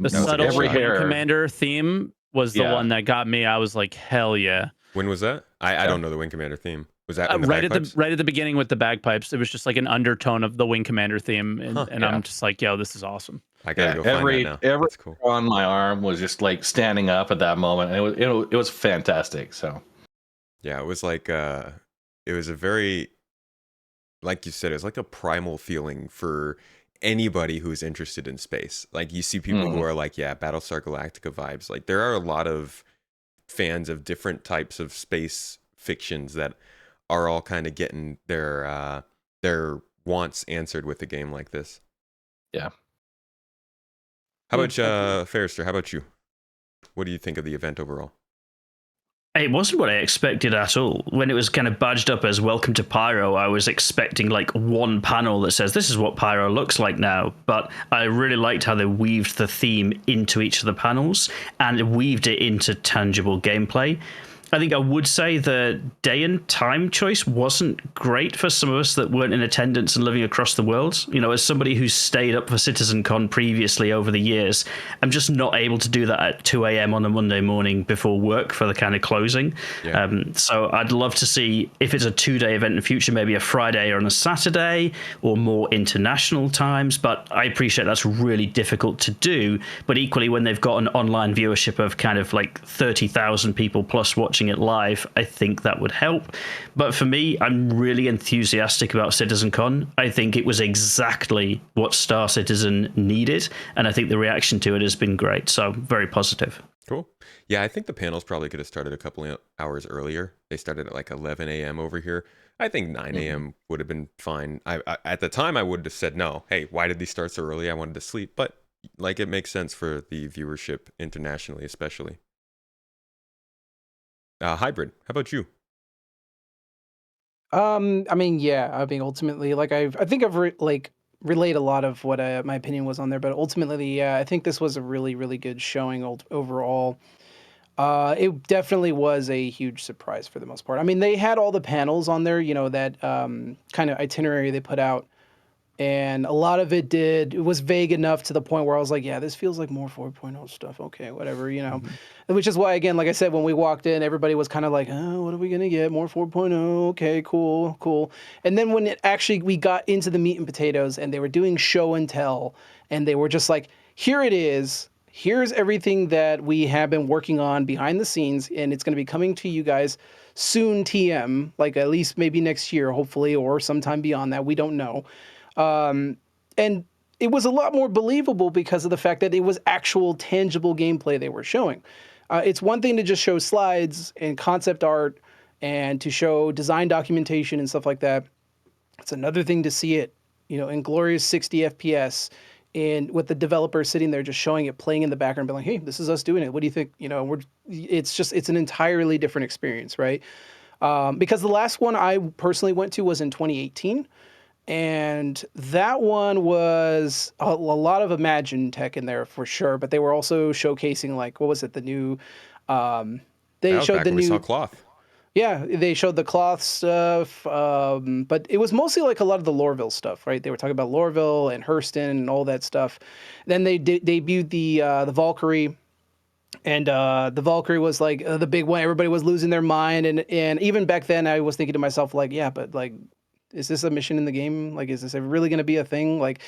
Speaker 5: subtle
Speaker 2: every
Speaker 5: Wing
Speaker 2: hair.
Speaker 5: Commander theme was the one that got me. I was like, hell yeah.
Speaker 1: When was that? I don't know the Wing Commander theme. Was that
Speaker 5: right at the beginning with the bagpipes? It was just like an undertone of the Wing Commander theme, and I'm just like, yo, this is awesome.
Speaker 1: I gotta go find that now.
Speaker 2: Every
Speaker 1: That's cool.
Speaker 2: on my arm was just like standing up at that moment, and it was fantastic. So
Speaker 1: yeah, it was like it was a very, like you said, it was like a primal feeling for anybody who's interested in space. Like you see people who are like, yeah, Battlestar Galactica vibes. Like there are a lot of fans of different types of space fictions that are all kind of getting their wants answered with a game like this.
Speaker 2: Yeah.
Speaker 1: How about Farrister? How about you? What do you think of the event overall?
Speaker 3: It wasn't what I expected at all. When it was kind of badged up as Welcome to Pyro, I was expecting like one panel that says, this is what Pyro looks like now. But I really liked how they weaved the theme into each of the panels and weaved it into tangible gameplay. I think I would say the day and time choice wasn't great for some of us that weren't in attendance and living across the world. As somebody who's stayed up for CitizenCon previously over the years, I'm just not able to do that at 2 a.m. on a Monday morning before work for the kind of closing. Yeah. So I'd love to see, if it's a 2-day event in the future, maybe a Friday or on a Saturday or more international times. But I appreciate that's really difficult to do. But equally, when they've got an online viewership of kind of like 30,000 people plus watching it live, I think that would help. But for me, I'm really enthusiastic about CitizenCon. I think it was exactly what Star Citizen needed, and I think the reaction to it has been great. So very positive.
Speaker 1: Cool. Yeah, I think the panels probably could have started a couple of hours earlier. They started at like 11 a.m. over here. I think 9 a.m. would have been fine. I at the time, I would have said, no, hey, why did these start so early? I wanted to sleep. But like, it makes sense for the viewership internationally, especially. Hybrid, how about you?
Speaker 4: I mean, ultimately, like I think I've relayed a lot of what my opinion was on there, but ultimately, yeah, I think this was a really, really good showing overall. It definitely was a huge surprise for the most part. I mean, they had all the panels on there, that kind of itinerary they put out. And a lot of it was vague enough to the point where I was like, yeah, this feels like more 4.0 stuff. Okay, whatever, Which is why, again, like I said, when we walked in, everybody was kind of like, oh, what are we going to get? More 4.0. Okay, cool. And then when we got into the meat and potatoes and they were doing show and tell, and they were just like, here it is. Here's everything that we have been working on behind the scenes, and it's going to be coming to you guys soon, TM, like at least maybe next year, hopefully, or sometime beyond that. We don't know. And it was a lot more believable because of the fact that it was actual tangible gameplay they were showing. It's one thing to just show slides and concept art and to show design documentation and stuff like that. It's another thing to see it, in glorious 60 FPS and with the developer sitting there just showing it, playing in the background, being like, hey, this is us doing it. What do you think? It's an entirely different experience, right? Because the last one I personally went to was in 2018. And that one was a lot of Imagine tech in there for sure, but they were also showcasing like what was it, the new they
Speaker 1: That was
Speaker 4: showed
Speaker 1: back
Speaker 4: the
Speaker 1: when we saw
Speaker 4: new
Speaker 1: cloth.
Speaker 4: yeah, they showed the cloth stuff, but it was mostly like a lot of the Lorville stuff, right? They were talking about Lorville and Hurston and all that stuff. Then they debuted the Valkyrie, and the Valkyrie was like the big one. Everybody was losing their mind, and even back then, I was thinking to myself like, yeah, but like, is this a mission in the game? Like, is this really going to be a thing? Like,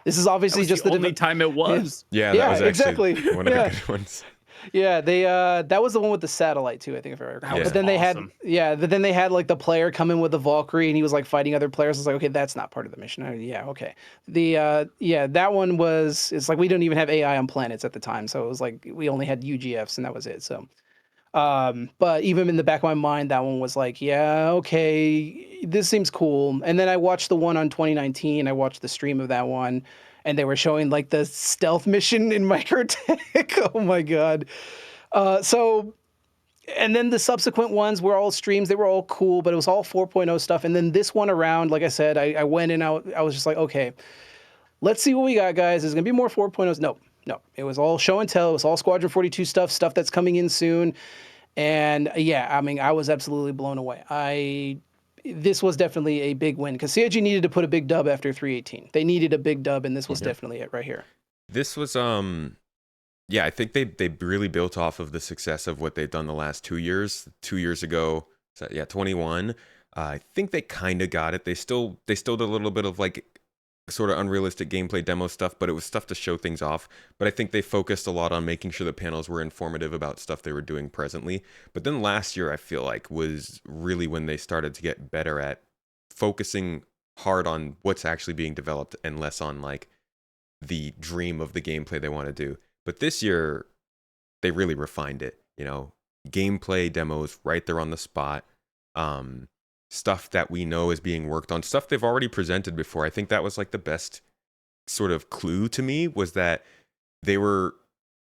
Speaker 4: this is
Speaker 5: That
Speaker 4: obviously
Speaker 5: was
Speaker 4: just
Speaker 5: the only time it was.
Speaker 1: Yeah, that
Speaker 4: Yeah,
Speaker 1: was actually
Speaker 4: exactly.
Speaker 1: one of the
Speaker 4: Yeah.
Speaker 1: good ones.
Speaker 4: Yeah, they that was the one with the satellite too, I think if I recall.
Speaker 5: That
Speaker 1: was
Speaker 4: But then they had
Speaker 5: awesome.
Speaker 4: but then they had like the player come in with the Valkyrie and he was like fighting other players. It's like, okay, that's not part of the mission. Yeah, okay. The yeah, that one was it's like we don't even have AI on planets at the time. So it was like we only had UGFs and that was it. So but even in the back of my mind, that one was like, yeah, okay, this seems cool. And then I watched the one on 2019. I watched the stream of that one, and they were showing like the stealth mission in Microtech. Oh my god. So, and then the subsequent ones were all streams. They were all cool, but it was all 4.0 stuff. And then this one around, like I said, I went and I was just like, okay, let's see what we got, guys. Is going to be more 4.0s? No, no. It was all show and tell. It was all Squadron 42 stuff that's coming in soon. And yeah, I mean, I was absolutely blown away. This was definitely a big win because CIG needed to put a big dub after 318. They needed a big dub, and this was definitely it right here.
Speaker 1: This was yeah, I think they really built off of the success of what they've done the last 2 years. 2 years ago, so yeah, 21. I think they kind of got it. They still did a little bit of like sort of unrealistic gameplay demo stuff, but it was stuff to show things off. But I think they focused a lot on making sure the panels were informative about stuff they were doing presently. But then last year, I feel like was really when they started to get better at focusing hard on what's actually being developed and less on like the dream of the gameplay they want to do. But this year, they really refined it. You know, gameplay demos right there on the spot. Stuff that we know is being worked on, stuff they've already presented before. I think that was like the best sort of clue to me was that they were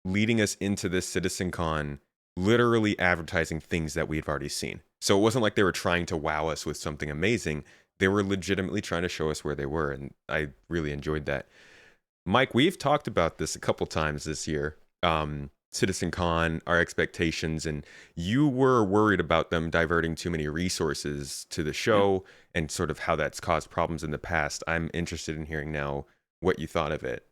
Speaker 1: leading us into this CitizenCon literally advertising things that we've already seen. So it wasn't like they were trying to wow us with something amazing. They were legitimately trying to show us where they were, and I really enjoyed that. Mike, we've talked about this a couple times this year. CitizenCon, our expectations, and you were worried about them diverting too many resources to the show and sort of how that's caused problems in the past. I'm interested in hearing now what you thought of it.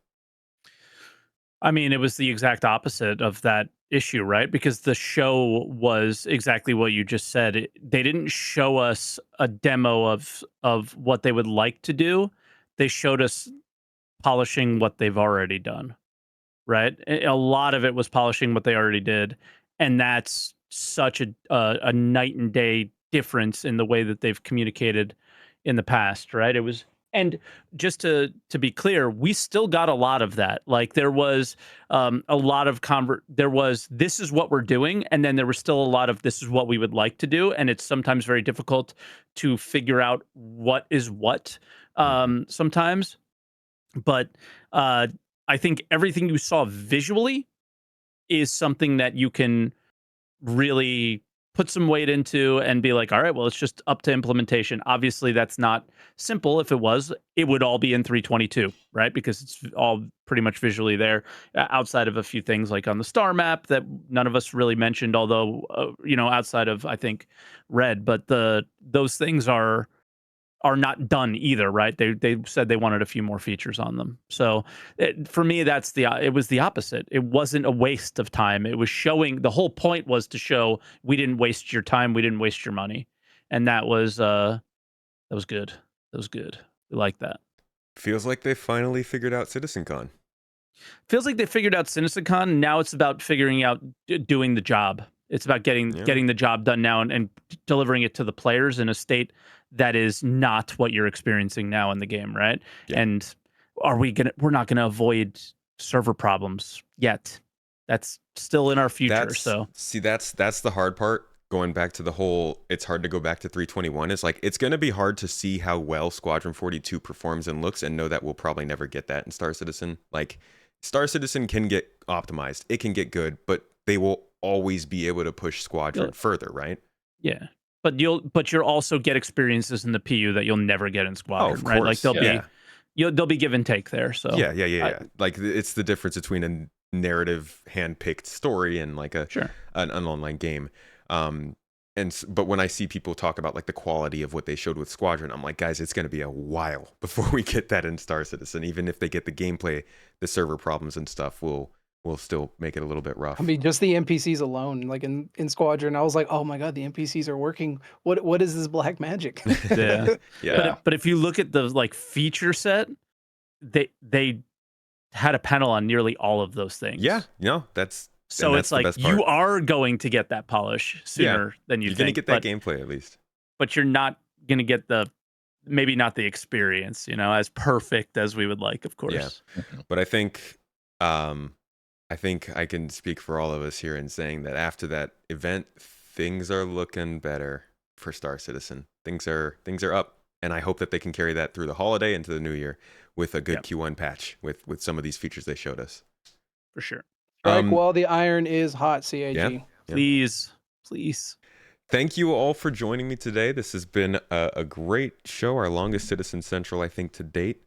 Speaker 5: I mean, it was the exact opposite of that issue, right? Because the show was exactly what you just said. They didn't show us a demo of what they would like to do. They showed us polishing what they've already done, right? A lot of it was polishing what they already did, and that's such a night and day difference in the way that they've communicated in the past, right? It was, and just to be clear, we still got a lot of that. Like there was a lot of there was this is what we're doing, and then there was still a lot of this is what we would like to do, and it's sometimes very difficult to figure out what is what sometimes, but I think everything you saw visually is something that you can really put some weight into and be like, all right, well, it's just up to implementation. Obviously, that's not simple. If it was, it would all be in 322, right? Because it's all pretty much visually there, outside of a few things like on the star map that none of us really mentioned, although, outside of, I think, Red. But those things are not done either, right? They said they wanted a few more features on them. So for me, it was the opposite. It wasn't a waste of time. It was showing, the whole point was to show we didn't waste your time, we didn't waste your money, and that was good. That was good. We like that.
Speaker 1: Feels like they finally figured out CitizenCon.
Speaker 5: Feels like they figured out CitizenCon. Now it's about figuring out doing the job. It's about getting the job done now and delivering it to the players in a state that is not what you're experiencing now in the game, right?
Speaker 1: Yeah.
Speaker 5: And we're not gonna avoid server problems yet. That's still in our future.
Speaker 1: That's the hard part. Going back to the whole, it's hard to go back to 321. Is like it's going to be hard to see how well Squadron 42 performs and looks, and know that we'll probably never get that in Star Citizen. Like Star Citizen can get optimized, it can get good, but they will always be able to push Squadron further, right?
Speaker 5: Yeah. but you'll also get experiences in the PU that you'll never get in Squadron,
Speaker 1: of
Speaker 5: right? Like
Speaker 1: course,
Speaker 5: there'll be give and take there. So
Speaker 1: yeah. Like it's the difference between a narrative hand-picked story and like
Speaker 5: Sure.
Speaker 1: an online game. But when I see people talk about like the quality of what they showed with Squadron, I'm like, guys, it's going to be a while before we get that in Star Citizen. Even if they get the gameplay, the server problems and stuff will still make it a little bit rough.
Speaker 4: I mean, just the NPCs alone, like in Squadron, I was like, oh my god, the NPCs are working. What is this black magic?
Speaker 5: Yeah.
Speaker 1: Yeah.
Speaker 5: But if you look at the like feature set, they had a panel on nearly all of those things.
Speaker 1: Yeah, that's
Speaker 5: so it's
Speaker 1: the
Speaker 5: like
Speaker 1: best part.
Speaker 5: you are going to get that polish sooner than you
Speaker 1: You're
Speaker 5: think.
Speaker 1: going to get that gameplay at least.
Speaker 5: But you're not going to get maybe not the experience, as perfect as we would like, of course.
Speaker 1: Yeah. But I think I can speak for all of us here in saying that after that event, things are looking better for Star Citizen. Things are up, and I hope that they can carry that through the holiday into the new year with a good Q1 patch with some of these features they showed us.
Speaker 5: For sure.
Speaker 4: Strike while the iron is hot, CAG.
Speaker 1: Yeah.
Speaker 5: Please.
Speaker 1: Thank you all for joining me today. This has been a great show, our longest Citizen Central, I think, to date.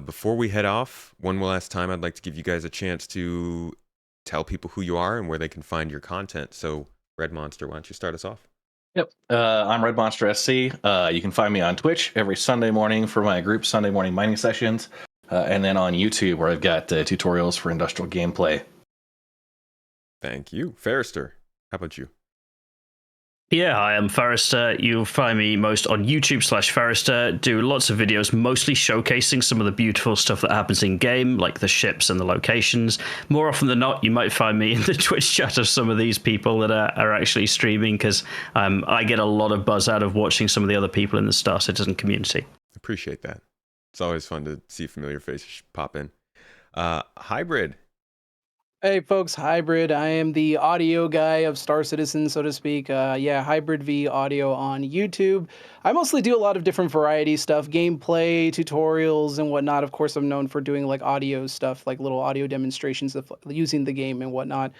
Speaker 1: Before we head off, one last time, I'd like to give you guys a chance to tell people who you are and where they can find your content. So, RedMonster, why don't you start us off?
Speaker 2: Yep. I'm RedMonsterSC. You can find me on Twitch every Sunday morning for my group Sunday morning mining sessions. And then on YouTube, where I've got tutorials for industrial gameplay.
Speaker 1: Thank you. Farrister, how about you?
Speaker 3: Yeah, hi, I'm Farrister. You'll find me most on YouTube/Farrister. Do lots of videos, mostly showcasing some of the beautiful stuff that happens in game, like the ships and the locations. More often than not, you might find me in the Twitch chat of some of these people that are actually streaming, because I get a lot of buzz out of watching some of the other people in the Star Citizen community.
Speaker 1: Appreciate that. It's always fun to see familiar faces pop in. Hybrid.
Speaker 4: Hey folks, Hybrid. I am the audio guy of Star Citizen, so to speak. Hybrid V audio on YouTube. I mostly do a lot of different variety stuff, gameplay, tutorials, and whatnot. Of course, I'm known for doing like audio stuff, like little audio demonstrations of using the game and whatnot.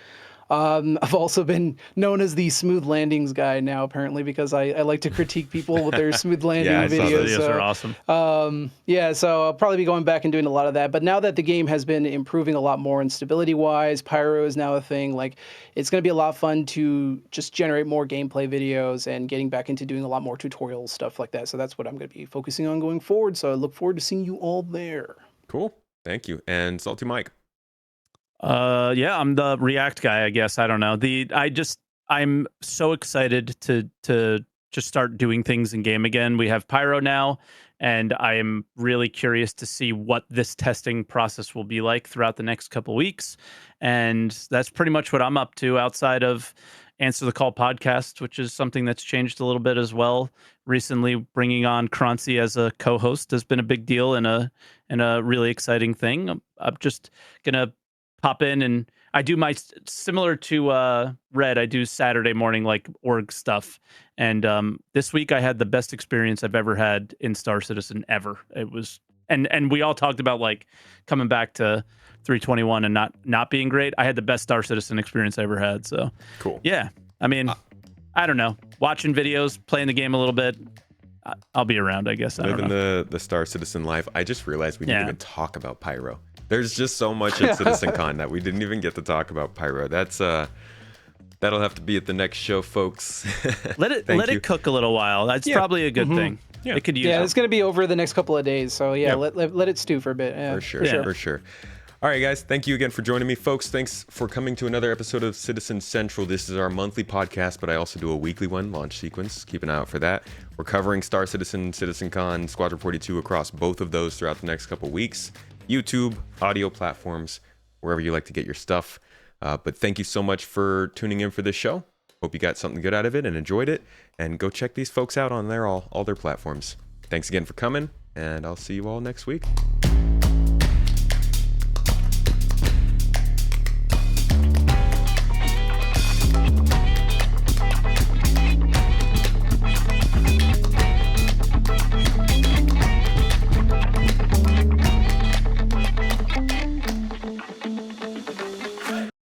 Speaker 4: I've also been known as the smooth landings guy now, apparently, because I like to critique people with their smooth landing videos.
Speaker 5: Videos are awesome.
Speaker 4: So I'll probably be going back and doing a lot of that. But now that the game has been improving a lot more in stability-wise, pyro is now a thing. Like, it's going to be a lot of fun to just generate more gameplay videos and getting back into doing a lot more tutorial stuff like that. So that's what I'm going to be focusing on going forward. So I look forward to seeing you all there.
Speaker 1: Cool. Thank you. And SaltEMike.
Speaker 5: I'm the React guy, I guess. I don't know. I'm so excited to just start doing things in game again. We have Pyro now, and I am really curious to see what this testing process will be like throughout the next couple weeks. And that's pretty much what I'm up to outside of Answer the Call podcast, which is something that's changed a little bit as well. Recently, bringing on Croncy as a co-host has been a big deal and a really exciting thing. I'm just gonna pop in, and I do my similar to Red. I do Saturday morning like org stuff, and this week I had the best experience I've ever had in Star Citizen ever. It was, and we all talked about like coming back to 321 and not being great. I had the best Star Citizen experience I ever had. So
Speaker 1: Cool.
Speaker 5: Yeah, I mean, I don't know, watching videos, playing the game a little bit. I'll be around, I guess.
Speaker 1: Living the Star Citizen life. I just realized we didn't even talk about Pyro. There's just so much at CitizenCon that we didn't even get to talk about Pyro. That's that'll have to be at the next show, folks.
Speaker 5: Let it cook a little while. That's probably a good thing.
Speaker 1: Yeah.
Speaker 5: It could use.
Speaker 4: Yeah, it's going to be over the next couple of days. So let it stew for a bit. Yeah,
Speaker 1: For sure. All right, guys. Thank you again for joining me, folks. Thanks for coming to another episode of Citizen Central. This is our monthly podcast, but I also do a weekly one, Launch Sequence. Keep an eye out for that. We're covering Star Citizen, CitizenCon, Squadron 42 across both of those throughout the next couple weeks. YouTube, audio platforms, wherever you like to get your stuff. But thank you so much for tuning in for this show. Hope you got something good out of it and enjoyed it. And go check these folks out on all their platforms. Thanks again for coming, and I'll see you all next week.